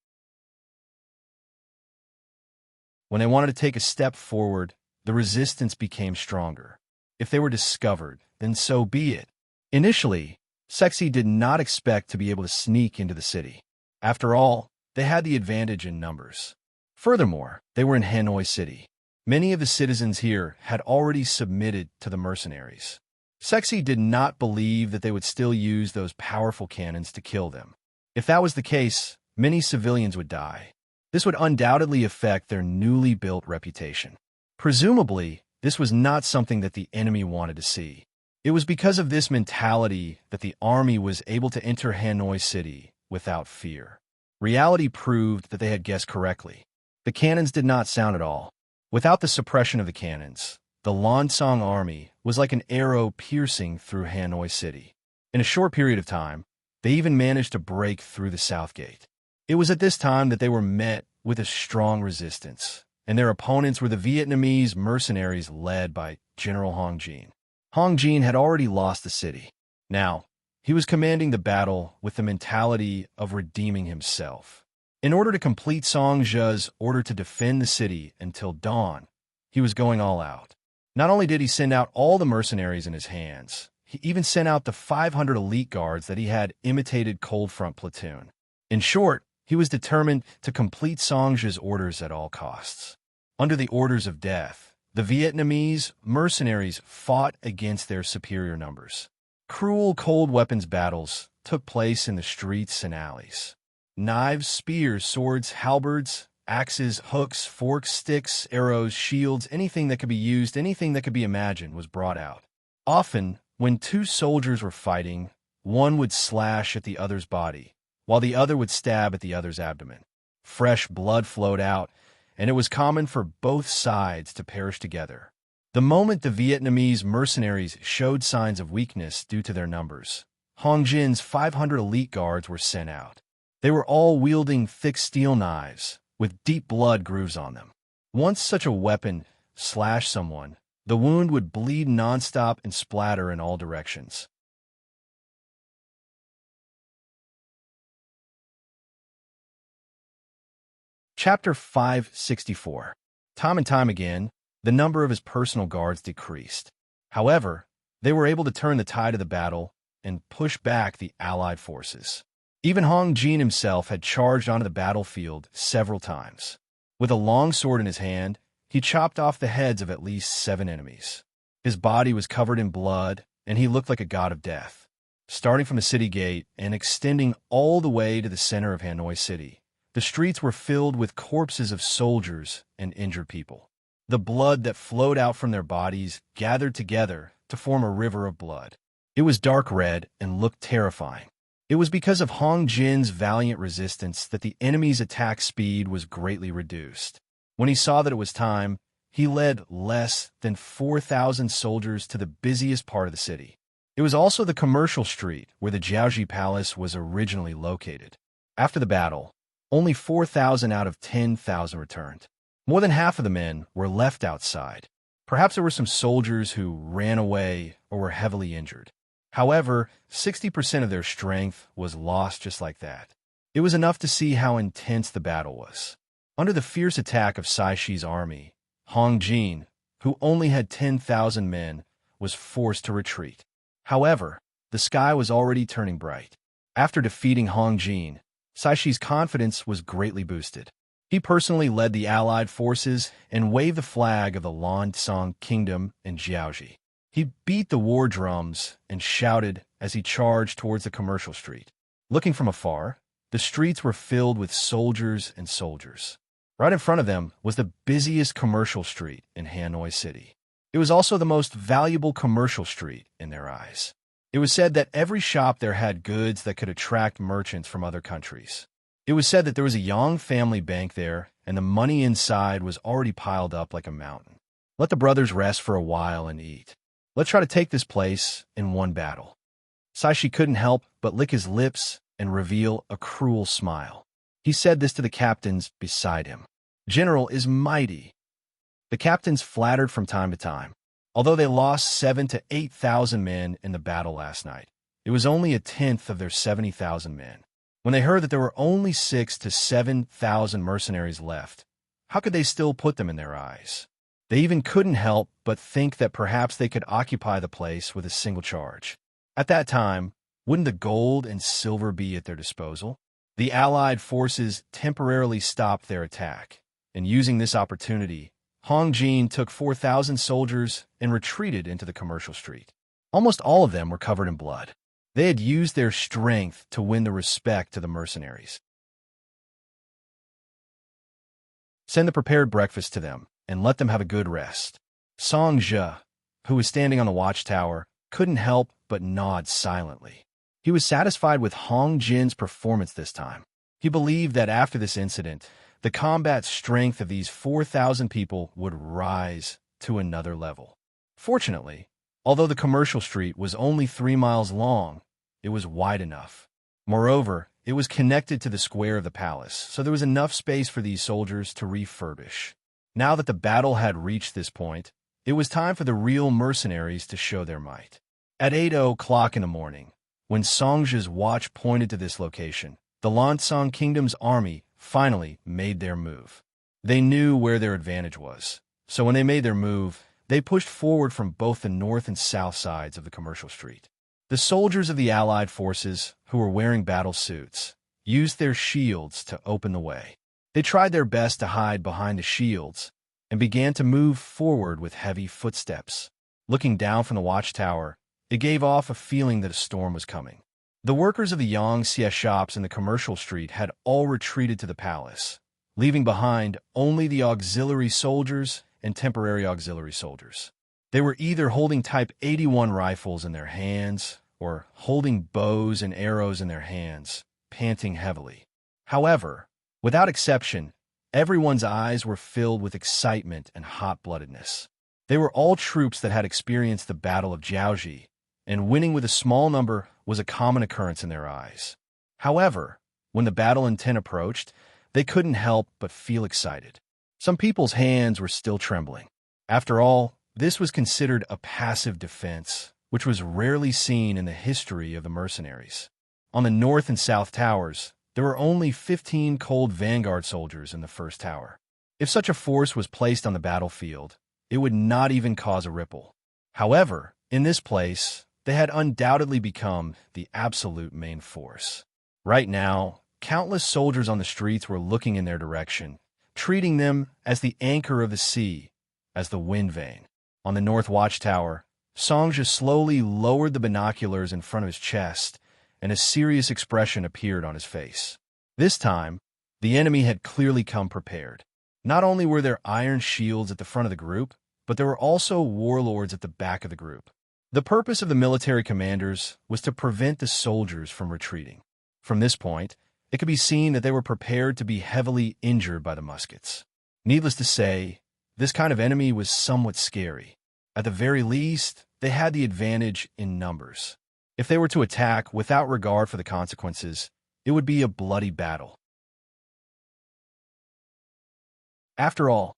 When they wanted to take a step forward, the resistance became stronger. If they were discovered, then so be it. Initially, Sexy did not expect to be able to sneak into the city. After all, they had the advantage in numbers. Furthermore, they were in Hanoi City. Many of the citizens here had already submitted to the mercenaries. Sexy did not believe that they would still use those powerful cannons to kill them. If that was the case, many civilians would die. This would undoubtedly affect their newly built reputation. Presumably, this was not something that the enemy wanted to see. It was because of this mentality that the army was able to enter Hanoi City without fear. Reality proved that they had guessed correctly. The cannons did not sound at all. Without the suppression of the cannons, the Lansong army was like an arrow piercing through Hanoi City. In a short period of time, they even managed to break through the South Gate. It was at this time that they were met with a strong resistance, and their opponents were the Vietnamese mercenaries led by General Hong Jin. Hong Jin had already lost the city. Now, he was commanding the battle with the mentality of redeeming himself. In order to complete Songja's order to defend the city until dawn, he was going all out. Not only did he send out all the mercenaries in his hands, he even sent out the 500 elite guards that he had imitated Cold Front platoon. In short, he was determined to complete Songja's orders at all costs. Under the orders of death, the Vietnamese mercenaries fought against their superior numbers. Cruel cold weapons battles took place in the streets and alleys. Knives, spears, swords, halberds, axes, hooks, forks, sticks, arrows, shields, anything that could be used, anything that could be imagined was brought out. Often, when 2 soldiers were fighting, one would slash at the other's body, while the other would stab at the other's abdomen. Fresh blood flowed out, and it was common for both sides to perish together. The moment the Vietnamese mercenaries showed signs of weakness due to their numbers, Hong Jin's 500 elite guards were sent out. They were all wielding thick steel knives, with deep blood grooves on them. Once such a weapon slashed someone, the wound would bleed nonstop and splatter in all directions. Chapter 564. Time and time again, the number of his personal guards decreased. However, they were able to turn the tide of the battle and push back the Allied forces. Even Hong Jin himself had charged onto the battlefield several times. With a long sword in his hand, he chopped off the heads of at least 7 enemies. His body was covered in blood, and he looked like a god of death. Starting from the city gate and extending all the way to the center of Hanoi City, the streets were filled with corpses of soldiers and injured people. The blood that flowed out from their bodies gathered together to form a river of blood. It was dark red and looked terrifying. It was because of Hong Jin's valiant resistance that the enemy's attack speed was greatly reduced. When he saw that it was time, he led less than 4,000 soldiers to the busiest part of the city. It was also the commercial street where the Jiaoji Palace was originally located. After the battle, only 4,000 out of 10,000 returned. More than half of the men were left outside. Perhaps there were some soldiers who ran away or were heavily injured. However, 60% of their strength was lost just like that. It was enough to see how intense the battle was. Under the fierce attack of Sai Shi's army, Hong Jin, who only had 10,000 men, was forced to retreat. However, the sky was already turning bright. After defeating Hong Jin, Saishi's confidence was greatly boosted. He personally led the allied forces and waved the flag of the Lansong Kingdom in Jiaoji. He beat the war drums and shouted as he charged towards the commercial street. Looking from afar, the streets were filled with soldiers and soldiers. Right in front of them was the busiest commercial street in Hanoi City. It was also the most valuable commercial street in their eyes. It was said that every shop there had goods that could attract merchants from other countries. It was said that there was a Yang family bank there, and the money inside was already piled up like a mountain. Let the brothers rest for a while and eat. Let's try to take this place in one battle. Saishi couldn't help but lick his lips and reveal a cruel smile. He said this to the captains beside him. General is mighty. The captains flattered from time to time. Although they lost 7,000 to 8,000 men in the battle last night, it was only a tenth of their 70,000 men. When they heard that there were only 6,000 to 7,000 mercenaries left, how could they still put them in their eyes? They even couldn't help but think that perhaps they could occupy the place with a single charge. At that time, wouldn't the gold and silver be at their disposal? The Allied forces temporarily stopped their attack, and using this opportunity, Hong Jin took 4,000 soldiers and retreated into the commercial street. Almost all of them were covered in blood. They had used their strength to win the respect of the mercenaries. Send the prepared breakfast to them, and let them have a good rest. Song Zhe, who was standing on the watchtower, couldn't help but nod silently. He was satisfied with Hong Jin's performance this time. He believed that after this incident, the combat strength of these 4,000 people would rise to another level. Fortunately, although the commercial street was only 3 miles long, it was wide enough. Moreover, it was connected to the square of the palace, so there was enough space for these soldiers to refurbish. Now that the battle had reached this point, it was time for the real mercenaries to show their might. At 8 o'clock in the morning, when Songzhe's watch pointed to this location, the Lansong Kingdom's army finally made their move. They knew where their advantage was, so when they made their move, they pushed forward from both the north and south sides of the commercial street. The soldiers of the Allied forces, who were wearing battle suits, used their shields to open the way. They tried their best to hide behind the shields and began to move forward with heavy footsteps. Looking down from the watchtower, it gave off a feeling that a storm was coming. The workers of the Yangxia shops in the commercial street had all retreated to the palace, leaving behind only the auxiliary soldiers and temporary auxiliary soldiers. They were either holding Type 81 rifles in their hands or holding bows and arrows in their hands, panting heavily. However, without exception, everyone's eyes were filled with excitement and hot-bloodedness. They were all troops that had experienced the Battle of Jiaoji, and winning with a small number was a common occurrence in their eyes. However, when the battle intent approached, they couldn't help but feel excited. Some people's hands were still trembling. After all, this was considered a passive defense, which was rarely seen in the history of the mercenaries. On the north and south towers, there were only 15 cold vanguard soldiers in the first tower. If such a force was placed on the battlefield, it would not even cause a ripple. However, in this place, they had undoubtedly become the absolute main force. Right now, countless soldiers on the streets were looking in their direction, treating them as the anchor of the sea, as the wind vane. On the north watchtower, Songzhe slowly lowered the binoculars in front of his chest, and a serious expression appeared on his face. This time, the enemy had clearly come prepared. Not only were there iron shields at the front of the group, but there were also warlords at the back of the group. The purpose of the military commanders was to prevent the soldiers from retreating. From this point, it could be seen that they were prepared to be heavily injured by the muskets. Needless to say, this kind of enemy was somewhat scary. At the very least, they had the advantage in numbers. If they were to attack without regard for the consequences, it would be a bloody battle. After all,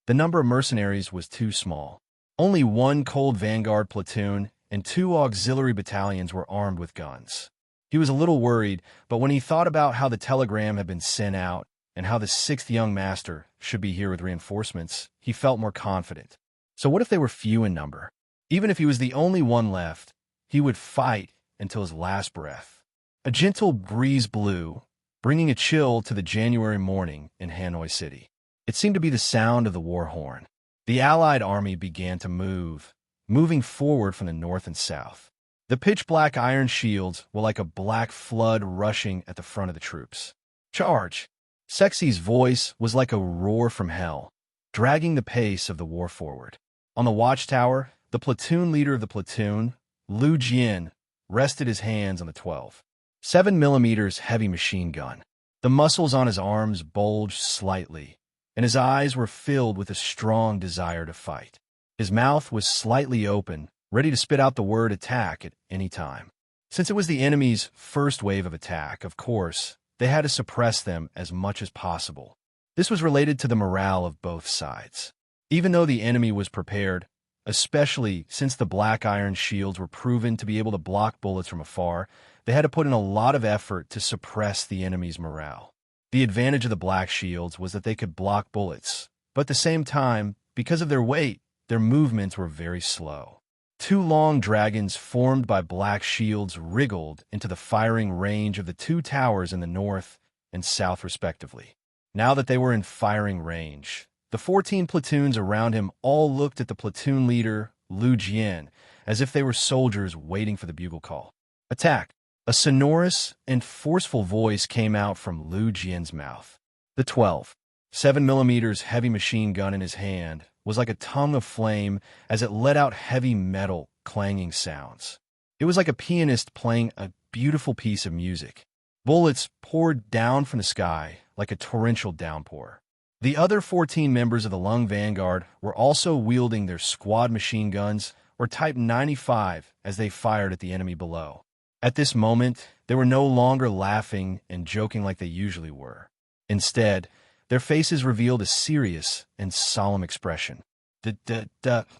the number of mercenaries was too small. Only 1 cold vanguard platoon and 2 auxiliary battalions were armed with guns. He was a little worried, but when he thought about how the telegram had been sent out, and how the sixth young master should be here with reinforcements, he felt more confident. So what if they were few in number? Even if he was the only one left, he would fight until his last breath. A gentle breeze blew, bringing a chill to the January morning in Hanoi City. It seemed to be the sound of the war horn. The Allied army began to move, moving forward from the north and south. The pitch-black iron shields were like a black flood rushing at the front of the troops. Charge! Sexy's voice was like a roar from hell, dragging the pace of the war forward. On the watchtower, the platoon leader of the platoon, Lu Jian, rested his hands on the 12.7mm heavy machine gun. The muscles on his arms bulged slightly, and his eyes were filled with a strong desire to fight. His mouth was slightly open, ready to spit out the word attack at any time. Since it was the enemy's first wave of attack, of course, they had to suppress them as much as possible. This was related to the morale of both sides. Even though the enemy was prepared, especially since the black iron shields were proven to be able to block bullets from afar, they had to put in a lot of effort to suppress the enemy's morale. The advantage of the black shields was that they could block bullets, but at the same time, because of their weight, their movements were very slow. Two long dragons formed by black shields wriggled into the firing range of the two towers in the north and south respectively. Now that they were in firing range, the 14 platoons around him all looked at the platoon leader, Lu Jian, as if they were soldiers waiting for the bugle call. Attack! A sonorous and forceful voice came out from Lu Jian's mouth. The 12.7mm heavy machine gun in his hand was like a tongue of flame as it let out heavy metal clanging sounds. It was like a pianist playing a beautiful piece of music. Bullets poured down from the sky like a torrential downpour. The other 14 members of the Lung Vanguard were also wielding their squad machine guns, or Type 95, as they fired at the enemy below. At this moment, they were no longer laughing and joking like they usually were. Instead, their faces revealed a serious and solemn expression.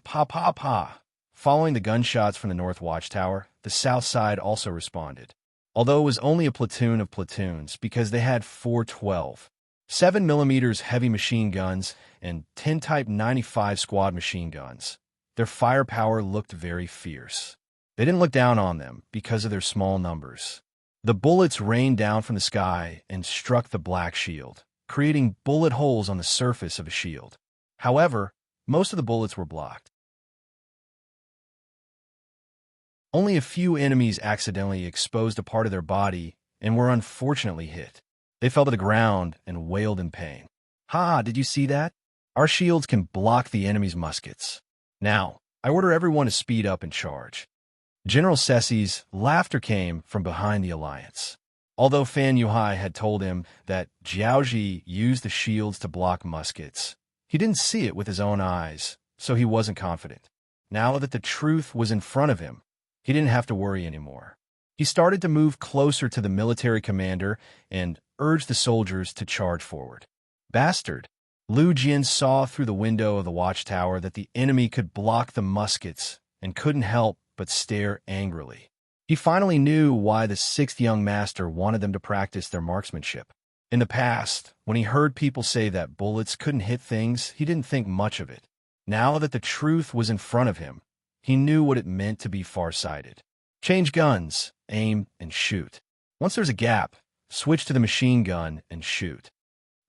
Pa. Following the gunshots from the north watchtower, the south side also responded. Although it was only a platoon of platoons because they had 4 12.7mm heavy machine guns and 10 Type 95 squad machine guns, their firepower looked very fierce. They didn't look down on them because of their small numbers. The bullets rained down from the sky and struck the black shield, creating bullet holes on the surface of a shield. However, most of the bullets were blocked. Only a few enemies accidentally exposed a part of their body and were unfortunately hit. They fell to the ground and wailed in pain. Ha, did you see that? Our shields can block the enemy's muskets. Now, I order everyone to speed up and charge. General Ceci's laughter came from behind the alliance. Although Fan Yuhai had told him that Jiaoji used the shields to block muskets, he didn't see it with his own eyes, so he wasn't confident. Now that the truth was in front of him, he didn't have to worry anymore. He started to move closer to the military commander and urged the soldiers to charge forward. Bastard! Lu Jian saw through the window of the watchtower that the enemy could block the muskets and couldn't help but stare angrily. He finally knew why the sixth young master wanted them to practice their marksmanship. In the past, when he heard people say that bullets couldn't hit things, he didn't think much of it. Now that the truth was in front of him, he knew what it meant to be farsighted. Change guns, aim, and shoot. Once there's a gap, switch to the machine gun and shoot.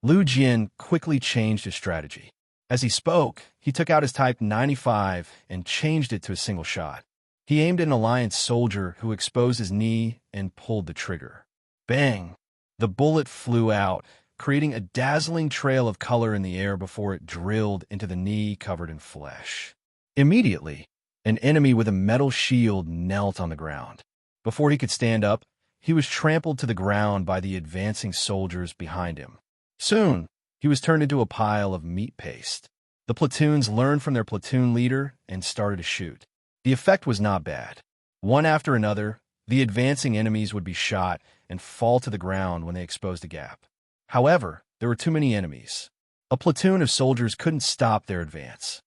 Lu Jian quickly changed his strategy. As he spoke, he took out his Type 95 and changed it to a single shot. He aimed at an alliance soldier who exposed his knee and pulled the trigger. Bang! The bullet flew out, creating a dazzling trail of color in the air before it drilled into the knee covered in flesh. Immediately, an enemy with a metal shield knelt on the ground. Before he could stand up, he was trampled to the ground by the advancing soldiers behind him. Soon, he was turned into a pile of meat paste. The platoons learned from their platoon leader and started to shoot. The effect was not bad. One after another, the advancing enemies would be shot and fall to the ground when they exposed a gap. However, there were too many enemies. A platoon of soldiers couldn't stop their advance.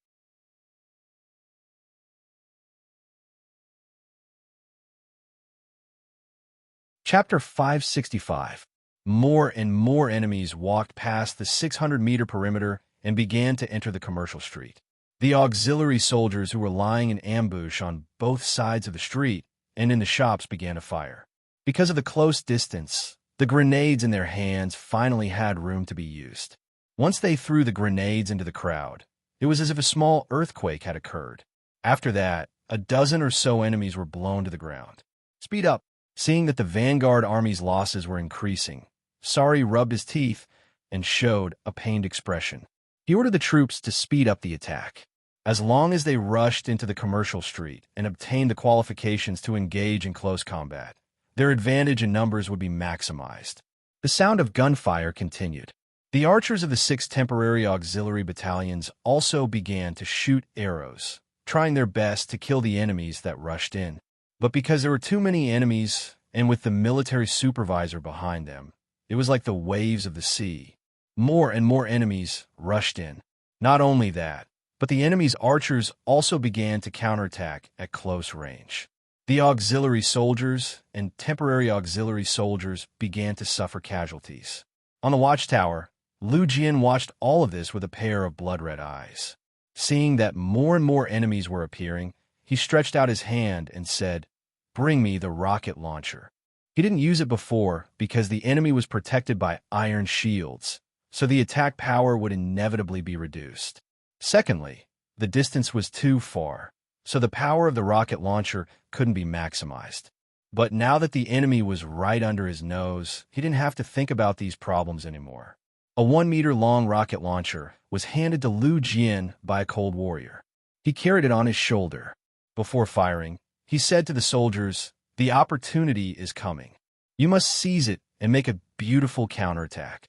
Chapter 565. More and more enemies walked past the 600-meter perimeter and began to enter the commercial street. The auxiliary soldiers who were lying in ambush on both sides of the street and in the shops began to fire. Because of the close distance, the grenades in their hands finally had room to be used. Once they threw the grenades into the crowd, it was as if a small earthquake had occurred. After that, a dozen or so enemies were blown to the ground. Speed up! Seeing that the vanguard army's losses were increasing, Sari rubbed his teeth and showed a pained expression. He ordered the troops to speed up the attack. As long as they rushed into the commercial street and obtained the qualifications to engage in close combat, their advantage in numbers would be maximized. The sound of gunfire continued. The archers of the 6 temporary auxiliary battalions also began to shoot arrows, trying their best to kill the enemies that rushed in. But because there were too many enemies, and with the military supervisor behind them, it was like the waves of the sea. More and more enemies rushed in. Not only that, but the enemy's archers also began to counterattack at close range. The auxiliary soldiers and temporary auxiliary soldiers began to suffer casualties. On the watchtower, Lu Jian watched all of this with a pair of blood-red eyes. Seeing that more and more enemies were appearing, he stretched out his hand and said, "Bring me the rocket launcher." He didn't use it before because the enemy was protected by iron shields, so the attack power would inevitably be reduced. Secondly, the distance was too far, so the power of the rocket launcher couldn't be maximized. But now that the enemy was right under his nose, he didn't have to think about these problems anymore. A 1-meter-long rocket launcher was handed to Lu Jian by a cold warrior. He carried it on his shoulder. Before firing, he said to the soldiers, "The opportunity is coming. You must seize it and make a beautiful counterattack."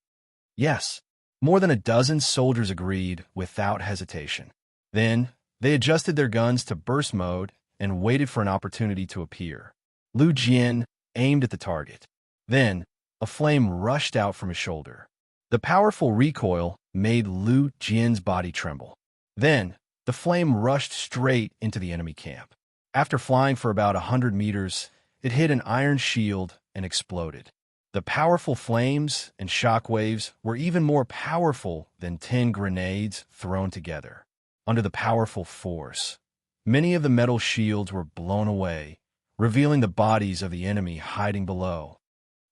Yes, more than a dozen soldiers agreed without hesitation. Then, they adjusted their guns to burst mode and waited for an opportunity to appear. Lu Jian aimed at the target. Then, a flame rushed out from his shoulder. The powerful recoil made Lu Jian's body tremble. Then, the flame rushed straight into the enemy camp. After flying for about 100 meters, it hit an iron shield and exploded. The powerful flames and shockwaves were even more powerful than 10 grenades thrown together. Under the powerful force, many of the metal shields were blown away, revealing the bodies of the enemy hiding below.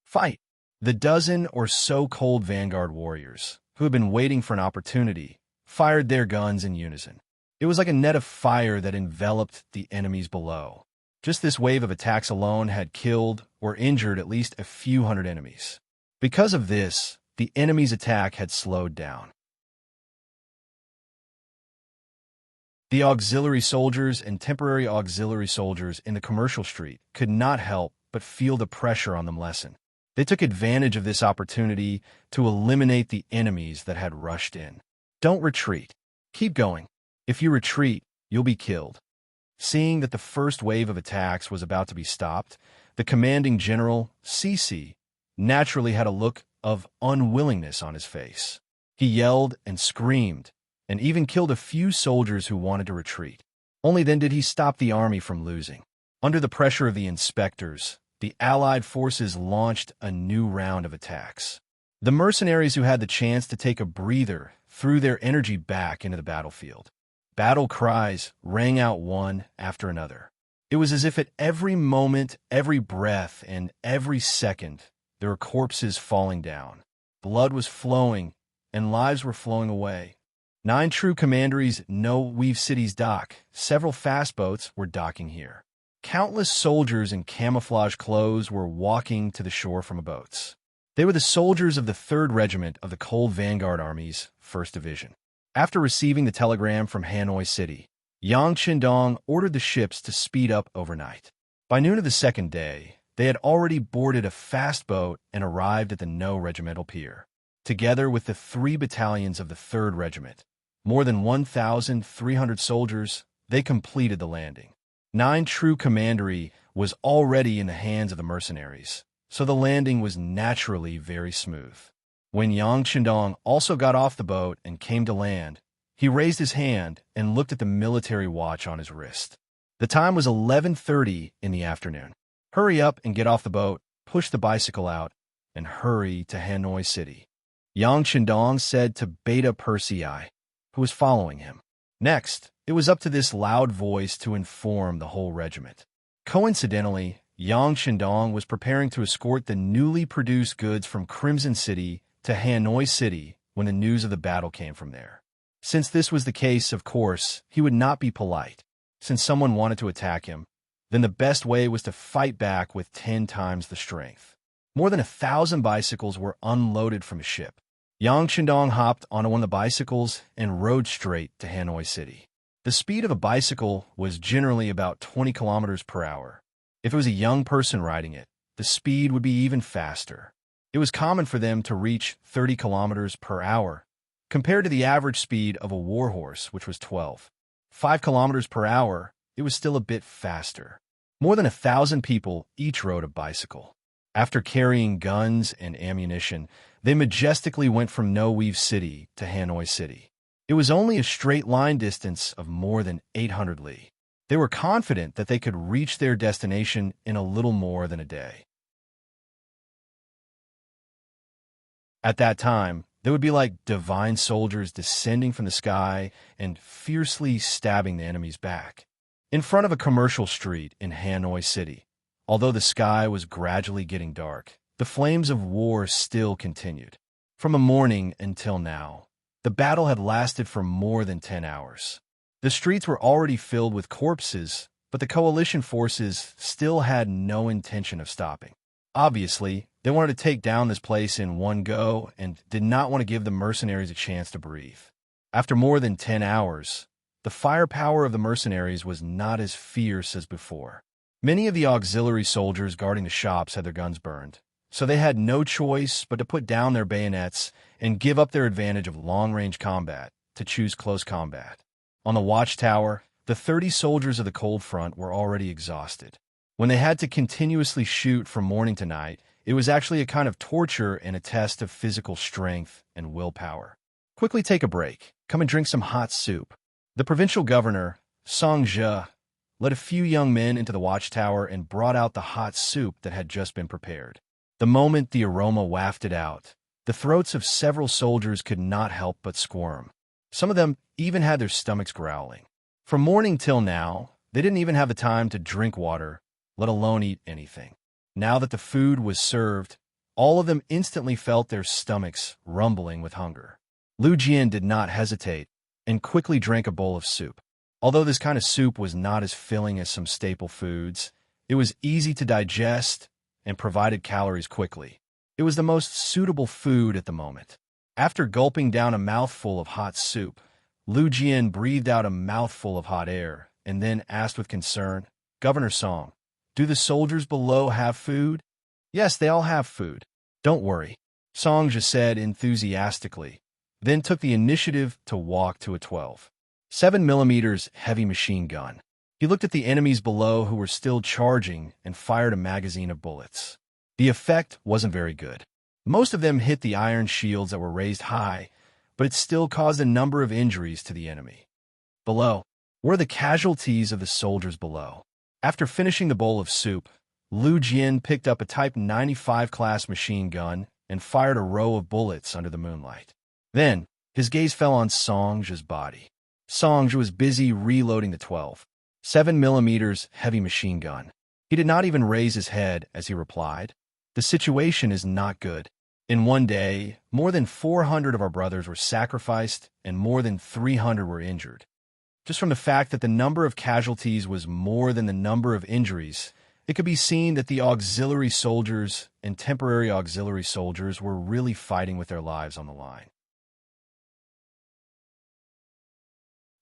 Fight! The dozen or so cold vanguard warriors, who had been waiting for an opportunity, fired their guns in unison. It was like a net of fire that enveloped the enemies below. Just this wave of attacks alone had killed or injured at least a few hundred enemies. Because of this, the enemy's attack had slowed down. The auxiliary soldiers and temporary auxiliary soldiers in the commercial street could not help but feel the pressure on them lessen. They took advantage of this opportunity to eliminate the enemies that had rushed in. Don't retreat. Keep going. If you retreat, you'll be killed. Seeing that the first wave of attacks was about to be stopped, the commanding general, Cici, naturally had a look of unwillingness on his face. He yelled and screamed, and even killed a few soldiers who wanted to retreat. Only then did he stop the army from losing. Under the pressure of the inspectors, the Allied forces launched a new round of attacks. The mercenaries who had the chance to take a breather threw their energy back into the battlefield. Battle cries rang out one after another. It was as if at every moment, every breath, and every second, there were corpses falling down. Blood was flowing, and lives were flowing away. 9 true commanderies know Weave City's dock. Several fast boats were docking here. Countless soldiers in camouflage clothes were walking to the shore from boats. They were the soldiers of the 3rd Regiment of the Cold Vanguard Army's 1st Division. After receiving the telegram from Hanoi City, Yang Qindong ordered the ships to speed up overnight. By noon of the 2nd day, they had already boarded a fast boat and arrived at the No Regimental Pier. Together with the 3 battalions of the 3rd Regiment, more than 1,300 soldiers, they completed the landing. 9 true commandery was already in the hands of the mercenaries, so the landing was naturally very smooth. When Yang Qindong also got off the boat and came to land, he raised his hand and looked at the military watch on his wrist. The time was 11:30 in the afternoon. "Hurry up and get off the boat, push the bicycle out, and hurry to Hanoi City. Yang Chendong said to Beta Persei, who was following him. Next, it was up to this loud voice to inform the whole regiment. Coincidentally, Yang Chendong was preparing to escort the newly produced goods from Crimson City to Hanoi City when the news of the battle came from there. Since this was the case, of course, he would not be polite. Since someone wanted to attack him, then the best way was to fight back with 10 times the strength. More than 1,000 bicycles were unloaded from his ship. Yang Chendong hopped onto one of the bicycles and rode straight to Hanoi City. The speed of a bicycle was generally about 20 kilometers per hour. If it was a young person riding it, the speed would be even faster. It was common for them to reach 30 kilometers per hour, compared to the average speed of a warhorse, which was 12. 5 kilometers per hour, it was still a bit faster. More than 1,000 people each rode a bicycle. After carrying guns and ammunition, they majestically went from Noe City to Hanoi City. It was only a straight line distance of more than 800 li. They were confident that they could reach their destination in a little more than a day. At that time, they would be like divine soldiers descending from the sky and fiercely stabbing the enemy's back. In front of a commercial street in Hanoi City, although the sky was gradually getting dark, the flames of war still continued. From the morning until now, the battle had lasted for more than 10 hours. The streets were already filled with corpses, but the coalition forces still had no intention of stopping. Obviously, they wanted to take down this place in one go and did not want to give the mercenaries a chance to breathe. After more than 10 hours, the firepower of the mercenaries was not as fierce as before. Many of the auxiliary soldiers guarding the shops had their guns burned, so they had no choice but to put down their bayonets and give up their advantage of long-range combat to choose close combat. On the watchtower, the 30 soldiers of the cold front were already exhausted. When they had to continuously shoot from morning to night, it was actually a kind of torture and a test of physical strength and willpower. Quickly take a break. Come and drink some hot soup. The provincial governor, Song Zhe, led a few young men into the watchtower and brought out the hot soup that had just been prepared. The moment the aroma wafted out, the throats of several soldiers could not help but squirm. Some of them even had their stomachs growling. From morning till now, they didn't even have the time to drink water, let alone eat anything. Now that the food was served, all of them instantly felt their stomachs rumbling with hunger. Lu Jian did not hesitate and quickly drank a bowl of soup. Although this kind of soup was not as filling as some staple foods, it was easy to digest and provided calories quickly. It was the most suitable food at the moment. After gulping down a mouthful of hot soup, Lu Jian breathed out a mouthful of hot air and then asked with concern, "Governor Song, do the soldiers below have food?" "Yes, they all have food. Don't worry," Song just said enthusiastically, then took the initiative to walk to a 12.7mm heavy machine gun. He looked at the enemies below who were still charging and fired a magazine of bullets. The effect wasn't very good. Most of them hit the iron shields that were raised high, but it still caused a number of injuries to the enemy. Below were the casualties of the soldiers below. After finishing the bowl of soup, Lu Jian picked up a Type 95 class machine gun and fired a row of bullets under the moonlight. Then, his gaze fell on Song's body. Song was busy reloading the 12.7mm heavy machine gun. He did not even raise his head as he replied, "The situation is not good. In one day, more than 400 of our brothers were sacrificed and more than 300 were injured. Just from the fact that the number of casualties was more than the number of injuries, it could be seen that the auxiliary soldiers and temporary auxiliary soldiers were really fighting with their lives on the line."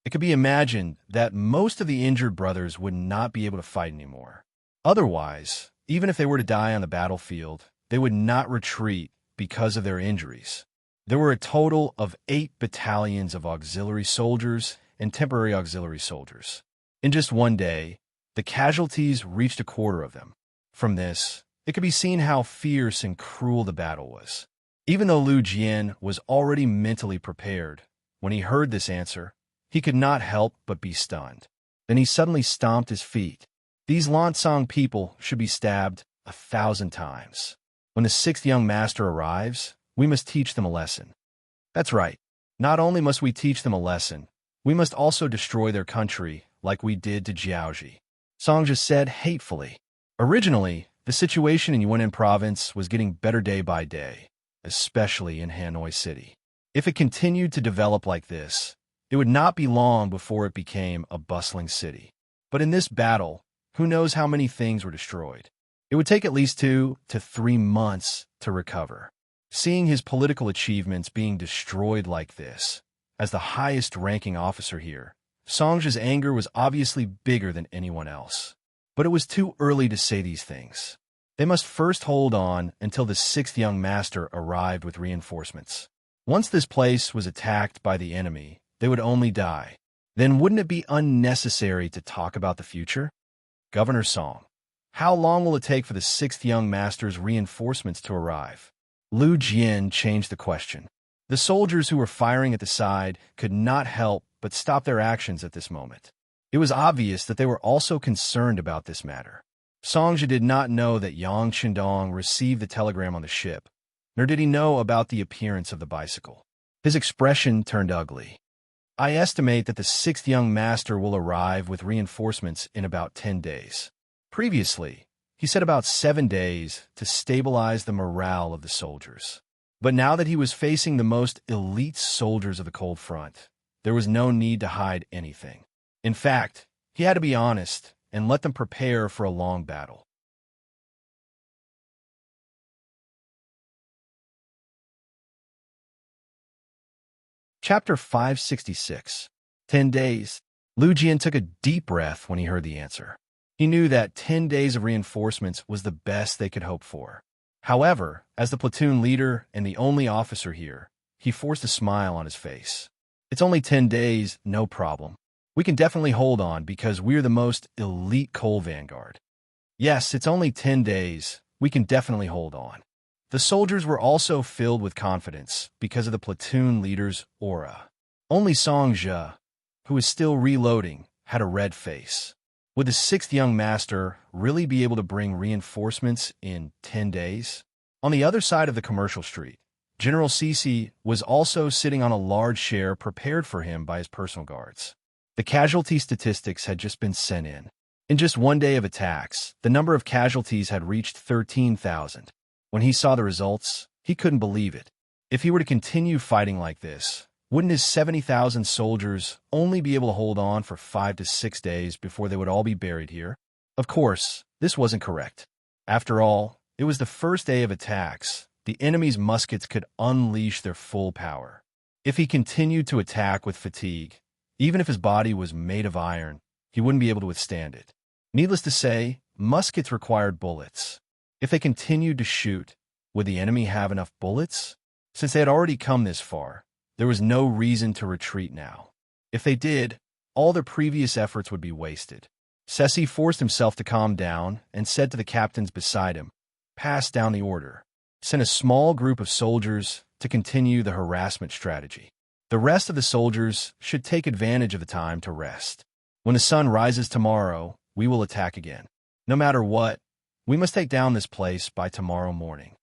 It could be imagined that most of the injured brothers would not be able to fight anymore. Otherwise, even if they were to die on the battlefield, they would not retreat because of their injuries. There were a total of 8 battalions of auxiliary soldiers and temporary auxiliary soldiers. In just one day, the casualties reached a quarter of them. From this, it could be seen how fierce and cruel the battle was. Even though Lu Jian was already mentally prepared, when he heard this answer, he could not help but be stunned. Then he suddenly stomped his feet. These Lansang people should be stabbed 1,000 times. When the sixth young master arrives, we must teach them a lesson. That's right. Not only must we teach them a lesson, we must also destroy their country like we did to Jiaoji. Songja said hatefully. Originally, the situation in Yunnan province was getting better day by day, especially in Hanoi City. If it continued to develop like this, it would not be long before it became a bustling city. But in this battle, who knows how many things were destroyed? It would take at least 2 to 3 months to recover. Seeing his political achievements being destroyed like this, as the highest-ranking officer here, Songja's anger was obviously bigger than anyone else. But it was too early to say these things. They must first hold on until the sixth young master arrived with reinforcements. Once this place was attacked by the enemy, they would only die. Then wouldn't it be unnecessary to talk about the future? Governor Song, how long will it take for the sixth young master's reinforcements to arrive? Lu Jian changed the question. The soldiers who were firing at the side could not help but stop their actions at this moment. It was obvious that they were also concerned about this matter. Songja did not know that Yang Qindong received the telegram on the ship, nor did he know about the appearance of the bicycle. His expression turned ugly. I estimate that the sixth young master will arrive with reinforcements in about 10 days. Previously, he said about 7 days to stabilize the morale of the soldiers. But now that he was facing the most elite soldiers of the cold front, there was no need to hide anything. In fact, he had to be honest and let them prepare for a long battle. Chapter 566. 10 days. Lu Jian took a deep breath when he heard the answer. He knew that 10 days of reinforcements was the best they could hope for. However, as the platoon leader and the only officer here, he forced a smile on his face. It's only 10 days, no problem. We can definitely hold on because we're the most elite coal vanguard. Yes, it's only 10 days. We can definitely hold on. The soldiers were also filled with confidence because of the platoon leader's aura. Only Songja, who was still reloading, had a red face. Would the sixth young master really be able to bring reinforcements in 10 days? On the other side of the commercial street, General Cece was also sitting on a large chair prepared for him by his personal guards. The casualty statistics had just been sent in. In just 1 day of attacks, the number of casualties had reached 13,000. When he saw the results, he couldn't believe it. If he were to continue fighting like this, wouldn't his 70,000 soldiers only be able to hold on for 5 to 6 days before they would all be buried here? Of course, this wasn't correct. After all, it was the first day of attacks. The enemy's muskets could unleash their full power. If he continued to attack with fatigue, even if his body was made of iron, he wouldn't be able to withstand it. Needless to say, muskets required bullets. If they continued to shoot, would the enemy have enough bullets? Since they had already come this far, there was no reason to retreat now. If they did, all their previous efforts would be wasted. Ceci forced himself to calm down and said to the captains beside him, "Pass down the order. Send a small group of soldiers to continue the harassment strategy. The rest of the soldiers should take advantage of the time to rest. When the sun rises tomorrow, we will attack again. No matter what, we must take down this place by tomorrow morning."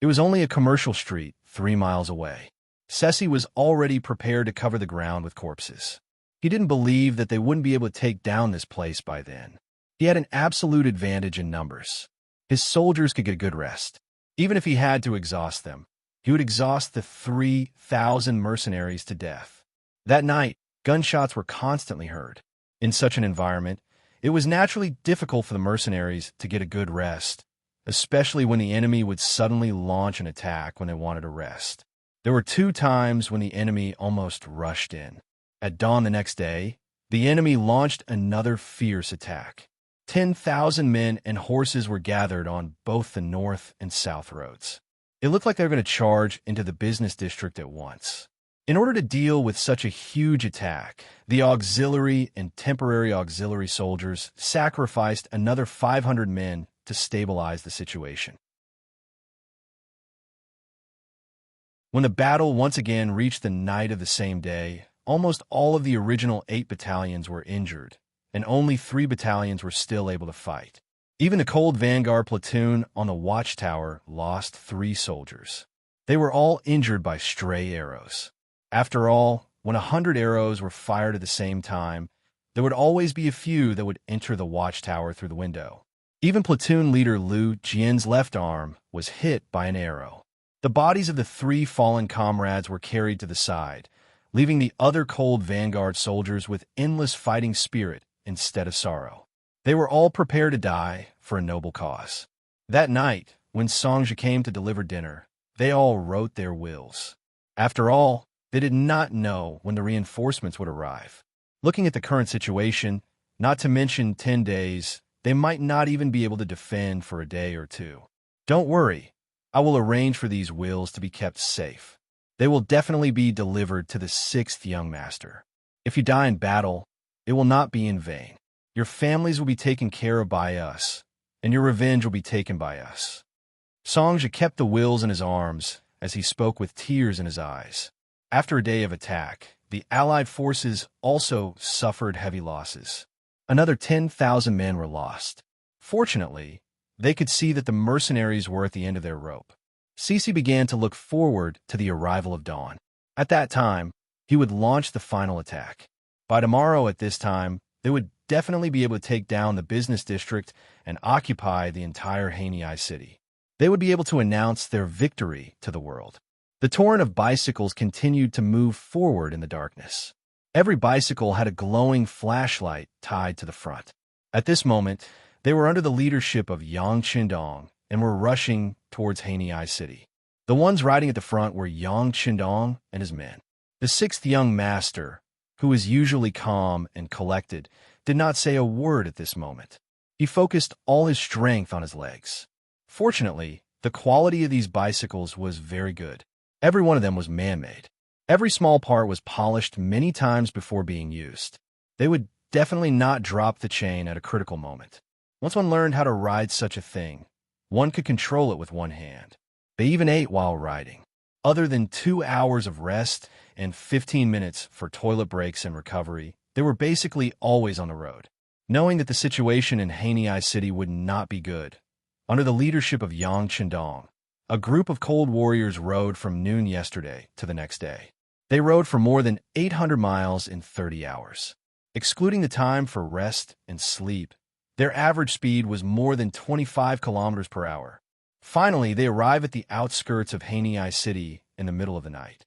It was only a commercial street 3 miles away. Ceci was already prepared to cover the ground with corpses. He didn't believe that they wouldn't be able to take down this place by then. He had an absolute advantage in numbers. His soldiers could get a good rest. Even if he had to exhaust them, he would exhaust the 3,000 mercenaries to death. That night, gunshots were constantly heard. In such an environment, it was naturally difficult for the mercenaries to get a good rest, especially when the enemy would suddenly launch an attack when they wanted to rest. There were 2 times when the enemy almost rushed in. At dawn the next day, the enemy launched another fierce attack. 10,000 men and horses were gathered on both the north and south roads. It looked like they were going to charge into the business district at once. In order to deal with such a huge attack, the auxiliary and temporary auxiliary soldiers sacrificed another 500 men to stabilize the situation. When the battle once again reached the night of the same day, almost all of the original 8 battalions were injured, and only 3 battalions were still able to fight. Even the cold vanguard platoon on the watchtower lost 3 soldiers. They were all injured by stray arrows. After all, when 100 arrows were fired at the same time, there would always be a few that would enter the watchtower through the window. Even platoon leader Liu Jian's left arm was hit by an arrow. The bodies of the 3 fallen comrades were carried to the side, leaving the other cold vanguard soldiers with endless fighting spirit instead of sorrow. They were all prepared to die for a noble cause. That night, when Songja came to deliver dinner, they all wrote their wills. After all, they did not know when the reinforcements would arrive. Looking at the current situation, not to mention 10 days, they might not even be able to defend for a day or 2. Don't worry, I will arrange for these wills to be kept safe. They will definitely be delivered to the 6th young master. If you die in battle, it will not be in vain. Your families will be taken care of by us, and your revenge will be taken by us. Songja kept the wills in his arms as he spoke with tears in his eyes. After a day of attack, the Allied forces also suffered heavy losses. Another 10,000 men were lost. Fortunately, they could see that the mercenaries were at the end of their rope. Cece began to look forward to the arrival of dawn. At that time, he would launch the final attack. By tomorrow at this time, they would definitely be able to take down the business district and occupy the entire Hanei city. They would be able to announce their victory to the world. The torrent of bicycles continued to move forward in the darkness. Every bicycle had a glowing flashlight tied to the front. At this moment, they were under the leadership of Yang Qindong and were rushing towards Hanei city. The ones riding at the front were Yang Qindong and his men. The 6th young master, who was usually calm and collected, did not say a word at this moment. He focused all his strength on his legs. Fortunately, the quality of these bicycles was very good. Every one of them was man-made. Every small part was polished many times before being used. They would definitely not drop the chain at a critical moment. Once one learned how to ride such a thing, one could control it with one hand. They even ate while riding. Other than 2 hours of rest and 15 minutes for toilet breaks and recovery, they were basically always on the road. Knowing that the situation in Hanei city would not be good, under the leadership of Yang Qindong, a group of cold warriors rode from noon yesterday to the next day. They rode for more than 800 miles in 30 hours. Excluding the time for rest and sleep, their average speed was more than 25 kilometers per hour. Finally, they arrive at the outskirts of Hanei city in the middle of the night.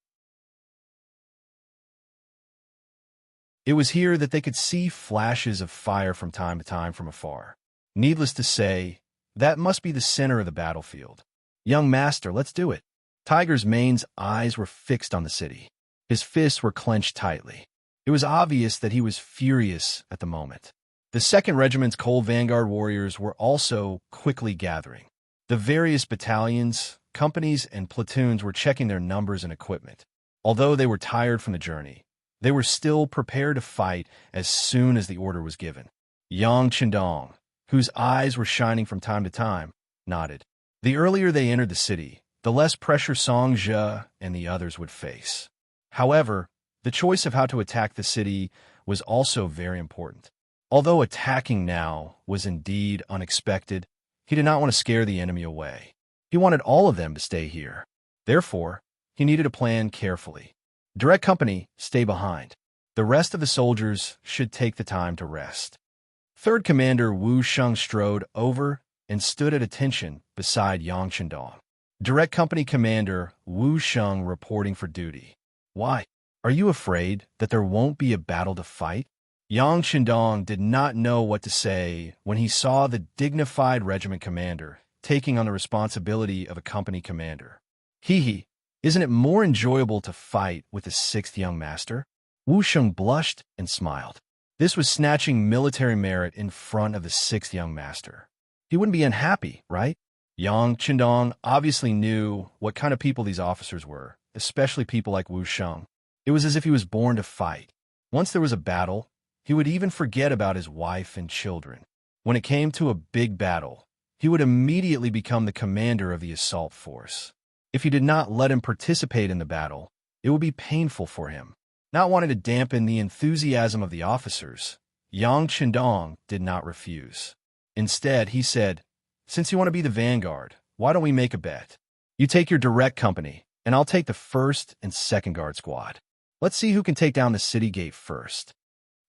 It was here that they could see flashes of fire from time to time from afar. Needless to say, that must be the center of the battlefield. Young master, let's do it. Tiger's mane's eyes were fixed on the city. His fists were clenched tightly. It was obvious that he was furious at the moment. The 2nd Regiment's Cold Vanguard warriors were also quickly gathering. The various battalions, companies, and platoons were checking their numbers and equipment. Although they were tired from the journey, they were still prepared to fight as soon as the order was given. Yang Qindong, whose eyes were shining from time to time, nodded. The earlier they entered the city, the less pressure Songja and the others would face. However, the choice of how to attack the city was also very important. Although attacking now was indeed unexpected, he did not want to scare the enemy away. He wanted all of them to stay here. Therefore, he needed to plan carefully. Direct company, stay behind. The rest of the soldiers should take the time to rest. 3rd Commander Wu Sheng strode over and stood at attention beside Yang Qindong. Direct Company Commander Wu Sheng reporting for duty. Why? Are you afraid that there won't be a battle to fight? Yang Qindong did not know what to say when he saw the dignified regiment commander taking on the responsibility of a company commander. Hee, isn't it more enjoyable to fight with the 6th young master? Wu Sheng blushed and smiled. This was snatching military merit in front of the 6th young master. He wouldn't be unhappy, right? Yang Qindong obviously knew what kind of people these officers were, especially people like Wu Sheng. It was as if he was born to fight. Once there was a battle, he would even forget about his wife and children. When it came to a big battle, he would immediately become the commander of the assault force. If he did not let him participate in the battle, it would be painful for him. Not wanting to dampen the enthusiasm of the officers, Yang Qindong did not refuse. Instead, he said, "Since you want to be the vanguard, why don't we make a bet? You take your direct company, and I'll take the first and second guard squad. Let's see who can take down the city gate first."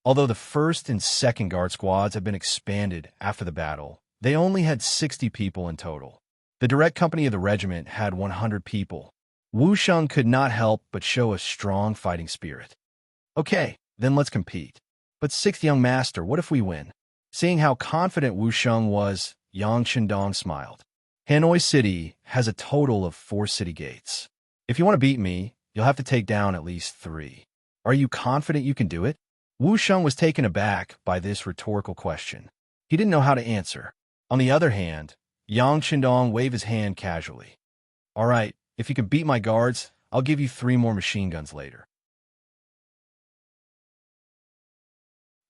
Although the first and second guard squads have been expanded after the battle, they only had 60 people in total. The direct company of the regiment had 100 people. Wu Sheng could not help but show a strong fighting spirit. "Okay, then let's compete. But sixth young master, what if we win?" Seeing how confident Wu Sheng was, Yang Qindong smiled. "Hanoi City has a total of 4 city gates. If you want to beat me, you'll have to take down at least 3. Are you confident you can do it?" Wu Sheng was taken aback by this rhetorical question. He didn't know how to answer. On the other hand, Yang Qindong waved his hand casually. "All right, if you can beat my guards, I'll give you 3 more machine guns later."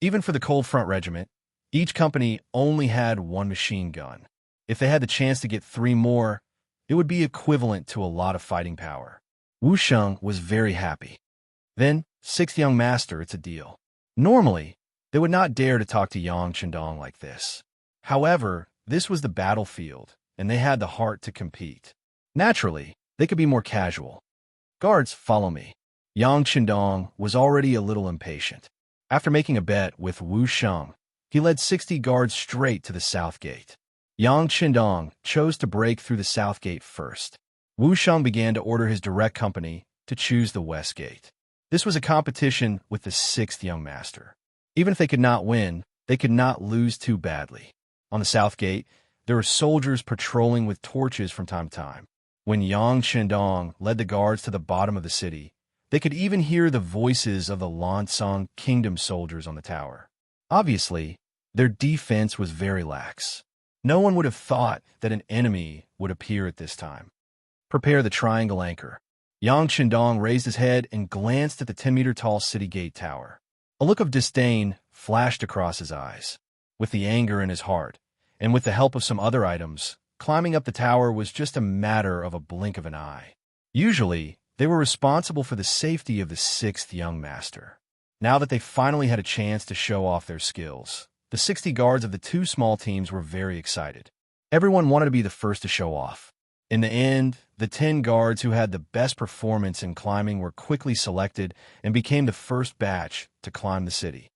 Even for the Cold Front Regiment, each company only had 1 machine gun. If they had the chance to get 3 more, it would be equivalent to a lot of fighting power. Wu Sheng was very happy. "Then, sixth young master, it's a deal." Normally, they would not dare to talk to Yang Qindong like this. However, this was the battlefield, and they had the heart to compete. Naturally, they could be more casual. "Guards, follow me." Yang Qindong was already a little impatient. After making a bet with Wu Sheng, he led 60 guards straight to the south gate. Yang Qindong chose to break through the south gate first. Wu Sheng began to order his direct company to choose the west gate. This was a competition with the 6th young master. Even if they could not win, they could not lose too badly. On the south gate, there were soldiers patrolling with torches from time to time. When Yang Qindong led the guards to the bottom of the city, they could even hear the voices of the Lansong Kingdom soldiers on the tower. Obviously, their defense was very lax. No one would have thought that an enemy would appear at this time. "Prepare the triangle anchor." Yang Qindong raised his head and glanced at the 10-meter-tall city gate tower. A look of disdain flashed across his eyes. With the anger in his heart, and with the help of some other items, climbing up the tower was just a matter of a blink of an eye. Usually, they were responsible for the safety of the 6th young master. Now that they finally had a chance to show off their skills, the 60 guards of the 2 small teams were very excited. Everyone wanted to be the first to show off. In the end, the 10 guards who had the best performance in climbing were quickly selected and became the first batch to climb the city.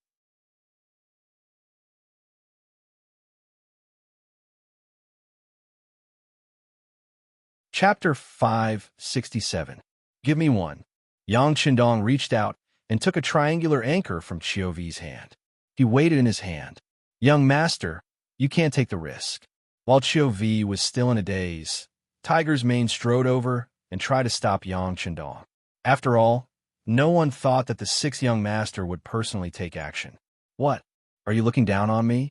Chapter 567. Give me one. Yang Qindong reached out and took a triangular anchor from Chiu Vi's hand. He weighed it in his hand. "Young master, you can't take the risk." While Chiu Vi was still in a daze, Tiger's Mane strode over and tried to stop Yang Qindong. After all, no one thought that the 6th young master would personally take action. "What? Are you looking down on me?"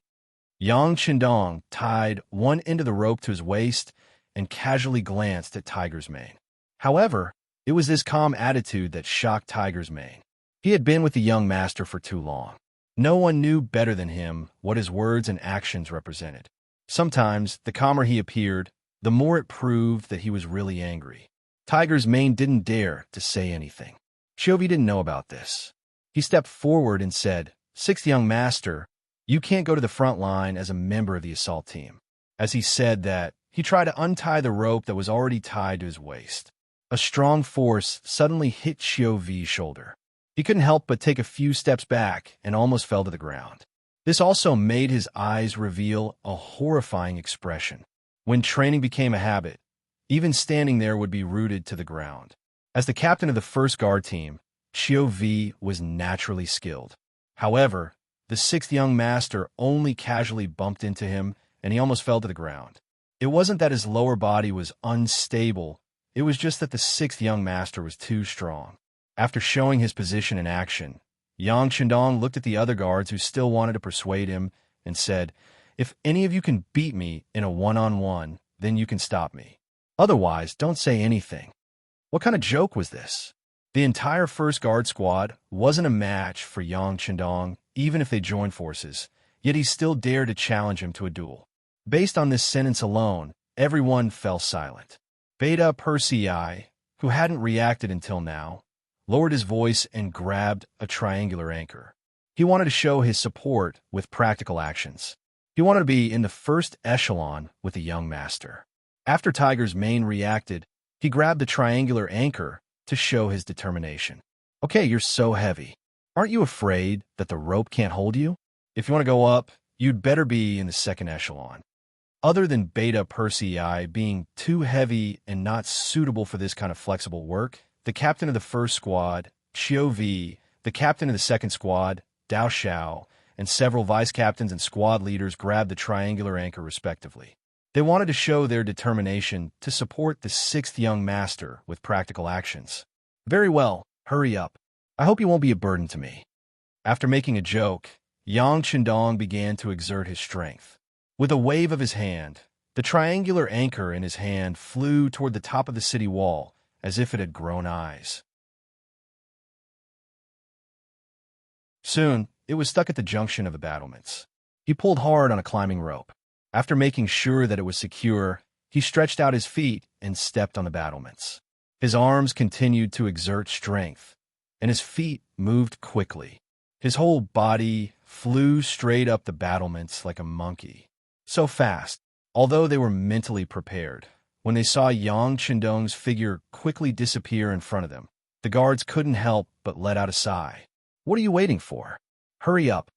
Yang Qindong tied one end of the rope to his waist and casually glanced at Tiger's Mane. However, it was this calm attitude that shocked Tiger's Mane. He had been with the young master for too long. No one knew better than him what his words and actions represented. Sometimes, the calmer he appeared, the more it proved that he was really angry. Tiger's Mane didn't dare to say anything. Chiu Vi didn't know about this. He stepped forward and said, "Sixth young master, you can't go to the front line as a member of the assault team." As he said that, he tried to untie the rope that was already tied to his waist. A strong force suddenly hit Chiu Vi's shoulder. He couldn't help but take a few steps back and almost fell to the ground. This also made his eyes reveal a horrifying expression. When training became a habit, even standing there would be rooted to the ground. As the captain of the first guard team, Chiu Vi was naturally skilled. However, the 6th young master only casually bumped into him, and he almost fell to the ground. It wasn't that his lower body was unstable, it was just that the 6th young master was too strong. After showing his position in action, Yang Qindong looked at the other guards who still wanted to persuade him and said, "If any of you can beat me in a one-on-one, then you can stop me. Otherwise, don't say anything." What kind of joke was this? The entire first guard squad wasn't a match for Yang Qindong, even if they joined forces, yet he still dared to challenge him to a duel. Based on this sentence alone, everyone fell silent. Beta Persei, who hadn't reacted until now, lowered his voice and grabbed a triangular anchor. He wanted to show his support with practical actions. He wanted to be in the first echelon with the young master. After Tiger's mane reacted, he grabbed the triangular anchor to show his determination. Okay, you're so heavy. Aren't you afraid that the rope can't hold you? If you want to go up, you'd better be in the second echelon. Other than Beta Persei being too heavy and not suitable for this kind of flexible work, the captain of the first squad, Xiao Vi, the captain of the second squad, Dao Xiao, and several vice-captains and squad leaders grabbed the triangular anchor respectively. They wanted to show their determination to support the sixth young master with practical actions. Very well, hurry up. I hope you won't be a burden to me. After making a joke, Yang Qindong began to exert his strength. With a wave of his hand, the triangular anchor in his hand flew toward the top of the city wall as if it had grown eyes. Soon, it was stuck at the junction of the battlements. He pulled hard on a climbing rope. After making sure that it was secure, he stretched out his feet and stepped on the battlements. His arms continued to exert strength, and his feet moved quickly. His whole body flew straight up the battlements like a monkey. So fast, although they were mentally prepared. When they saw Yang Qindong's figure quickly disappear in front of them, the guards couldn't help but let out a sigh. What are you waiting for? Hurry up.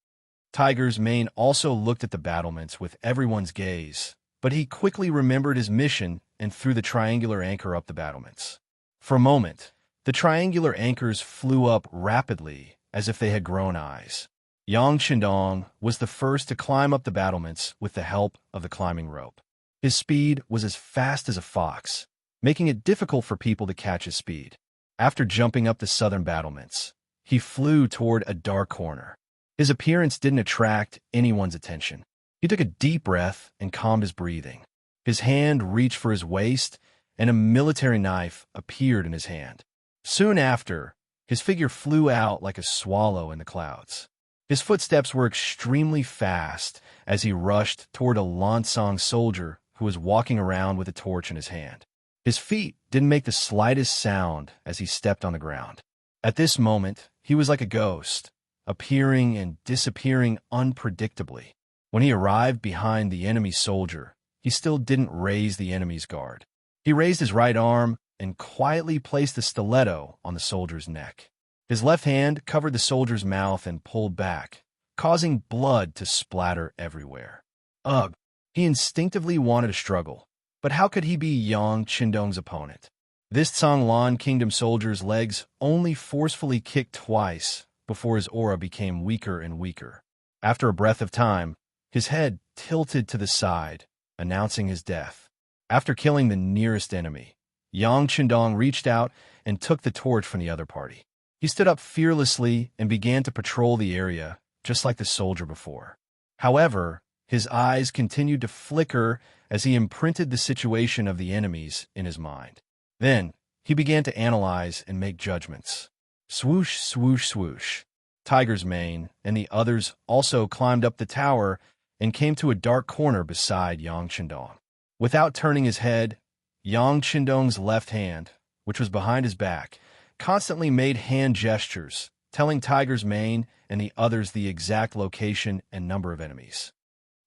Tiger's mane also looked at the battlements with everyone's gaze, but he quickly remembered his mission and threw the triangular anchor up the battlements. For a moment, the triangular anchors flew up rapidly as if they had grown eyes. Yang Qindong was the first to climb up the battlements with the help of the climbing rope. His speed was as fast as a fox, making it difficult for people to catch his speed. After jumping up the southern battlements, he flew toward a dark corner. His appearance didn't attract anyone's attention. He took a deep breath and calmed his breathing. His hand reached for his waist, and a military knife appeared in his hand. Soon after, his figure flew out like a swallow in the clouds. His footsteps were extremely fast as he rushed toward a Lansong soldier who was walking around with a torch in his hand. His feet didn't make the slightest sound as he stepped on the ground. At this moment, he was like a ghost, appearing and disappearing unpredictably. When he arrived behind the enemy soldier, he still didn't raise the enemy's guard. He raised his right arm and quietly placed the stiletto on the soldier's neck. His left hand covered the soldier's mouth and pulled back, causing blood to splatter everywhere. Ugh! He instinctively wanted to struggle, but how could he be Yang Qindong's opponent? This Canglan Kingdom soldier's legs only forcefully kicked twice before his aura became weaker and weaker. After a breath of time, his head tilted to the side, announcing his death. After killing the nearest enemy, Yang Qindong reached out and took the torch from the other party. He stood up fearlessly and began to patrol the area, just like the soldier before. However, his eyes continued to flicker as he imprinted the situation of the enemies in his mind. Then, he began to analyze and make judgments. Swoosh, swoosh, swoosh. Tiger's mane and the others also climbed up the tower and came to a dark corner beside Yang Qindong. Without turning his head, Yang Qindong's left hand, which was behind his back, constantly made hand gestures, telling Tiger's mane and the others the exact location and number of enemies.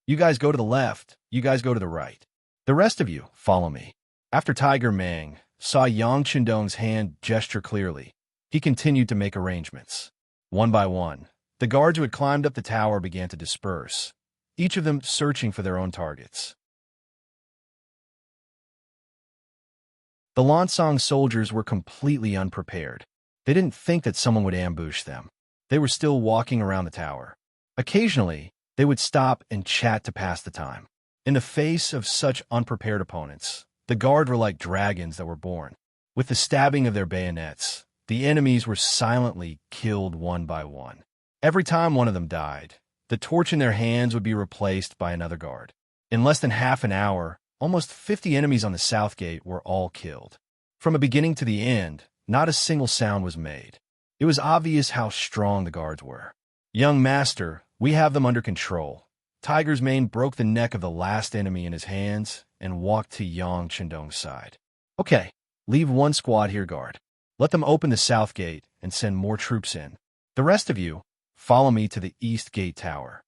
You guys go to the left, you guys go to the right. The rest of you, follow me. After Tiger Mang saw Yang Qindong's hand gesture clearly, he continued to make arrangements. One by one, the guards who had climbed up the tower began to disperse, each of them searching for their own targets. The Lansong soldiers were completely unprepared. They didn't think that someone would ambush them. They were still walking around the tower. Occasionally, they would stop and chat to pass the time. In the face of such unprepared opponents, the guard were like dragons that were born. With the stabbing of their bayonets, the enemies were silently killed one by one. Every time one of them died, the torch in their hands would be replaced by another guard. In less than half an hour, almost 50 enemies on the south gate were all killed. From the beginning to the end, not a single sound was made. It was obvious how strong the guards were. Young master, we have them under control. Tiger's mane broke the neck of the last enemy in his hands and walked to Yang Qindong's side. Okay, leave one squad here guard. Let them open the south gate and send more troops in. The rest of you, follow me to the east gate tower.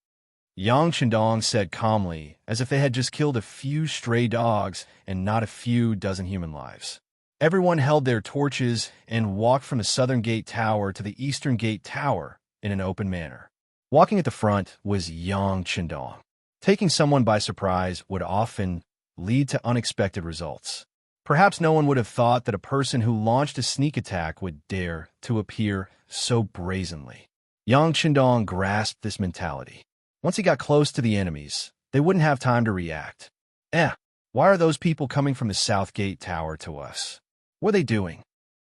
Yang Chendong said calmly, as if they had just killed a few stray dogs and not a few dozen human lives. Everyone held their torches and walked from the southern gate tower to the eastern gate tower in an open manner. Walking at the front was Yang Chendong. Taking someone by surprise would often lead to unexpected results. Perhaps no one would have thought that a person who launched a sneak attack would dare to appear so brazenly. Yang Chendong grasped this mentality. Once he got close to the enemies, they wouldn't have time to react. Why are those people coming from the south gate tower to us? What are they doing?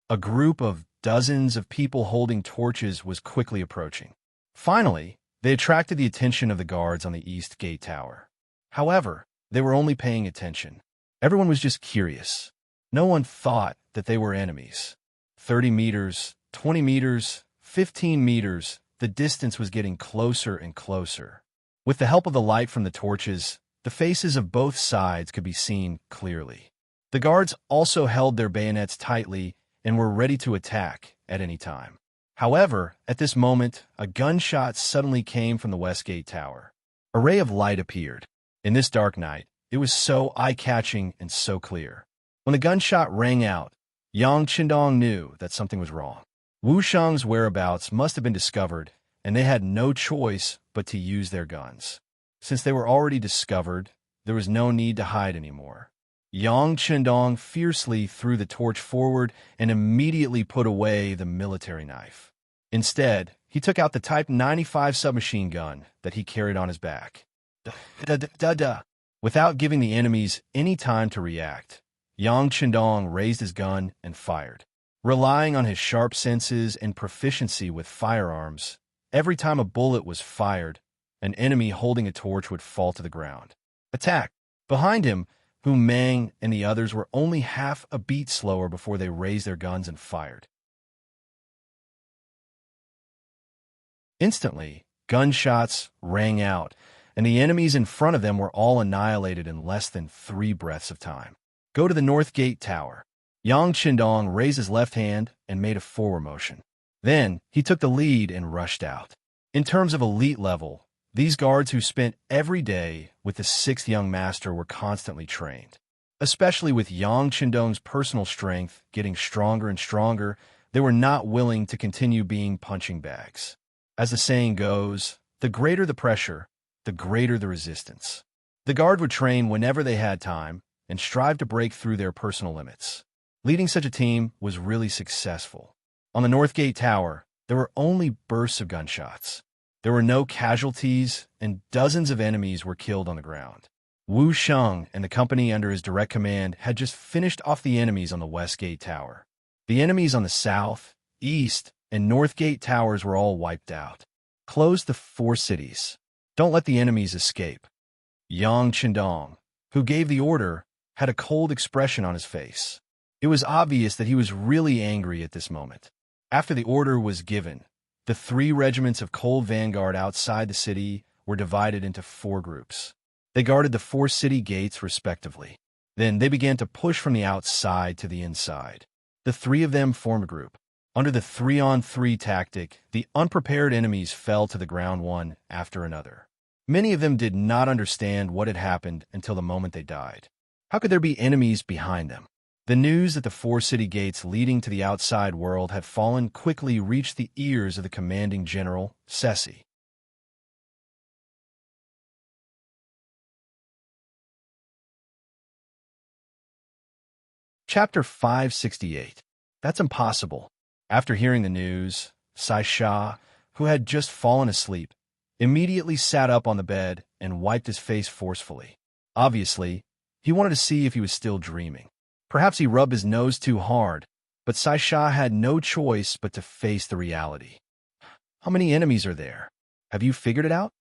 A group of dozens of people holding torches was quickly approaching. Finally, they attracted the attention of the guards on the east gate tower. However, they were only paying attention. Everyone was just curious. No one thought that they were enemies. 30 meters, 20 meters, 15 meters, the distance was getting closer and closer. With the help of the light from the torches, the faces of both sides could be seen clearly. The guards also held their bayonets tightly and were ready to attack at any time. However, at this moment, a gunshot suddenly came from the west gate tower. A ray of light appeared. In this dark night, it was so eye-catching and so clear. When the gunshot rang out, Yang Chendong knew that something was wrong. Wu Sheng's whereabouts must have been discovered, and they had no choice but to use their guns. Since they were already discovered, there was no need to hide anymore. Yang Chendong fiercely threw the torch forward and immediately put away the military knife. Instead, he took out the Type 95 submachine gun that he carried on his back. Without giving the enemies any time to react, Yang Chendong raised his gun and fired. Relying on his sharp senses and proficiency with firearms, every time a bullet was fired, an enemy holding a torch would fall to the ground. Attack! Behind him, Hu Meng and the others were only half a beat slower before they raised their guns and fired. Instantly, gunshots rang out, and the enemies in front of them were all annihilated in less than 3 breaths of time. Go to the north gate tower. Yang Chendong raised his left hand and made a forward motion. Then, he took the lead and rushed out. In terms of elite level, these guards who spent every day with the 6th young master were constantly trained. Especially with Yang Chendong's personal strength getting stronger and stronger, they were not willing to continue being punching bags. As the saying goes, the greater the pressure, the greater the resistance. The guard would train whenever they had time and strive to break through their personal limits. Leading such a team was really successful. On the North Gate Tower, there were only bursts of gunshots. There were no casualties, and dozens of enemies were killed on the ground. Wu Sheng and the company under his direct command had just finished off the enemies on the West Gate Tower. The enemies on the South, East, and North Gate Towers were all wiped out. Close the 4 cities. Don't let the enemies escape. Yang Chendong, who gave the order, had a cold expression on his face. It was obvious that he was really angry at this moment. After the order was given, the 3 regiments of Cold Vanguard outside the city were divided into 4 groups. They guarded the 4 city gates respectively. Then they began to push from the outside to the inside. The 3 of them formed a group. Under the 3-on-3 tactic, the unprepared enemies fell to the ground one after another. Many of them did not understand what had happened until the moment they died. How could there be enemies behind them? The news that the 4 city gates leading to the outside world had fallen quickly reached the ears of the commanding general, Ceci. Chapter 568. That's impossible. After hearing the news, Sai Sha, who had just fallen asleep, immediately sat up on the bed and wiped his face forcefully. Obviously, he wanted to see if he was still dreaming. Perhaps he rubbed his nose too hard, but Sai Sha had no choice but to face the reality. How many enemies are there? Have you figured it out?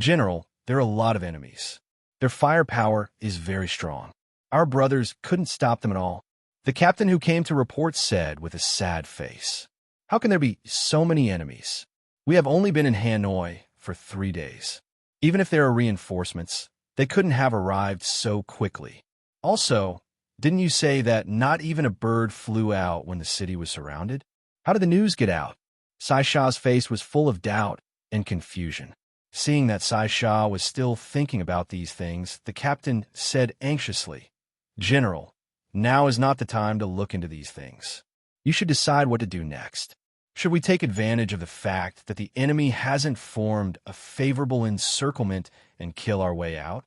General, there are a lot of enemies. Their firepower is very strong. Our brothers couldn't stop them at all. The captain who came to report said with a sad face, "How can there be so many enemies? We have only been in Hanoi for 3 days. Even if there are reinforcements, they couldn't have arrived so quickly. Also, didn't you say that not even a bird flew out when the city was surrounded? How did the news get out?" Sai Sha's face was full of doubt and confusion. Seeing that Sai Sha was still thinking about these things, the captain said anxiously, "General, now is not the time to look into these things. You should decide what to do next. Should we take advantage of the fact that the enemy hasn't formed a favorable encirclement and kill our way out?"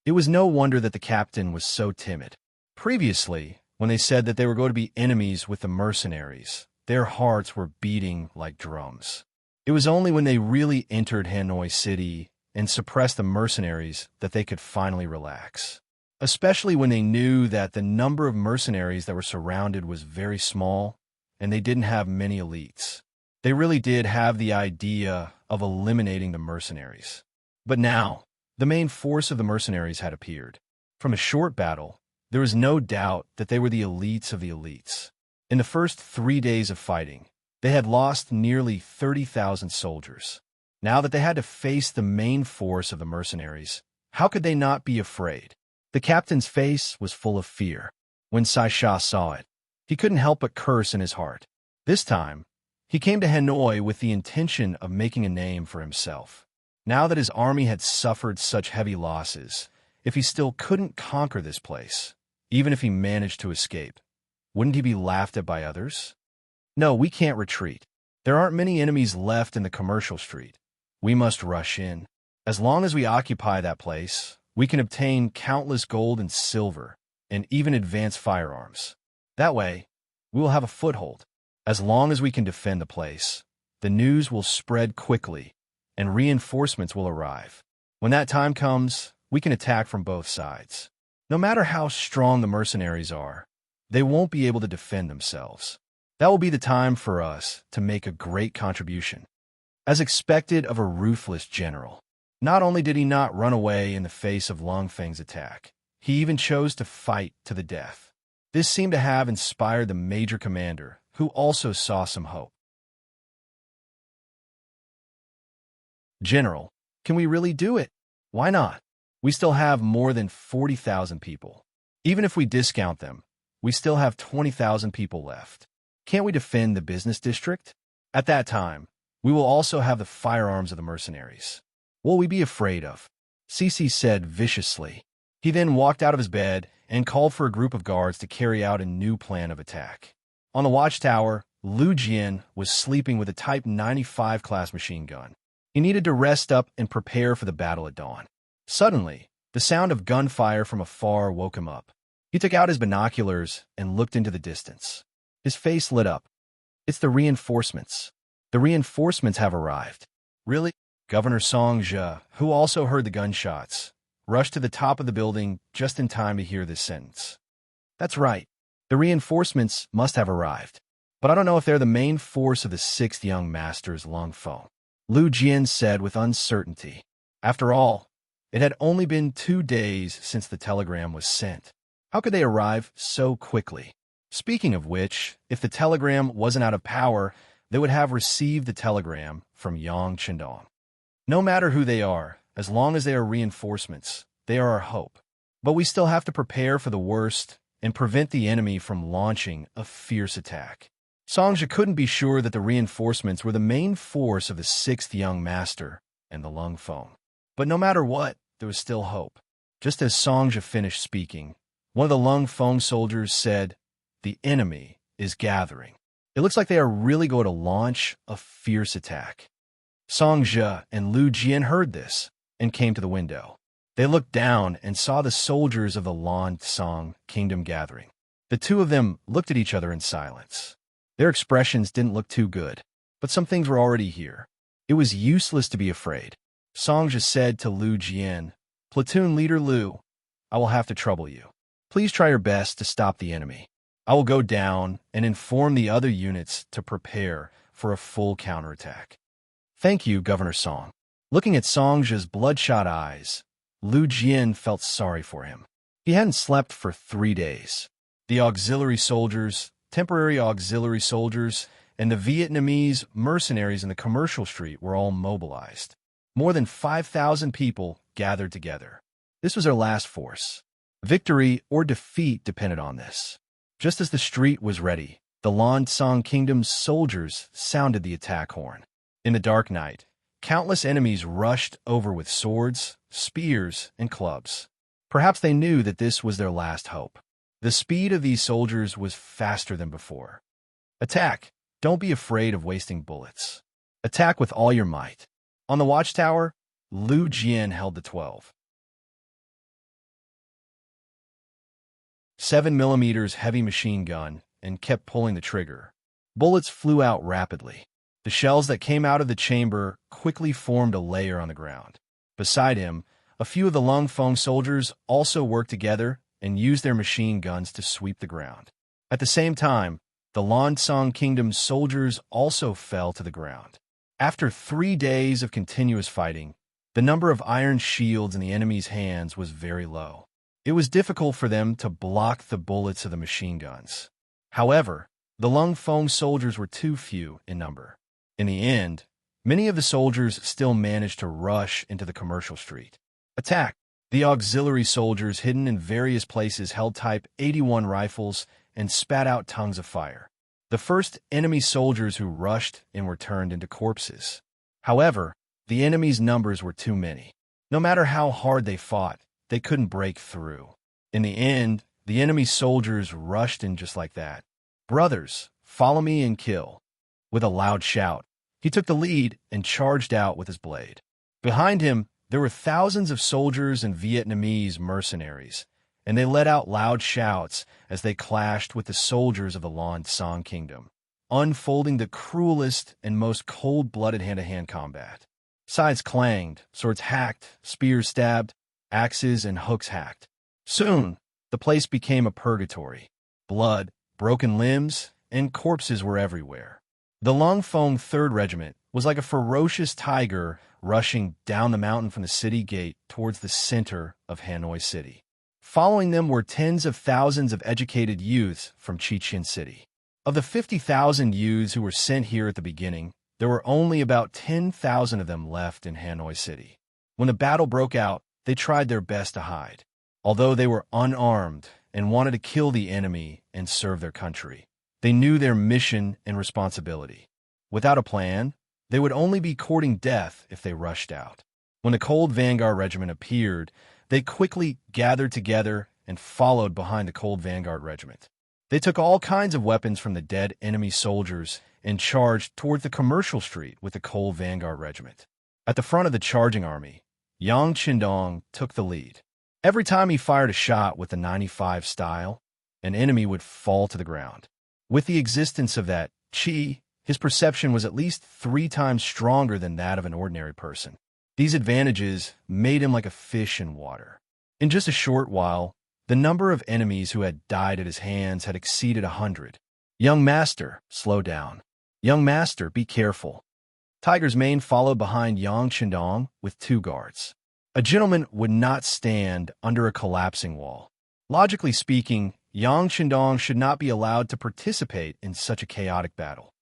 It was no wonder that the captain was so timid. Previously, when they said that they were going to be enemies with the mercenaries, their hearts were beating like drums. It was only when they really entered Hanoi City and suppressed the mercenaries that they could finally relax. Especially when they knew that the number of mercenaries that were surrounded was very small, and they didn't have many elites. They really did have the idea of eliminating the mercenaries. But now, the main force of the mercenaries had appeared. From a short battle, there was no doubt that they were the elites of the elites. In the first 3 days of fighting, they had lost nearly 30,000 soldiers. Now that they had to face the main force of the mercenaries, how could they not be afraid? The captain's face was full of fear. When Sai Sha saw it, he couldn't help but curse in his heart. This time, he came to Hanoi with the intention of making a name for himself. Now that his army had suffered such heavy losses, if he still couldn't conquer this place, even if he managed to escape, wouldn't he be laughed at by others? No, we can't retreat. There aren't many enemies left in the commercial street. We must rush in. As long as we occupy that place, we can obtain countless gold and silver, and even advanced firearms. That way, we will have a foothold. As long as we can defend the place, the news will spread quickly, and reinforcements will arrive. When that time comes, we can attack from both sides. No matter how strong the mercenaries are, they won't be able to defend themselves. That will be the time for us to make a great contribution. As expected of a ruthless general, not only did he not run away in the face of Long Feng's attack, he even chose to fight to the death. This seemed to have inspired the major commander, who also saw some hope. "General, can we really do it? Why not? We still have more than 40,000 people. Even if we discount them, we still have 20,000 people left. Can't we defend the business district? At that time, we will also have the firearms of the mercenaries. What will we be afraid of?" Cici said viciously. He then walked out of his bed and called for a group of guards to carry out a new plan of attack. On the watchtower, Lu Jian was sleeping with a Type 95 class machine gun. He needed to rest up and prepare for the battle at dawn. Suddenly, the sound of gunfire from afar woke him up. He took out his binoculars and looked into the distance. His face lit up. "It's the reinforcements. The reinforcements have arrived." "Really?" Governor Song Zhe, who also heard the gunshots, rushed to the top of the building just in time to hear this sentence. "That's right. The reinforcements must have arrived. But I don't know if they're the main force of the 6th Young Masters Long Feng," Lu Jian said with uncertainty. After all, it had only been 2 days since the telegram was sent. How could they arrive so quickly? Speaking of which, if the telegram wasn't out of power, they would have received the telegram from Yang Chendong. No matter who they are, as long as they are reinforcements, they are our hope. But we still have to prepare for the worst and prevent the enemy from launching a fierce attack. Songzhe couldn't be sure that the reinforcements were the main force of the 6th Young Master and the Lung Feng. But no matter what, there was still hope. Just as Songzhe finished speaking, one of the Lung Feng soldiers said, "The enemy is gathering. It looks like they are really going to launch a fierce attack." Songzhe and Lu Jian heard this and came to the window. They looked down and saw the soldiers of the Lan Song kingdom gathering. The two of them looked at each other in silence. Their expressions didn't look too good, but some things were already here. It was useless to be afraid. Songzhe said to Lu Jian, "Platoon Leader Lu, I will have to trouble you. Please try your best to stop the enemy. I will go down and inform the other units to prepare for a full counterattack." "Thank you, Governor Song." Looking at Songzhe's bloodshot eyes, Lu Jian felt sorry for him. He hadn't slept for 3 days. The auxiliary soldiers, temporary auxiliary soldiers, and the Vietnamese mercenaries in the commercial street were all mobilized. More than 5,000 people gathered together. This was their last force. Victory or defeat depended on this. Just as the street was ready, the Lan Song Kingdom's soldiers sounded the attack horn. In the dark night, Countless enemies rushed over with swords, spears, and clubs. Perhaps they knew that this was their last hope. The speed of these soldiers was faster than before. Attack! Don't be afraid of wasting bullets. Attack with all your might. On the watchtower, Lu Jian held the 12.7mm heavy machine gun and kept pulling the trigger. Bullets flew out rapidly. The shells that came out of the chamber quickly formed a layer on the ground. Beside him, a few of the Lung Feng soldiers also worked together and used their machine guns to sweep the ground. At the same time, the Lansong Kingdom's soldiers also fell to the ground. After 3 days of continuous fighting, the number of iron shields in the enemy's hands was very low. It was difficult for them to block the bullets of the machine guns. However, the Lung Feng soldiers were too few in number. In the end, many of the soldiers still managed to rush into the commercial street. Attack! The auxiliary soldiers hidden in various places held Type 81 rifles and spat out tongues of fire. The first enemy soldiers who rushed in were turned into corpses. However, the enemy's numbers were too many. No matter how hard they fought, they couldn't break through. In the end, the enemy soldiers rushed in just like that. "Brothers, follow me and kill." With a loud shout, he took the lead and charged out with his blade. Behind him, there were thousands of soldiers and Vietnamese mercenaries, and they let out loud shouts as they clashed with the soldiers of the Lansong Kingdom, unfolding the cruelest and most cold-blooded hand-to-hand combat. Scythes clanged, swords hacked, spears stabbed, axes and hooks hacked. Soon, the place became a purgatory. Blood, broken limbs, and corpses were everywhere. The Lung Feng 3rd Regiment was like a ferocious tiger rushing down the mountain from the city gate towards the center of Hanoi City. Following them were tens of thousands of educated youths from Chichen City. Of the 50,000 youths who were sent here at the beginning, there were only about 10,000 of them left in Hanoi City. When the battle broke out, they tried their best to hide. Although they were unarmed and wanted to kill the enemy and serve their country, they knew their mission and responsibility. Without a plan, they would only be courting death if they rushed out. When the Cold Vanguard Regiment appeared, they quickly gathered together and followed behind the Cold Vanguard Regiment. They took all kinds of weapons from the dead enemy soldiers and charged toward the commercial street with the Cold Vanguard Regiment. At the front of the charging army, Yang Qindong took the lead. Every time he fired a shot with the 95 style, an enemy would fall to the ground. With the existence of that qi, his perception was at least 3 times stronger than that of an ordinary person. These advantages made him like a fish in water. In just a short while, the number of enemies who had died at his hands had exceeded 100. "Young master, slow down. Young master, be careful." Tiger's Mane followed behind Yang Qindong with 2 guards. A gentleman would not stand under a collapsing wall. Logically speaking, Yang Qindong should not be allowed to participate in such a chaotic battle.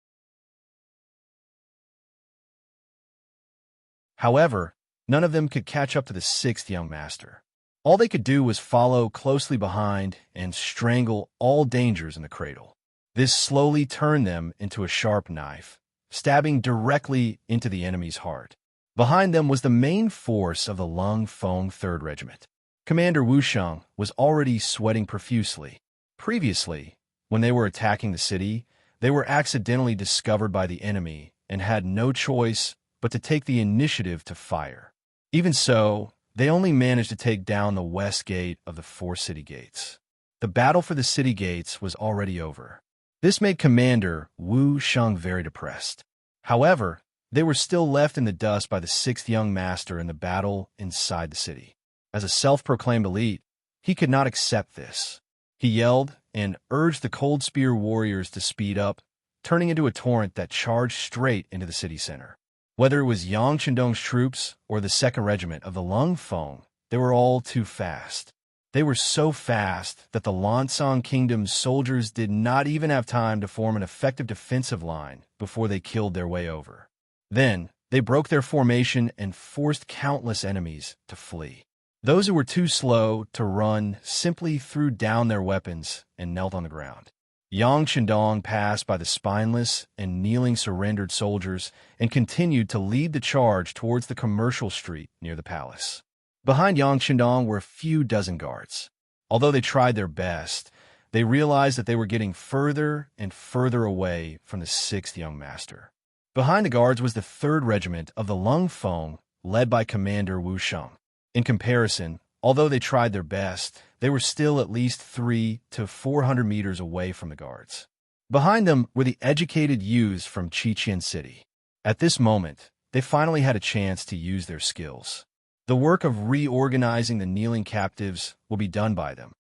However, none of them could catch up to the 6th young master. All they could do was follow closely behind and strangle all dangers in the cradle. This slowly turned them into a sharp knife, stabbing directly into the enemy's heart. Behind them was the main force of the Lung Feng 3rd Regiment. Commander Wu Sheng was already sweating profusely. Previously, when they were attacking the city, they were accidentally discovered by the enemy and had no choice but to take the initiative to fire. Even so, they only managed to take down the west gate of the 4 city gates. The battle for the city gates was already over. This made Commander Wu Sheng very depressed. However, they were still left in the dust by the 6th young master in the battle inside the city. As a self-proclaimed elite, he could not accept this. He yelled and urged the Cold Spear warriors to speed up, turning into a torrent that charged straight into the city center. Whether it was Yang Qindong's troops or the 2nd Regiment of the Lung Feng, they were all too fast. They were so fast that the Lansong Kingdom's soldiers did not even have time to form an effective defensive line before they killed their way over. Then, they broke their formation and forced countless enemies to flee. Those who were too slow to run simply threw down their weapons and knelt on the ground. Yang Chendong passed by the spineless and kneeling surrendered soldiers and continued to lead the charge towards the commercial street near the palace. Behind Yang Chendong were a few dozen guards. Although they tried their best, they realized that they were getting further and further away from the sixth young master. Behind the guards was the 3rd Regiment of the Lung Feng, led by Commander Wu Sheng. In comparison, although they tried their best, they were still at least 300 to 400 meters away from the guards. Behind them were the educated youths from Qiqian City. At this moment, they finally had a chance to use their skills. The work of reorganizing the kneeling captives will be done by them.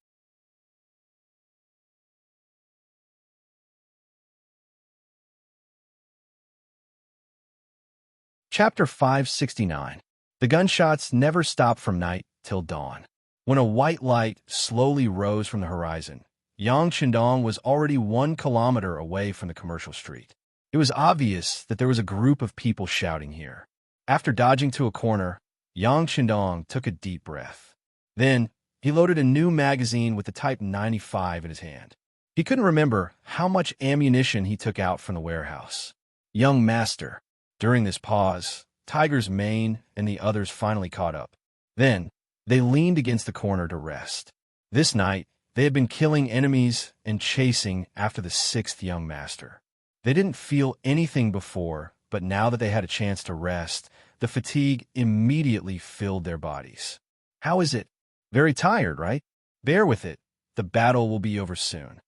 Chapter 569. The gunshots never stopped from night till dawn. When a white light slowly rose from the horizon, Yang Chendong was already 1 kilometer away from the commercial street. It was obvious that there was a group of people shouting here. After dodging to a corner, Yang Chendong took a deep breath. Then, he loaded a new magazine with the Type 95 in his hand. He couldn't remember how much ammunition he took out from the warehouse. Young master. During this pause, Tiger's mane and the others finally caught up. Then, they leaned against the corner to rest. This night, they had been killing enemies and chasing after the 6th young master. They didn't feel anything before, but now that they had a chance to rest, the fatigue immediately filled their bodies. How is it? Very tired, right? Bear with it. The battle will be over soon.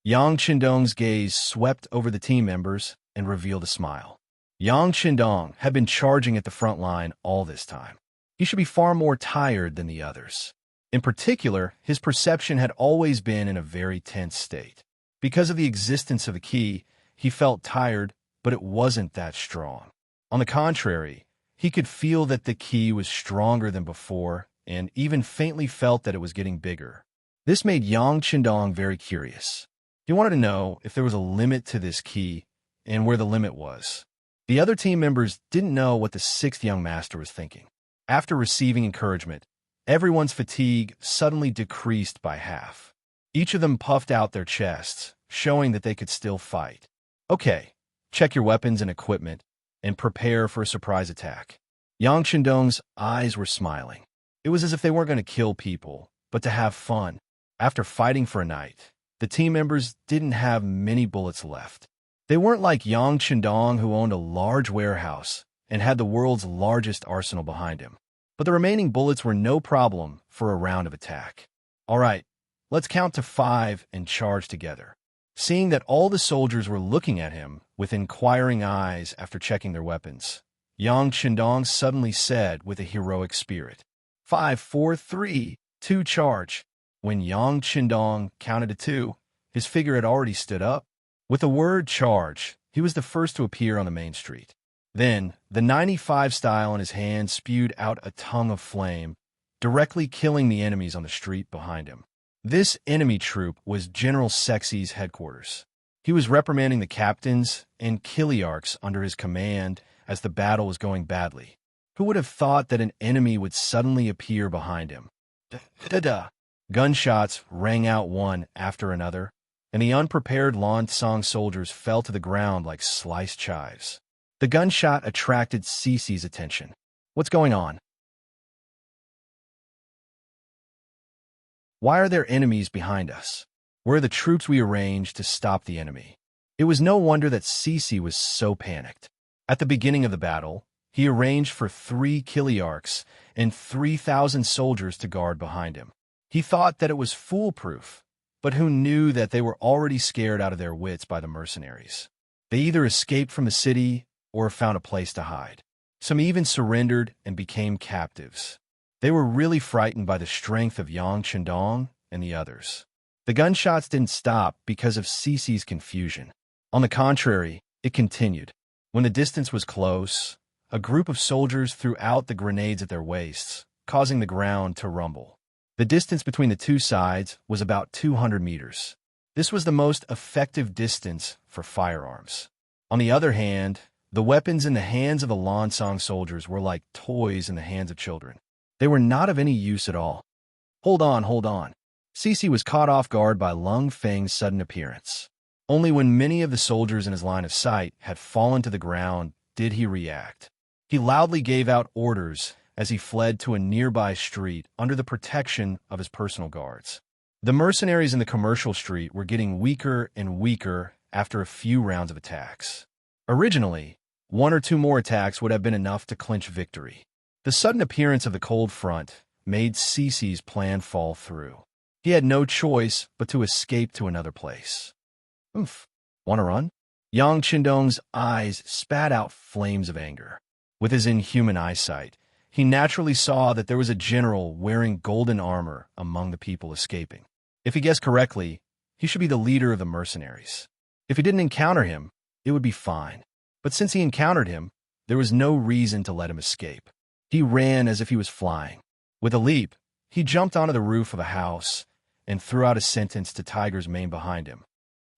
Yang Chendong's gaze swept over the team members and revealed a smile. Yang Chendong had been charging at the front line all this time. He should be far more tired than the others. In particular, his perception had always been in a very tense state. Because of the existence of the key, he felt tired, but it wasn't that strong. On the contrary, he could feel that the key was stronger than before and even faintly felt that it was getting bigger. This made Yang Chendong very curious. He wanted to know if there was a limit to this key and where the limit was. The other team members didn't know what the 6th young master was thinking. After receiving encouragement, everyone's fatigue suddenly decreased by half. Each of them puffed out their chests, showing that they could still fight. Okay, check your weapons and equipment, and prepare for a surprise attack. Yang Chendong's eyes were smiling. It was as if they weren't going to kill people, but to have fun. After fighting for a night, the team members didn't have many bullets left. They weren't like Yang Chendong, who owned a large warehouse and had the world's largest arsenal behind him. But the remaining bullets were no problem for a round of attack. All right, let's count to 5 and charge together. Seeing that all the soldiers were looking at him with inquiring eyes after checking their weapons, Yang Chendong suddenly said with a heroic spirit, 5, 4, 3, 2, charge. When Yang Chendong counted to 2, his figure had already stood up. With the word charge, he was the first to appear on the main street. Then, the 95 style in his hand spewed out a tongue of flame, directly killing the enemies on the street behind him. This enemy troop was General Sexy's headquarters. He was reprimanding the captains and Kiliarchs under his command as the battle was going badly. Who would have thought that an enemy would suddenly appear behind him? Da-da-da! Gunshots rang out one after another, and the unprepared Lansong soldiers fell to the ground like sliced chives. The gunshot attracted Cece's attention. What's going on? Why are there enemies behind us? Where are the troops we arranged to stop the enemy? It was no wonder that Cece was so panicked. At the beginning of the battle, he arranged for 3 Kiliarchs and 3,000 soldiers to guard behind him. He thought that it was foolproof, but who knew that they were already scared out of their wits by the mercenaries? They either escaped from the city or found a place to hide. Some even surrendered and became captives. They were really frightened by the strength of Yang Chendong and the others. The gunshots didn't stop because of Cece's confusion. On the contrary, it continued. When the distance was close, a group of soldiers threw out the grenades at their waists, causing the ground to rumble. The distance between the two sides was about 200 meters. This was the most effective distance for firearms. On the other hand, the weapons in the hands of the Lansong soldiers were like toys in the hands of children. They were not of any use at all. Hold on. Cece was caught off guard by Lung Feng's sudden appearance. Only when many of the soldiers in his line of sight had fallen to the ground did he react. He loudly gave out orders as he fled to a nearby street under the protection of his personal guards. The mercenaries in the commercial street were getting weaker and weaker after a few rounds of attacks. Originally, one or two more attacks would have been enough to clinch victory. The sudden appearance of the cold front made Cece's plan fall through. He had no choice but to escape to another place. Oof. Want to run? Yang Qindong's eyes spat out flames of anger. With his inhuman eyesight, he naturally saw that there was a general wearing golden armor among the people escaping. If he guessed correctly, he should be the leader of the mercenaries. If he didn't encounter him, it would be fine. But since he encountered him, there was no reason to let him escape. He ran as if he was flying. With a leap, he jumped onto the roof of a house and threw out a sentence to Tiger's mane behind him.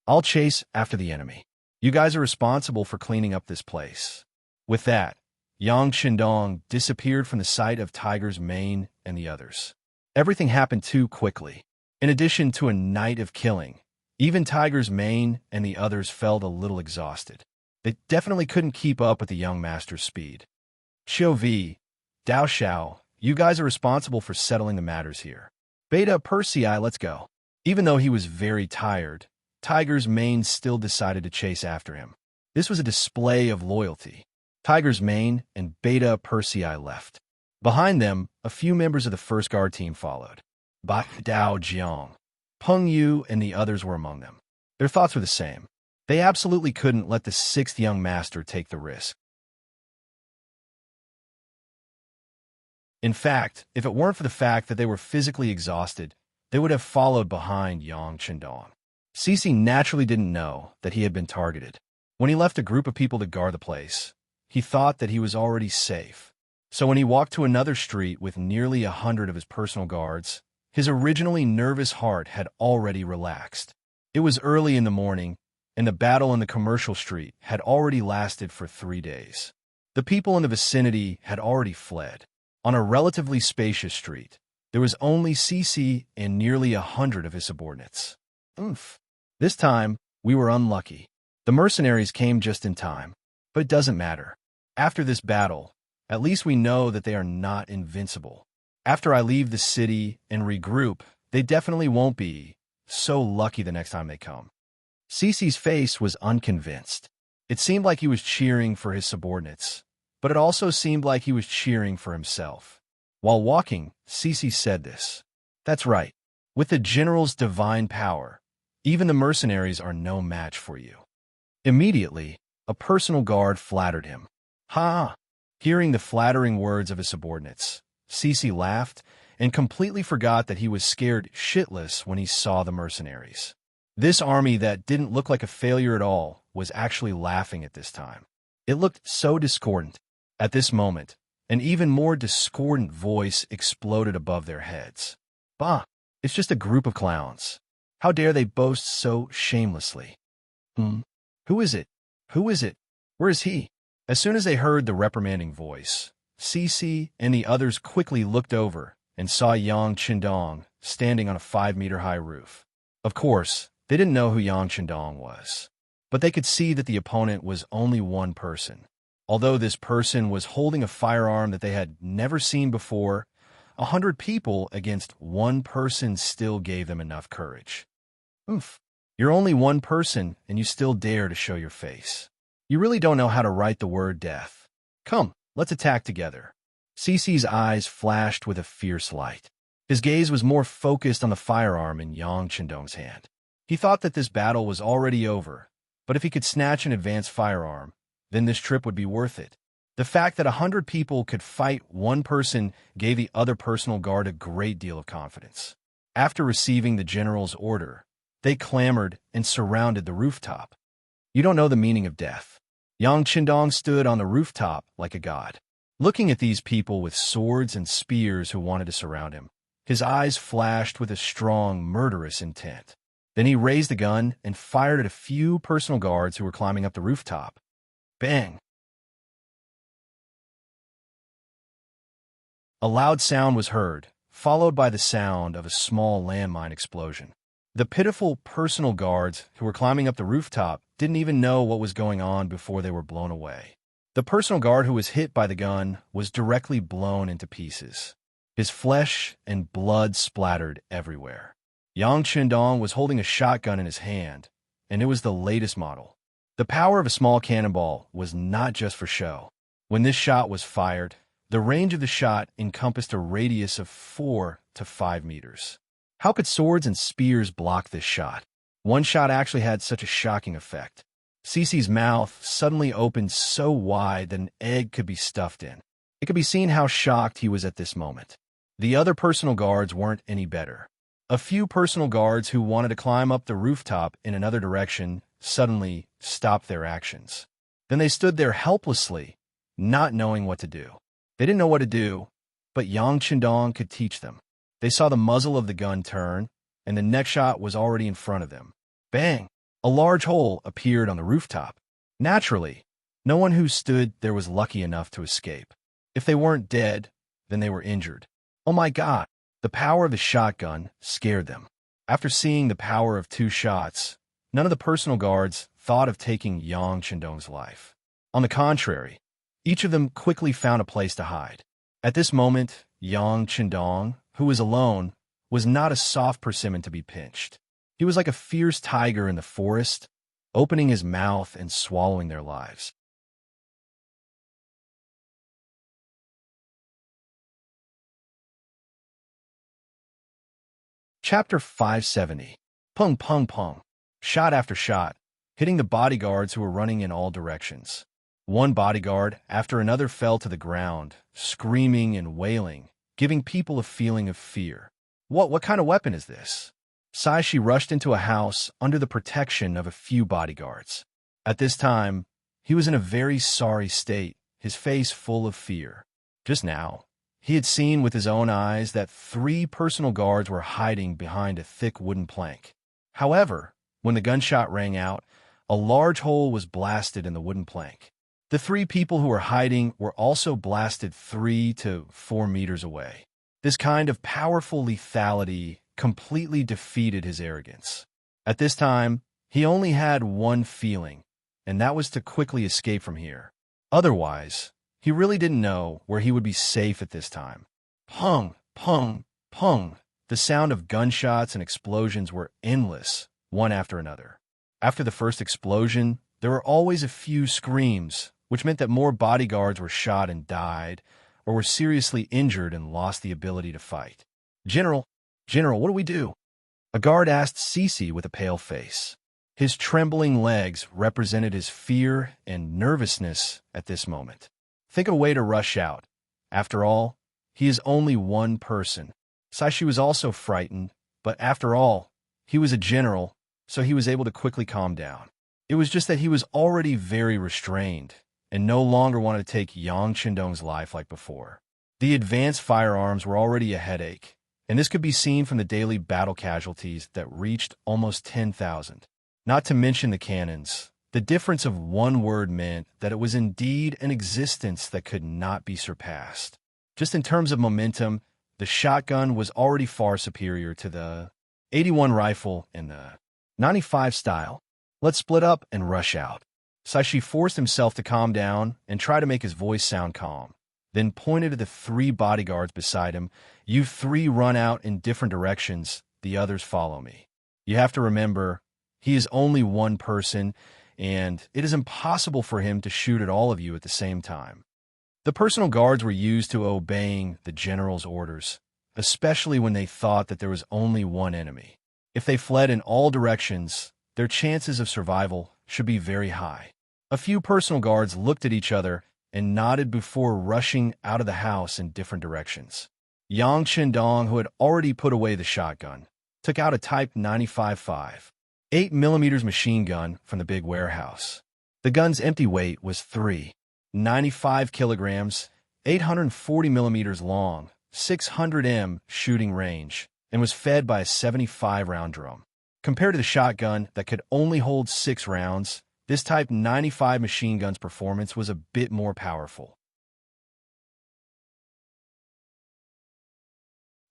I'll chase after the enemy. You guys are responsible for cleaning up this place. With that, Yang Qindong disappeared from the sight of Tiger's mane and the others. Everything happened too quickly. In addition to a night of killing, even Tiger's mane and the others felt a little exhausted. They definitely couldn't keep up with the young master's speed. Xiao Vi, Dao Xiao, you guys are responsible for settling the matters here. Beta Persei, let's go. Even though he was very tired, Tiger's mane still decided to chase after him. This was a display of loyalty. Tiger's mane and Beta Persei left. Behind them, a few members of the first guard team followed. Ba Dao Jiang, Peng Yu, and the others were among them. Their thoughts were the same. They absolutely couldn't let the sixth young master take the risk. In fact, if it weren't for the fact that they were physically exhausted, they would have followed behind Yang Qindong. Cece naturally didn't know that he had been targeted. When he left a group of people to guard the place, he thought that he was already safe. So when he walked to another street with nearly 100 of his personal guards, his originally nervous heart had already relaxed. It was early in the morning, and the battle in the commercial street had already lasted for 3 days. The people in the vicinity had already fled. On a relatively spacious street, there was only Cece and nearly 100 of his subordinates. Oof. This time, we were unlucky. The mercenaries came just in time, but it doesn't matter. After this battle, at least we know that they are not invincible. After I leave the city and regroup, they definitely won't be so lucky the next time they come. Cece's face was unconvinced. It seemed like he was cheering for his subordinates, but it also seemed like he was cheering for himself. While walking, Cece said this. That's right. With the general's divine power, even the mercenaries are no match for you. Immediately, a personal guard flattered him. Ha! Hearing the flattering words of his subordinates, Cece laughed and completely forgot that he was scared shitless when he saw the mercenaries. This army that didn't look like a failure at all was actually laughing at this time. It looked so discordant. At this moment, an even more discordant voice exploded above their heads. Bah! It's just a group of clowns. How dare they boast so shamelessly? Who is it? Who is it? Where is he? As soon as they heard the reprimanding voice, Cece and the others quickly looked over and saw Yang Qindong standing on a 5-meter-high roof. Of course, they didn't know who Yang Qindong was, but they could see that the opponent was only one person. Although this person was holding a firearm that they had never seen before, 100 people against one person still gave them enough courage. Oof. You're only one person, and you still dare to show your face. You really don't know how to write the word death. Come, let's attack together. Cece's eyes flashed with a fierce light. His gaze was more focused on the firearm in Yang Qindong's hand. He thought that this battle was already over, but if he could snatch an advanced firearm, then this trip would be worth it. The fact that 100 people could fight one person gave the other personal guard a great deal of confidence. After receiving the general's order, they clamored and surrounded the rooftop. You don't know the meaning of death. Yang Qindong stood on the rooftop like a god, looking at these people with swords and spears who wanted to surround him. His eyes flashed with a strong, murderous intent. Then he raised the gun and fired at a few personal guards who were climbing up the rooftop. Bang! A loud sound was heard, followed by the sound of a small landmine explosion. The pitiful personal guards who were climbing up the rooftop didn't even know what was going on before they were blown away. The personal guard who was hit by the gun was directly blown into pieces. His flesh and blood splattered everywhere. Yang Chendong was holding a shotgun in his hand, and it was the latest model. The power of a small cannonball was not just for show. When this shot was fired, the range of the shot encompassed a radius of 4 to 5 meters. How could swords and spears block this shot? One shot actually had such a shocking effect. Cece's mouth suddenly opened so wide that an egg could be stuffed in. It could be seen how shocked he was at this moment. The other personal guards weren't any better. A few personal guards who wanted to climb up the rooftop in another direction suddenly stopped their actions. Then they stood there helplessly, not knowing what to do. They didn't know what to do, but Yang Chendong could teach them. They saw the muzzle of the gun turn, and the next shot was already in front of them. Bang! A large hole appeared on the rooftop. Naturally, no one who stood there was lucky enough to escape. If they weren't dead, then they were injured. Oh my God! The power of the shotgun scared them. After seeing the power of 2 shots, none of the personal guards thought of taking Yang Chendong's life. On the contrary, each of them quickly found a place to hide. At this moment, Yang Chendong, who was alone, was not a soft persimmon to be pinched. He was like a fierce tiger in the forest, opening his mouth and swallowing their lives. Chapter 570. Pung pung pung. Shot after shot, hitting the bodyguards who were running in all directions. One bodyguard after another fell to the ground, screaming and wailing, giving people a feeling of fear. What kind of weapon is this? Saishi rushed into a house under the protection of a few bodyguards. At this time, he was in a very sorry state, his face full of fear. Just now, he had seen with his own eyes that 3 personal guards were hiding behind a thick wooden plank. However, when the gunshot rang out, a large hole was blasted in the wooden plank. The 3 people who were hiding were also blasted 3 to 4 meters away. This kind of powerful lethality completely defeated his arrogance. At this time, he only had one feeling, and that was to quickly escape from here. Otherwise, he really didn't know where he would be safe at this time. Pung, pung, pung. The sound of gunshots and explosions were endless, one after another. After the first explosion, there were always a few screams, which meant that more bodyguards were shot and died, or were seriously injured and lost the ability to fight. General, what do we do? A guard asked Cece with a pale face. His trembling legs represented his fear and nervousness at this moment. Think of a way to rush out. After all, he is only one person. Saishi was also frightened, but after all, he was a general, so he was able to quickly calm down. It was just that he was already very restrained and no longer wanted to take Yang Chendong's life like before. The advanced firearms were already a headache, and this could be seen from the daily battle casualties that reached almost 10,000. Not to mention the cannons. The difference of one word meant that it was indeed an existence that could not be surpassed. Just in terms of momentum, the shotgun was already far superior to the 81 rifle and the 95 style. Let's split up and rush out. Saishi forced himself to calm down and try to make his voice sound calm, then pointed at the 3 bodyguards beside him. You 3 run out in different directions, the others follow me. You have to remember, he is only one person, and it is impossible for him to shoot at all of you at the same time. The personal guards were used to obeying the general's orders, especially when they thought that there was only one enemy. If they fled in all directions, their chances of survival should be very high. A few personal guards looked at each other and nodded before rushing out of the house in different directions. Yang Chendong, who had already put away the shotgun, took out a Type 95.5 8mm machine gun from the big warehouse. The gun's empty weight was 395 kilograms, 840 millimeters long, 600 m shooting range, and was fed by a 75-round drum. Compared to the shotgun that could only hold 6 rounds, this Type 95 machine gun's performance was a bit more powerful.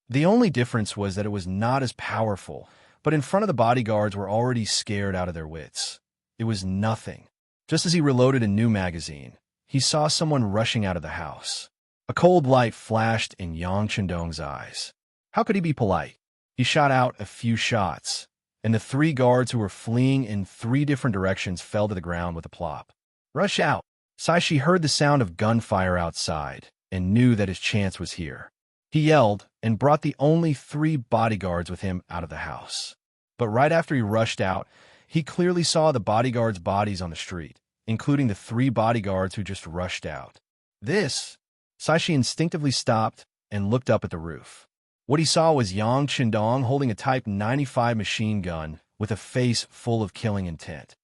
The only difference was that it was not as powerful, but in front of the bodyguards were already scared out of their wits. It was nothing. Just as he reloaded a new magazine, he saw someone rushing out of the house. A cold light flashed in Yang Chendong's eyes. How could he be polite? He shot out a few shots, and the 3 guards who were fleeing in 3 different directions fell to the ground with a plop. Rush out! Saishi heard the sound of gunfire outside and knew that his chance was here. He yelled and brought the only 3 bodyguards with him out of the house. But right after he rushed out, he clearly saw the bodyguards' bodies on the street, including the 3 bodyguards who just rushed out. Saishi instinctively stopped and looked up at the roof. What he saw was Yang Chendong holding a Type 95 machine gun with a face full of killing intent.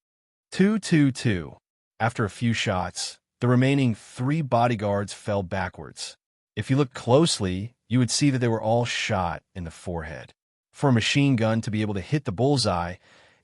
222. After a few shots, the remaining 3 bodyguards fell backwards. If you looked closely, you would see that they were all shot in the forehead. For a machine gun to be able to hit the bullseye,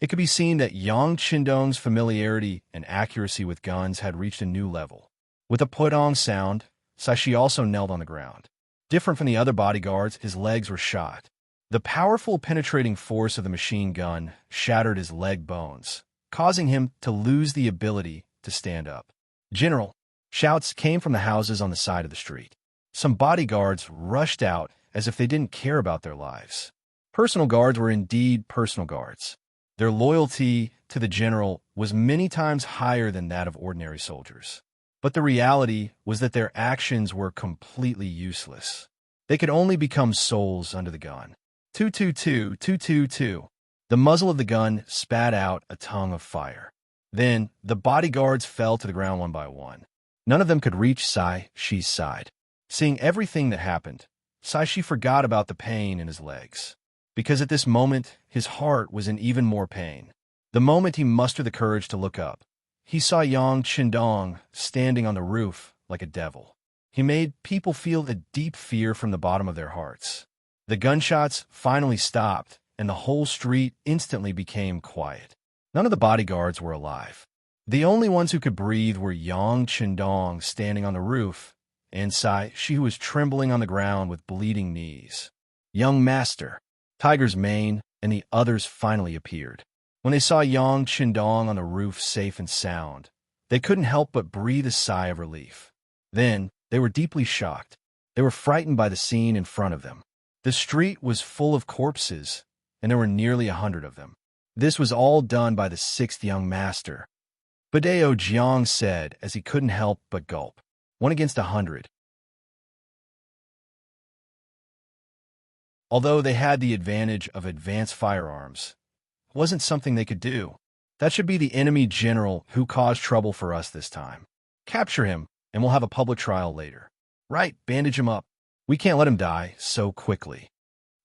it could be seen that Yang Chendong's familiarity and accuracy with guns had reached a new level. With a pudong sound, Saishi also knelt on the ground. Different from the other bodyguards, his legs were shot. The powerful penetrating force of the machine gun shattered his leg bones, causing him to lose the ability to stand up. "General!" Shouts came from the houses on the side of the street. Some bodyguards rushed out as if they didn't care about their lives. Personal guards were indeed personal guards. Their loyalty to the general was many times higher than that of ordinary soldiers. But the reality was that their actions were completely useless. They could only become souls under the gun. 222, 222. The muzzle of the gun spat out a tongue of fire. Then the bodyguards fell to the ground one by one. None of them could reach Saishi's side. Seeing everything that happened, Saishi forgot about the pain in his legs. Because at this moment, his heart was in even more pain. The moment he mustered the courage to look up, he saw Yang Chendong standing on the roof like a devil. He made people feel a deep fear from the bottom of their hearts. The gunshots finally stopped, and the whole street instantly became quiet. None of the bodyguards were alive. The only ones who could breathe were Yang Chendong standing on the roof, and Saishi who was trembling on the ground with bleeding knees. Young Master, Tiger's Mane, and the others finally appeared. When they saw Yang Chendong on the roof safe and sound, they couldn't help but breathe a sigh of relief. Then, they were deeply shocked. They were frightened by the scene in front of them. The street was full of corpses, and there were nearly 100 of them. This was all done by the 6th young master. Badeo Jiang said as he couldn't help but gulp. 1 against 100. Although they had the advantage of advanced firearms, it wasn't something they could do. That should be the enemy general who caused trouble for us this time. Capture him, and we'll have a public trial later. Right, bandage him up. We can't let him die so quickly.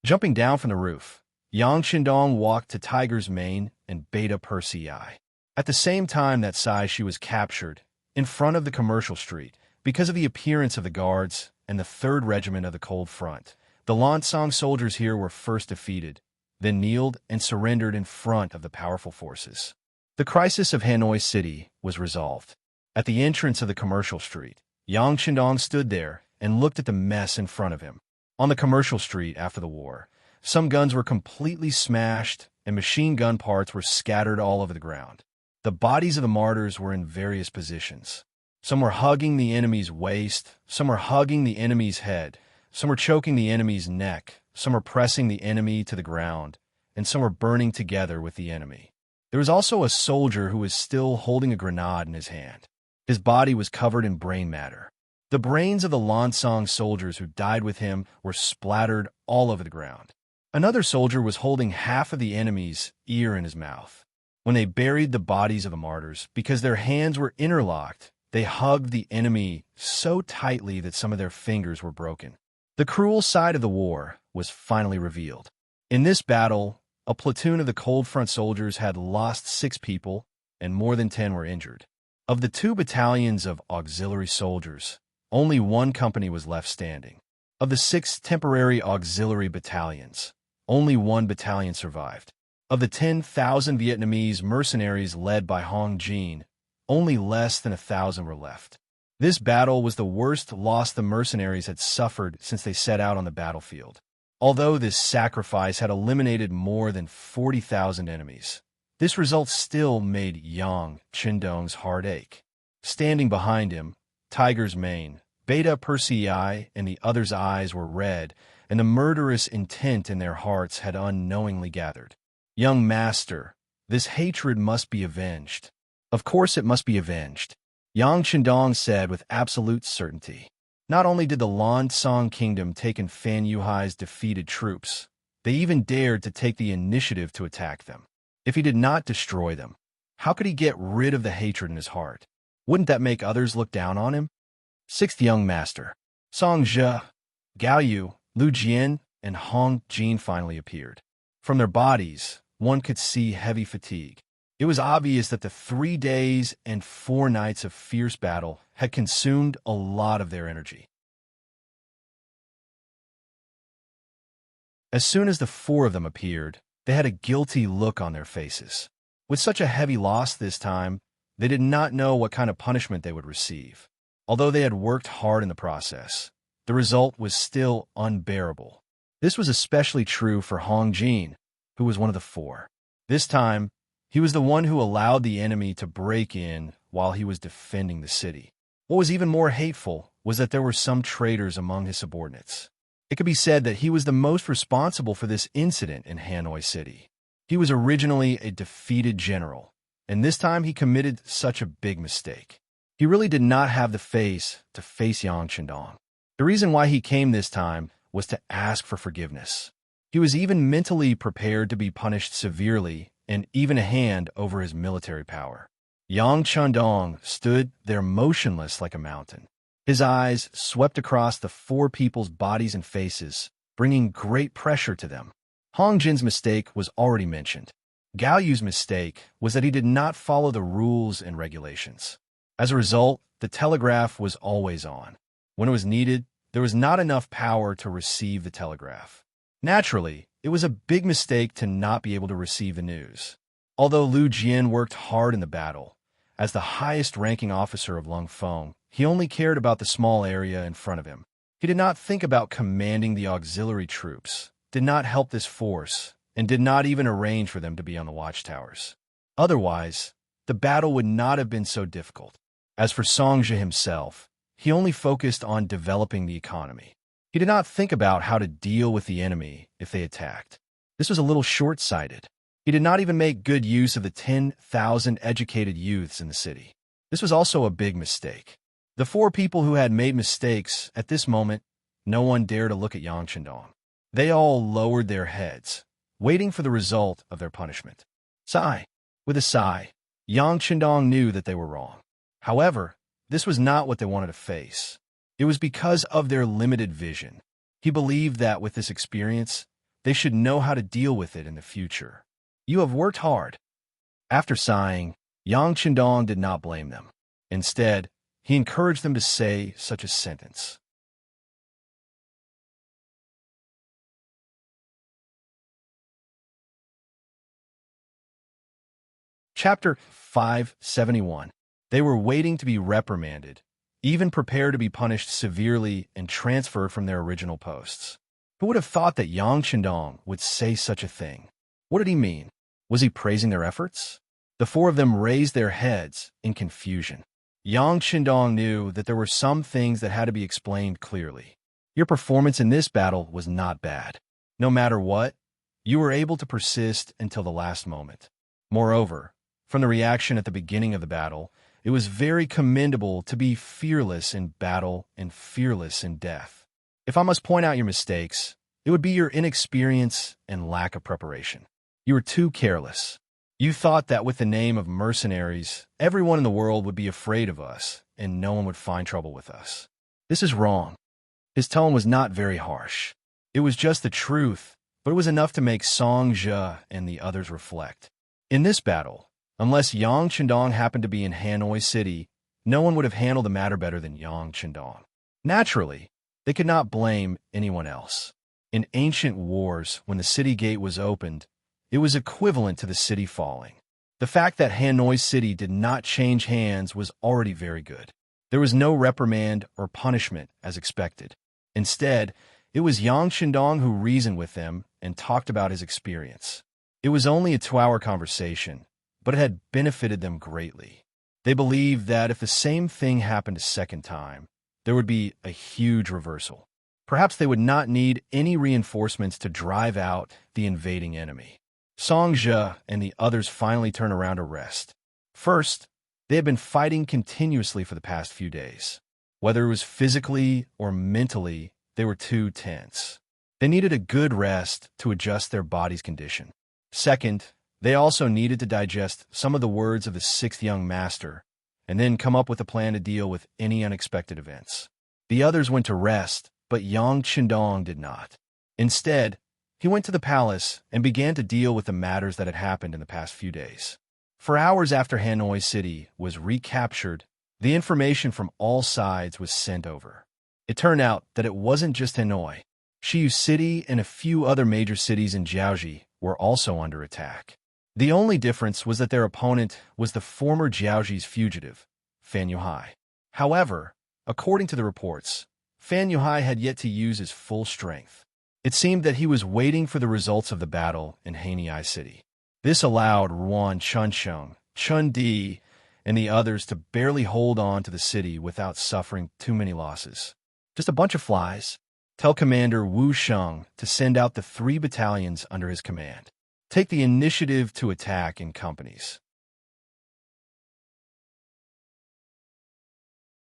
Jumping down from the roof, Yang Chendong walked to Tiger's Mane and Beta Persei. At the same time that Saishi was captured, in front of the commercial street, because of the appearance of the guards and the 3rd Regiment of the Cold Front, the Lansong soldiers here were first defeated, then kneeled and surrendered in front of the powerful forces. The crisis of Hanoi City was resolved. At the entrance of the commercial street, Yang Chendong stood there and looked at the mess in front of him. On the commercial street after the war, some guns were completely smashed and machine gun parts were scattered all over the ground. The bodies of the martyrs were in various positions. Some were hugging the enemy's waist, some were hugging the enemy's head, some were choking the enemy's neck, some were pressing the enemy to the ground, and some were burning together with the enemy. There was also a soldier who was still holding a grenade in his hand. His body was covered in brain matter. The brains of the Lansong soldiers who died with him were splattered all over the ground. Another soldier was holding half of the enemy's ear in his mouth. When they buried the bodies of the martyrs, because their hands were interlocked, they hugged the enemy so tightly that some of their fingers were broken. The cruel side of the war was finally revealed. In this battle, a platoon of the Cold Front soldiers had lost 6 people, and more than 10 were injured. Of the 2 battalions of auxiliary soldiers, only 1 company was left standing. Of the 6 temporary auxiliary battalions, only 1 battalion survived. Of the 10,000 Vietnamese mercenaries led by Hong Jin, only less than 1,000 were left. This battle was the worst loss the mercenaries had suffered since they set out on the battlefield. Although this sacrifice had eliminated more than 40,000 enemies, this result still made Yang Qindong's heart ache. Standing behind him, Tiger's mane, Beta Persei, and the other's eyes were red, and the murderous intent in their hearts had unknowingly gathered. Young master, this hatred must be avenged. Of course it must be avenged, Yang Qindong said with absolute certainty. Not only did the Lansong Kingdom take in Fan Yuhai's defeated troops, they even dared to take the initiative to attack them. If he did not destroy them, how could he get rid of the hatred in his heart? Wouldn't that make others look down on him? Sixth young master, Song Zhe, Gao Yu, Lu Jian, and Hong Jin finally appeared. From their bodies, one could see heavy fatigue. It was obvious that the 3 days and 4 nights of fierce battle had consumed a lot of their energy. As soon as the 4 of them appeared, they had a guilty look on their faces. With such a heavy loss this time, they did not know what kind of punishment they would receive. Although they had worked hard in the process, the result was still unbearable. This was especially true for Hong Jin, who was one of the 4. This time, he was the one who allowed the enemy to break in while he was defending the city. What was even more hateful was that there were some traitors among his subordinates. It could be said that he was the most responsible for this incident in Hanoi City. He was originally a defeated general, and this time he committed such a big mistake. He really did not have the face to face Yang Qindong. The reason why he came this time was to ask for forgiveness. He was even mentally prepared to be punished severely and even a hand over his military power. Yang Qindong stood there motionless like a mountain. His eyes swept across the 4 people's bodies and faces, bringing great pressure to them. Hong Jin's mistake was already mentioned. Gao Yu's mistake was that he did not follow the rules and regulations. As a result, the telegraph was always on. When it was needed, there was not enough power to receive the telegraph. Naturally, it was a big mistake to not be able to receive the news. Although Lu Jian worked hard in the battle, as the highest-ranking officer of Lung Feng, he only cared about the small area in front of him. He did not think about commanding the auxiliary troops, did not help this force, and did not even arrange for them to be on the watchtowers. Otherwise, the battle would not have been so difficult. As for Songzhi himself, he only focused on developing the economy. He did not think about how to deal with the enemy if they attacked. This was a little short-sighted. He did not even make good use of the 10,000 educated youths in the city. This was also a big mistake. The 4 people who had made mistakes, at this moment, no one dared to look at Yang Qindong. They all lowered their heads, waiting for the result of their punishment. Sigh. With a sigh, Yang Qindong knew that they were wrong. However, this was not what they wanted to face. It was because of their limited vision. He believed that with this experience, they should know how to deal with it in the future. You have worked hard. After sighing, Yang Qindong did not blame them. Instead, he encouraged them to say such a sentence. Chapter 571. They were waiting to be reprimanded, even prepared to be punished severely and transferred from their original posts. Who would have thought that Yang Qindong would say such a thing? What did he mean? Was he praising their efforts? The 4 of them raised their heads in confusion. Yang Qindong knew that there were some things that had to be explained clearly. Your performance in this battle was not bad. No matter what, you were able to persist until the last moment. Moreover, from the reaction at the beginning of the battle, it was very commendable to be fearless in battle and fearless in death. If I must point out your mistakes, it would be your inexperience and lack of preparation. You were too careless. You thought that with the name of mercenaries, everyone in the world would be afraid of us, and no one would find trouble with us. This is wrong. His tone was not very harsh. It was just the truth, but it was enough to make Song Zhe and the others reflect. In this battle, unless Yang Qindong happened to be in Hanoi City, no one would have handled the matter better than Yang Qindong. Naturally, they could not blame anyone else. In ancient wars, when the city gate was opened, it was equivalent to the city falling. The fact that Hanoi City did not change hands was already very good. There was no reprimand or punishment as expected. Instead, It was Yang Shindong who reasoned with them and talked about his experience. It was only a 2-hour conversation, but it had benefited them greatly. They believed that if the same thing happened a second time, there would be a huge reversal. Perhaps they would not need any reinforcements to drive out the invading enemy. Song Zhe and the others finally turned around to rest. First, they had been fighting continuously for the past few days. Whether it was physically or mentally, they were too tense. They needed a good rest to adjust their body's condition. Second, they also needed to digest some of the words of the sixth young master, and then come up with a plan to deal with any unexpected events. The others went to rest, but Yang Qindong did not. Instead, he went to the palace and began to deal with the matters that had happened in the past few days. For hours after Hanoi City was recaptured, the information from all sides was sent over. It turned out that it wasn't just Hanoi. Shiyu City and a few other major cities in Jiaoji were also under attack. The only difference was that their opponent was the former Jiaoji's fugitive, Fan Yuhai. However, according to the reports, Fan Yuhai had yet to use his full strength. It seemed that he was waiting for the results of the battle in Hanoi City. This allowed Ruan Chunsheng, Chun Di, and the others to barely hold on to the city without suffering too many losses. Just a bunch of flies. Tell Commander Wu Sheng to send out the 3 battalions under his command. Take the initiative to attack in companies.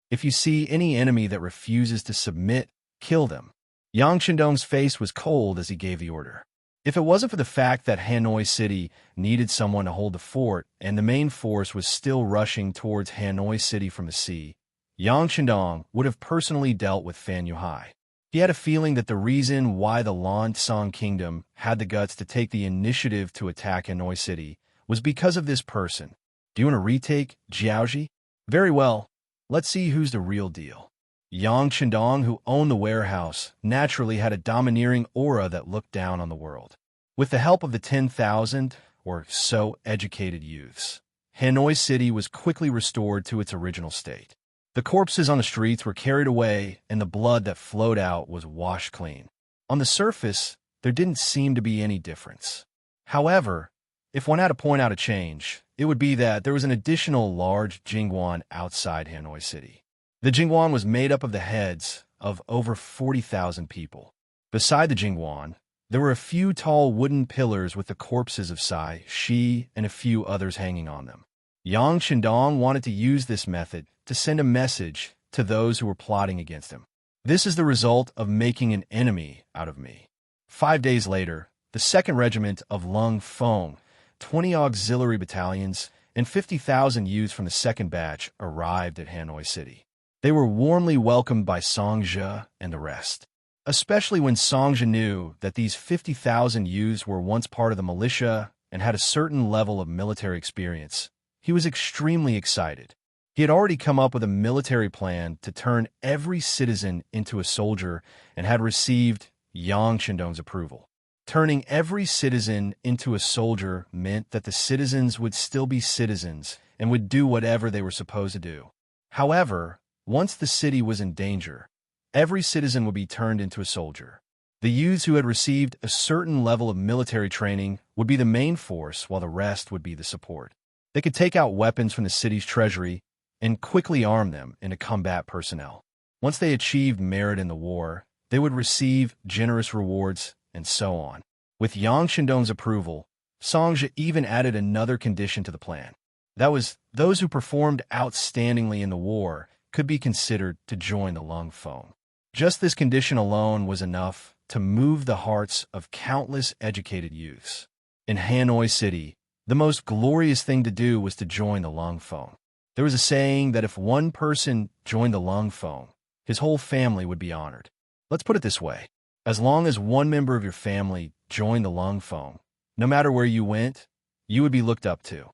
If you see any enemy that refuses to submit, kill them. Yang Shindong's face was cold as he gave the order. If it wasn't for the fact that Hanoi City needed someone to hold the fort and the main force was still rushing towards Hanoi City from the sea, Yang Shindong would have personally dealt with Fan Yuhai. He had a feeling that the reason why the Lan Tsang Kingdom had the guts to take the initiative to attack Hanoi City was because of this person. Do you want to retake Jiaoji? Very well. Let's see who's the real deal. Yang Shindong, who owned the warehouse, naturally had a domineering aura that looked down on the world. With the help of the 10,000 or so educated youths, Hanoi City was quickly restored to its original state. The corpses on the streets were carried away, and the blood that flowed out was washed clean. On the surface, there didn't seem to be any difference. However, if one had to point out a change, it would be that there was an additional large Jingguan outside Hanoi City. The Jingguan was made up of the heads of over 40,000 people. Beside the Jingguan, there were a few tall wooden pillars with the corpses of Sai, Shi, and a few others hanging on them. Yang Shindong wanted to use this method to send a message to those who were plotting against him. This is the result of making an enemy out of me. 5 days later, the 2nd Regiment of Lung Feng, 20 auxiliary battalions, and 50,000 youths from the 2nd batch arrived at Hanoi City. They were warmly welcomed by Song Zhe and the rest. Especially when Song Zhe knew that these 50,000 youths were once part of the militia and had a certain level of military experience, he was extremely excited. He had already come up with a military plan to turn every citizen into a soldier and had received Yang Shindong's approval. Turning every citizen into a soldier meant that the citizens would still be citizens and would do whatever they were supposed to do. However, once the city was in danger, every citizen would be turned into a soldier. The youths who had received a certain level of military training would be the main force, while the rest would be the support. They could take out weapons from the city's treasury and quickly arm them into combat personnel. Once they achieved merit in the war, they would receive generous rewards, and so on. With Yang Shindong's approval, Song Zhe even added another condition to the plan. That was, those who performed outstandingly in the war could be considered to join the Lung Feng. Just this condition alone was enough to move the hearts of countless educated youths. In Hanoi City, the most glorious thing to do was to join the Lung Feng. There was a saying that if one person joined the Lung Feng, his whole family would be honored. Let's put it this way. As long as one member of your family joined the Lung Feng, no matter where you went, you would be looked up to.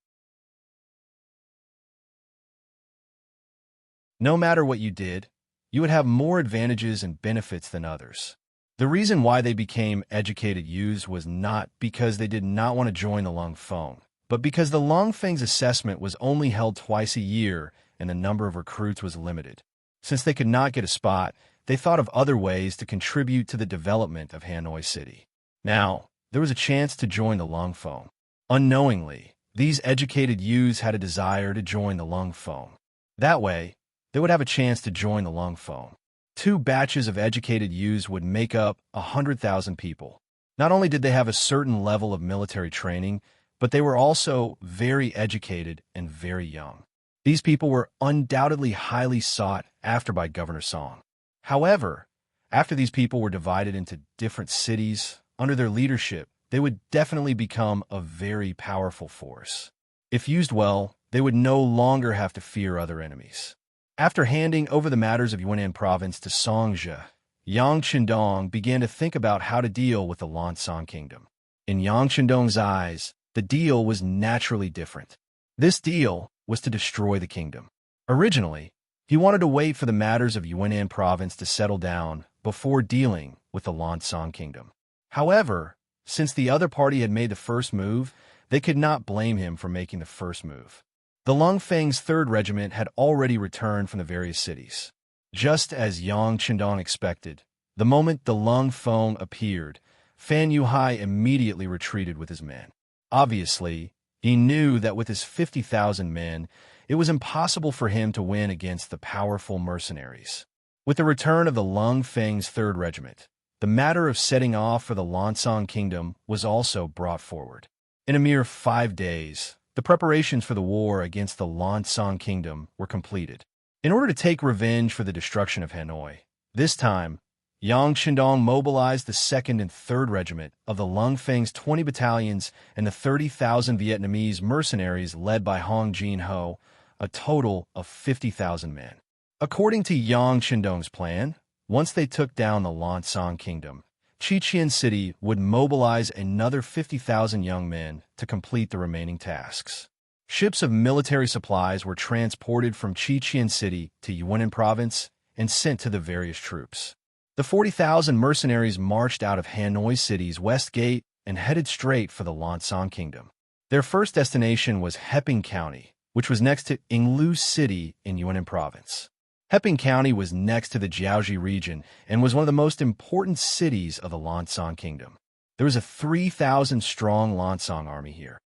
No matter what you did, you would have more advantages and benefits than others. The reason why they became educated youths was not because they did not want to join the Lung Feng, but because the Lung Feng's assessment was only held twice a year and the number of recruits was limited. Since they could not get a spot, they thought of other ways to contribute to the development of Hanoi City. Now, there was a chance to join the Lung Phone. Unknowingly, these educated youths had a desire to join the Lung Phone. That way, they would have a chance to join the Lung Phone. 2 batches of educated youths would make up 100,000 people. Not only did they have a certain level of military training, but they were also very educated and very young. These people were undoubtedly highly sought after by Governor Song. However, after these people were divided into different cities, under their leadership, they would definitely become a very powerful force. If used well, they would no longer have to fear other enemies. After handing over the matters of Yunnan province to Songzhi, Yang Qindong began to think about how to deal with the Lansong kingdom. In Yang Qindong's eyes, the deal was naturally different. This deal was to destroy the kingdom. Originally, he wanted to wait for the matters of Yunnan province to settle down before dealing with the Lansong kingdom. However, since the other party had made the first move, they could not blame him for making the first move. The Lung Feng's 3rd Regiment had already returned from the various cities. Just as Yang Qindong expected, the moment the Lung Feng appeared, Fan Yuhai immediately retreated with his men. Obviously, he knew that with his 50,000 men, it was impossible for him to win against the powerful mercenaries. With the return of the Lung Feng's 3rd Regiment, the matter of setting off for the Lansong Kingdom was also brought forward. In a mere 5 days, the preparations for the war against the Lansong Kingdom were completed. In order to take revenge for the destruction of Hanoi, this time, Yang Qindong mobilized the 2nd and 3rd Regiment of the Lung Feng's 20 battalions and the 30,000 Vietnamese mercenaries led by Hong Jin-ho, a total of 50,000 men. According to Yang Qindong's plan, once they took down the Lansong Kingdom, Chichen City would mobilize another 50,000 young men to complete the remaining tasks. Ships of military supplies were transported from Chichen City to Yunnan province and sent to the various troops. The 40,000 mercenaries marched out of Hanoi City's west gate and headed straight for the Lansong Kingdom. Their first destination was Heping County, which was next to Yinglu City in Yunnan province. Heping County was next to the Jiaoji region and was one of the most important cities of the Lansong Kingdom. There was a 3,000-strong Lansong army here.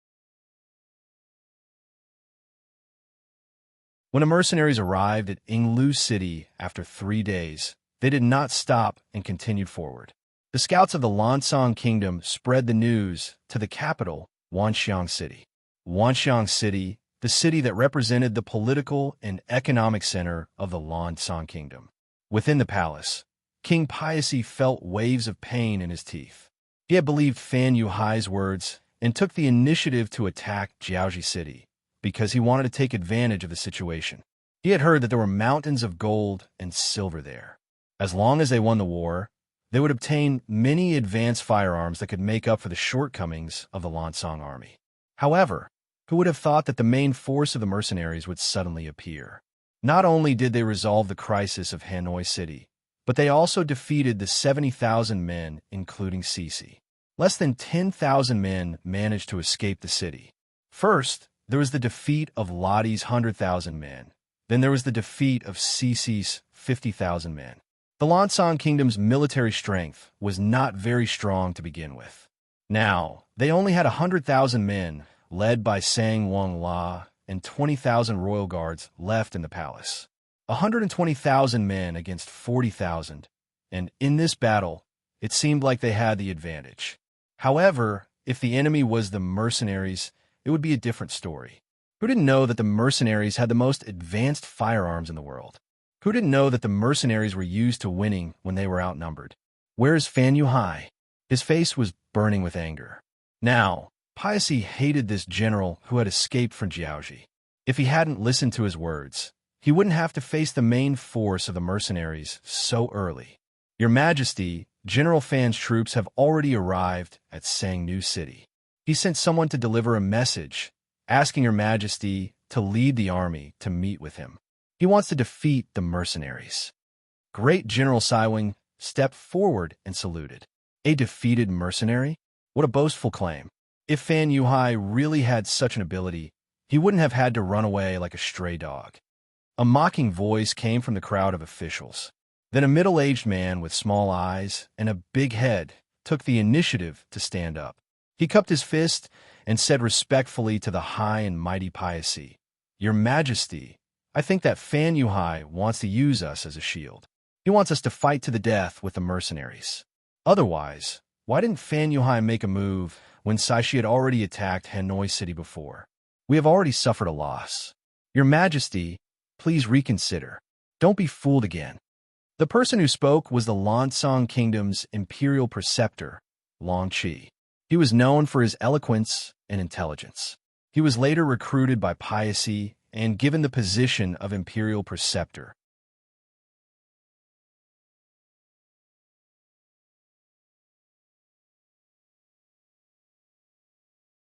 When the mercenaries arrived at Yinglu City after 3 days, they did not stop and continued forward. The scouts of the Lansong Kingdom spread the news to the capital, Wanxiang City. Wanxiang City, the city that represented the political and economic center of the Lansong Kingdom. Within the palace, King Piasi felt waves of pain in his teeth. He had believed Fan Yuhai's words and took the initiative to attack Jiaoji City because he wanted to take advantage of the situation. He had heard that there were mountains of gold and silver there. As long as they won the war, they would obtain many advanced firearms that could make up for the shortcomings of the Lansong army. However, who would have thought that the main force of the mercenaries would suddenly appear? Not only did they resolve the crisis of Hanoi City, but they also defeated the 70,000 men, including Sisi. Less than 10,000 men managed to escape the city. First, there was the defeat of Lotti's 100,000 men. Then there was the defeat of Sisi's 50,000 men. The Lansong Kingdom's military strength was not very strong to begin with. Now, they only had 100,000 men, led by Sang Wang La, and 20,000 royal guards left in the palace. 120,000 men against 40,000, and in this battle, it seemed like they had the advantage. However, if the enemy was the mercenaries, it would be a different story. Who didn't know that the mercenaries had the most advanced firearms in the world? Who didn't know that the mercenaries were used to winning when they were outnumbered? Where is Fan Yuhai? His face was burning with anger. Now, Piasi hated this general who had escaped from Jiaoji. If he hadn't listened to his words, he wouldn't have to face the main force of the mercenaries so early. Your Majesty, General Fan's troops have already arrived at Sangnu City. He sent someone to deliver a message, asking Your Majesty to lead the army to meet with him. He wants to defeat the mercenaries. Great General Saiwing stepped forward and saluted. A defeated mercenary? What a boastful claim. If Fan Yuhai really had such an ability, he wouldn't have had to run away like a stray dog. A mocking voice came from the crowd of officials. Then a middle-aged man with small eyes and a big head took the initiative to stand up. He cupped his fist and said respectfully to the high and mighty Paisi, "Your Majesty, I think that Fan Yuhai wants to use us as a shield. He wants us to fight to the death with the mercenaries. Otherwise, why didn't Fan Yuhai make a move when Saishi had already attacked Hanoi City before? We have already suffered a loss. Your Majesty, please reconsider. Don't be fooled again." The person who spoke was the Lansong Kingdom's imperial preceptor, Long Qi. He was known for his eloquence and intelligence. He was later recruited by Paisi and given the position of imperial preceptor.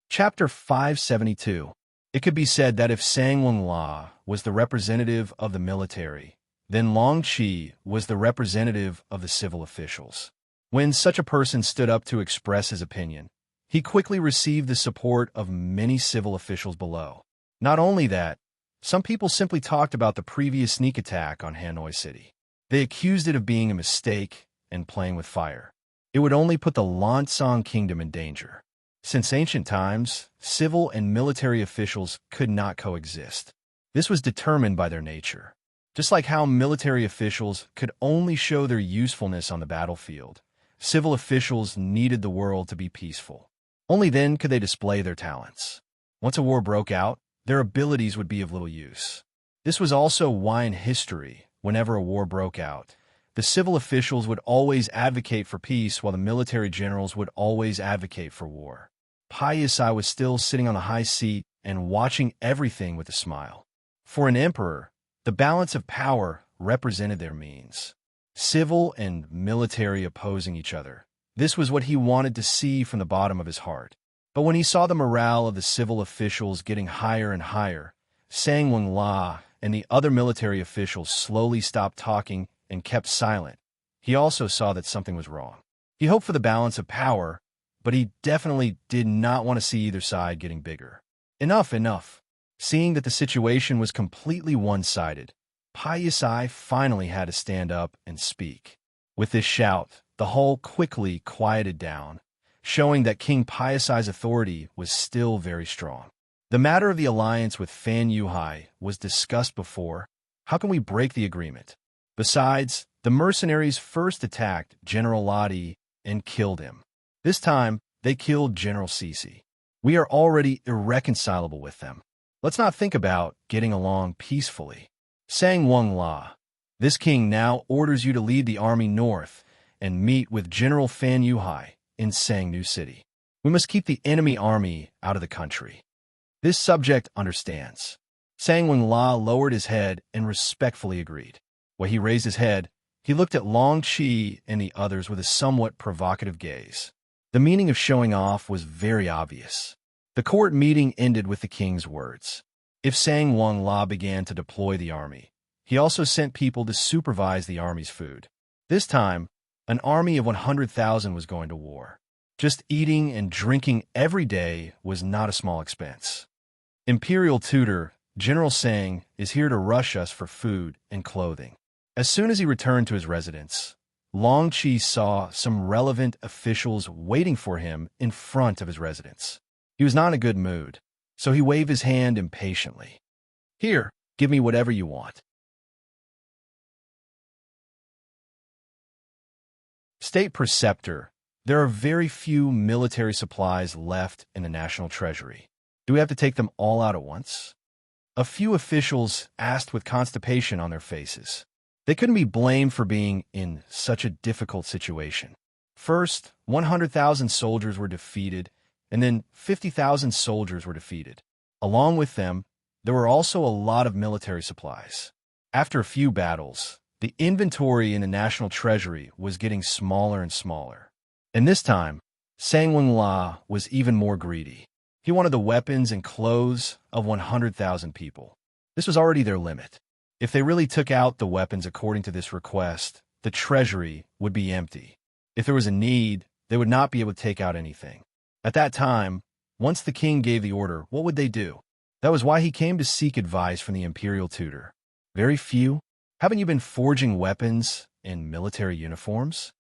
Chapter 572. It could be said that if Sang Wenla was the representative of the military, then Long Qi was the representative of the civil officials. When such a person stood up to express his opinion, he quickly received the support of many civil officials below. Not only that, some people simply talked about the previous sneak attack on Hanoi City. They accused it of being a mistake and playing with fire. It would only put the Lansong Kingdom in danger. Since ancient times, civil and military officials could not coexist. This was determined by their nature. Just like how military officials could only show their usefulness on the battlefield, civil officials needed the world to be peaceful. Only then could they display their talents. Once a war broke out, their abilities would be of little use. This was also why in history, whenever a war broke out, the civil officials would always advocate for peace while the military generals would always advocate for war. Paisi was still sitting on the high seat and watching everything with a smile. For an emperor, the balance of power represented their means. Civil and military opposing each other. This was what he wanted to see from the bottom of his heart. But when he saw the morale of the civil officials getting higher and higher, Sang Wenla and the other military officials slowly stopped talking and kept silent. He also saw that something was wrong. He hoped for the balance of power, but he definitely did not want to see either side getting bigger. Enough. Seeing that the situation was completely one-sided, Paisi finally had to stand up and speak. With this shout, the whole quickly quieted down, showing that King Paisi's authority was still very strong. The matter of the alliance with Fan Yuhai was discussed before. How can we break the agreement? Besides, the mercenaries first attacked General Ladi and killed him. This time, they killed General Sisi. We are already irreconcilable with them. Let's not think about getting along peacefully. Sang Wenla, this king now orders you to lead the army north and meet with General Fan Yuhai in Sangnu City. We must keep the enemy army out of the country. This subject understands. Sang Wenla lowered his head and respectfully agreed. When he raised his head, he looked at Long Qi and the others with a somewhat provocative gaze. The meaning of showing off was very obvious. The court meeting ended with the king's words. If Sang Wenla began to deploy the army, he also sent people to supervise the army's food. This time, an army of 100,000 was going to war. Just eating and drinking every day was not a small expense. Imperial tutor, General Sang, is here to rush us for food and clothing. As soon as he returned to his residence, Long Qi saw some relevant officials waiting for him in front of his residence. He was not in a good mood, so he waved his hand impatiently. "Here, give me whatever you want." State Preceptor, there are very few military supplies left in the national treasury. Do we have to take them all out at once? A few officials asked with constipation on their faces. They couldn't be blamed for being in such a difficult situation. First, 100,000 soldiers were defeated, and then 50,000 soldiers were defeated. Along with them, there were also a lot of military supplies. After a few battles, the inventory in the national treasury was getting smaller and smaller. And this time, Sang Wenla was even more greedy. He wanted the weapons and clothes of 100,000 people. This was already their limit. If they really took out the weapons according to this request, the treasury would be empty. If there was a need, they would not be able to take out anything. At that time, once the king gave the order, what would they do? That was why he came to seek advice from the imperial tutor. Very few? Haven't you been forging weapons in military uniforms?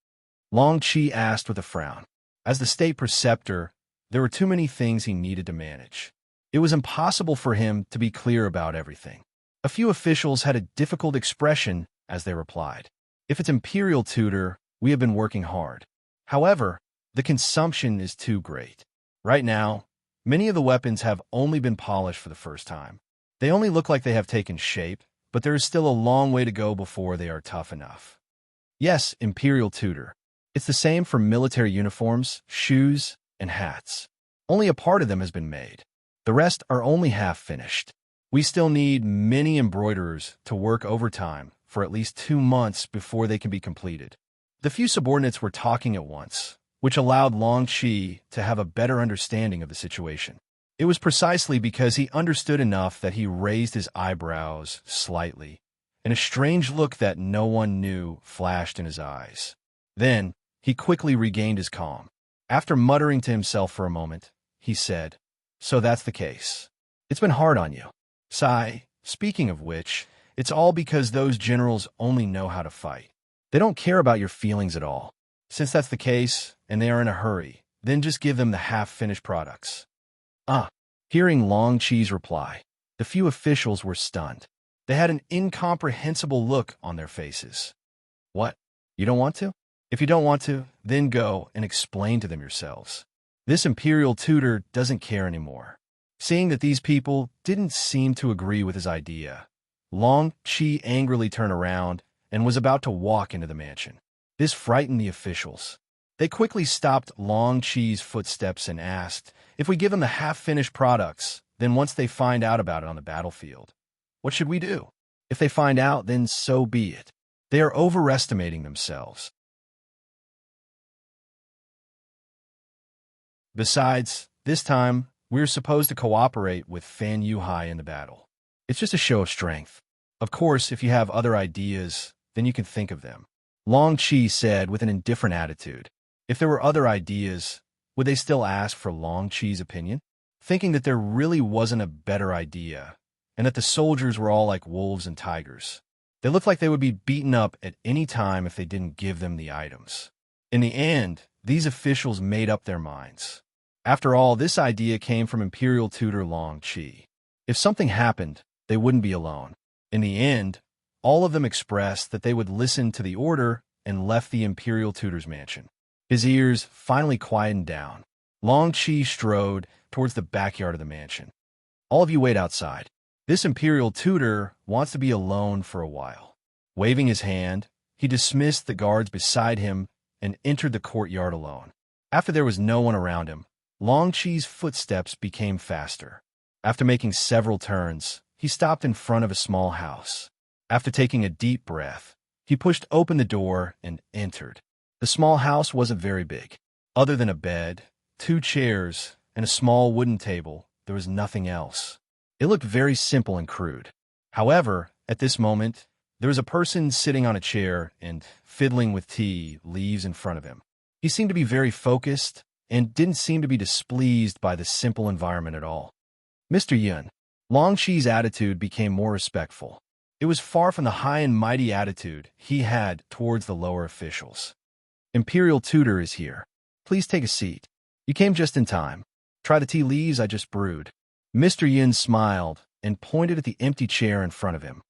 Long Qi asked with a frown. As the state preceptor, there were too many things he needed to manage. It was impossible for him to be clear about everything. A few officials had a difficult expression as they replied. If it's Imperial Tutor, we have been working hard. However, the consumption is too great. Right now, many of the weapons have only been polished for the first time. They only look like they have taken shape, but there is still a long way to go before they are tough enough. Yes, Imperial Tutor. It's the same for military uniforms, shoes, and hats. Only a part of them has been made. The rest are only half finished. We still need many embroiderers to work overtime for at least 2 months before they can be completed. The few subordinates were talking at once, which allowed Long Qi to have a better understanding of the situation. It was precisely because he understood enough that he raised his eyebrows slightly, and a strange look that no one knew flashed in his eyes. Then, he quickly regained his calm. After muttering to himself for a moment, he said, "So that's the case. It's been hard on you. Sigh, speaking of which, it's all because those generals only know how to fight. They don't care about your feelings at all. Since that's the case, and they are in a hurry, then just give them the half-finished products." Hearing Long Qi's reply, the few officials were stunned. They had an incomprehensible look on their faces. What? You don't want to? If you don't want to, then go and explain to them yourselves. This Imperial Tutor doesn't care anymore. Seeing that these people didn't seem to agree with his idea, Long Qi angrily turned around and was about to walk into the mansion. This frightened the officials. They quickly stopped Long Qi's footsteps and asked, "If we give them the half-finished products, then once they find out about it on the battlefield, what should we do? If they find out, then so be it. They are overestimating themselves. Besides, this time, we're supposed to cooperate with Fan Yuhai in the battle. It's just a show of strength. Of course, if you have other ideas, then you can think of them," Long Qi said with an indifferent attitude. If there were other ideas, would they still ask for Long Qi's opinion? Thinking that there really wasn't a better idea, and that the soldiers were all like wolves and tigers. They looked like they would be beaten up at any time if they didn't give them the items. In the end, these officials made up their minds. After all, this idea came from Imperial Tutor Long Qi. If something happened, they wouldn't be alone. In the end, all of them expressed that they would listen to the order and left the Imperial Tutor's mansion. His ears finally quietened down. Long Qi strode towards the backyard of the mansion. "All of you wait outside. This Imperial Tutor wants to be alone for a while." Waving his hand, he dismissed the guards beside him and entered the courtyard alone. After there was no one around him, Long Qi's footsteps became faster. After making several turns, he stopped in front of a small house. After taking a deep breath, he pushed open the door and entered. The small house wasn't very big. Other than a bed, 2 chairs, and a small wooden table, there was nothing else. It looked very simple and crude. However, at this moment, there was a person sitting on a chair and fiddling with tea leaves in front of him. He seemed to be very focused and didn't seem to be displeased by the simple environment at all. "Mr. Yun." Long Qi's attitude became more respectful. It was far from the high and mighty attitude he had towards the lower officials. "Imperial Tutor is here. Please take a seat. You came just in time. Try the tea leaves I just brewed." Mr. Yun smiled and pointed at the empty chair in front of him.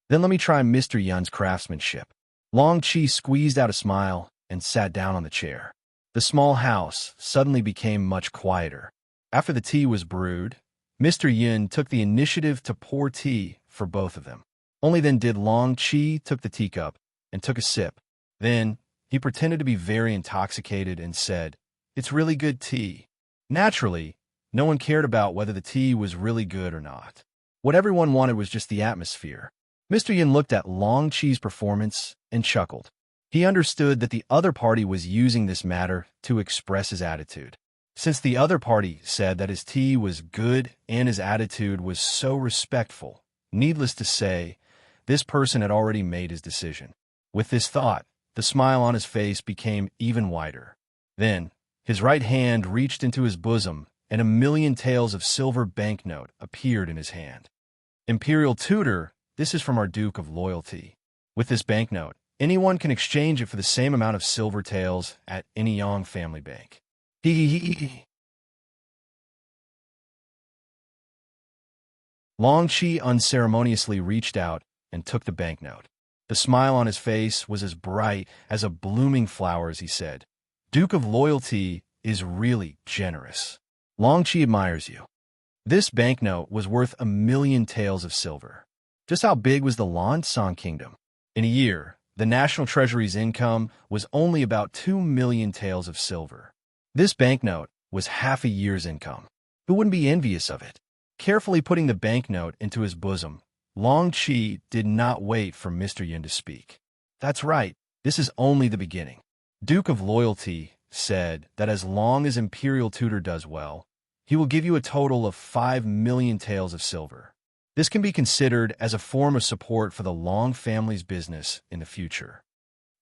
"Then let me try Mr. Yun's craftsmanship." Long Qi squeezed out a smile and sat down on the chair. The small house suddenly became much quieter. After the tea was brewed, Mr. Yun took the initiative to pour tea for both of them. Only then did Long Qi took the teacup and took a sip. Then, he pretended to be very intoxicated and said, "It's really good tea." Naturally, no one cared about whether the tea was really good or not. What everyone wanted was just the atmosphere. Mr. Yun looked at Long Qi's performance and chuckled. He understood that the other party was using this matter to express his attitude. Since the other party said that his tea was good and his attitude was so respectful, needless to say, this person had already made his decision. With this thought, the smile on his face became even wider. Then, his right hand reached into his bosom, and 1,000,000 taels of silver banknote appeared in his hand. "Imperial Tutor, this is from our Duke of Loyalty. With this banknote, Anyone can exchange it for the same amount of silver taels at any Yang family bank. Long Chi unceremoniously reached out and took the banknote. The smile on his face was as bright as a blooming flower as he said, "Duke of Loyalty is really generous. Long Chi admires you." This banknote was worth 1,000,000 taels of silver. Just how big was the Lan-San kingdom? In a year, the national treasury's income was only about 2,000,000 taels of silver. This banknote was half a year's income. Who wouldn't be envious of it? Carefully putting the banknote into his bosom, Long Chi did not wait for Mr. Yin to speak. "That's right, this is only the beginning." Duke of Loyalty said that as long as Imperial Tutor does well, he will give you a total of 5,000,000 taels of silver. This can be considered as a form of support for the Long family's business in the future.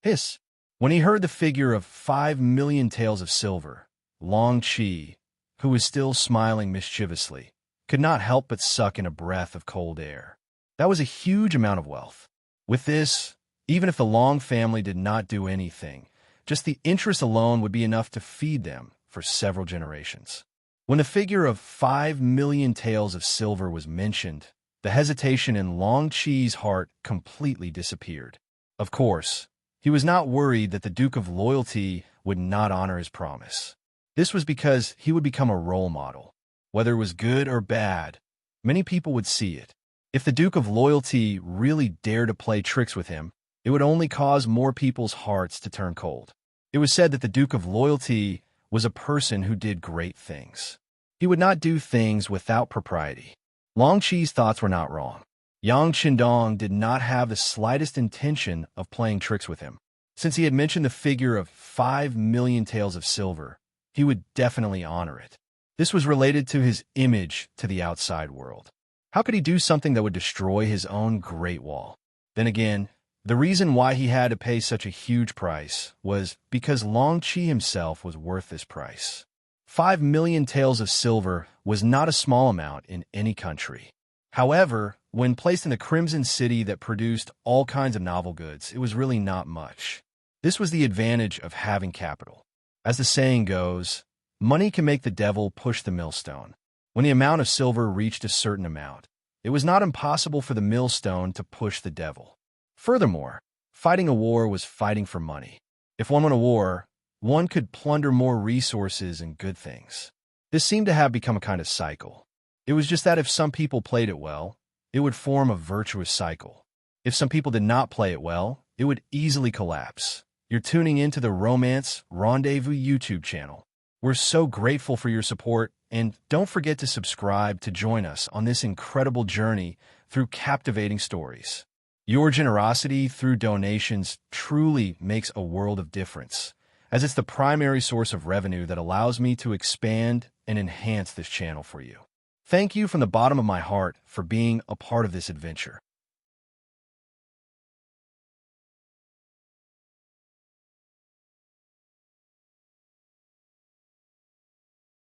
Hiss! When he heard the figure of 5,000,000 taels of silver, Long Chi, who was still smiling mischievously, could not help but suck in a breath of cold air. That was a huge amount of wealth. With this, even if the Long family did not do anything, just the interest alone would be enough to feed them for several generations. When the figure of 5,000,000 taels of silver was mentioned, the hesitation in Long Chi's heart completely disappeared. Of course, he was not worried that the Duke of Loyalty would not honor his promise. This was because he would become a role model. Whether it was good or bad, many people would see it. If the Duke of Loyalty really dared to play tricks with him, it would only cause more people's hearts to turn cold. It was said that the Duke of Loyalty was a person who did great things. He would not do things without propriety. Long Chi's thoughts were not wrong. Yang Qindong did not have the slightest intention of playing tricks with him. Since he had mentioned the figure of 5,000,000 taels of silver, he would definitely honor it. This was related to his image to the outside world. How could he do something that would destroy his own Great Wall? Then again, the reason why he had to pay such a huge price was because Long Chi himself was worth this price. 5,000,000 taels of silver was not a small amount in any country. However, when placed in the Crimson City that produced all kinds of novel goods, it was really not much. This was the advantage of having capital. As the saying goes, money can make the devil push the millstone. When the amount of silver reached a certain amount, it was not impossible for the millstone to push the devil. Furthermore, fighting a war was fighting for money. If one won a war, one could plunder more resources and good things. This seemed to have become a kind of cycle. It was just that if some people played it well, it would form a virtuous cycle. If some people did not play it well, it would easily collapse. You're tuning into the Romance Rendezvous YouTube channel. We're so grateful for your support, and don't forget to subscribe to join us on this incredible journey through captivating stories. Your generosity through donations truly makes a world of difference, as it's the primary source of revenue that allows me to expand and enhance this channel for you. Thank you from the bottom of my heart for being a part of this adventure.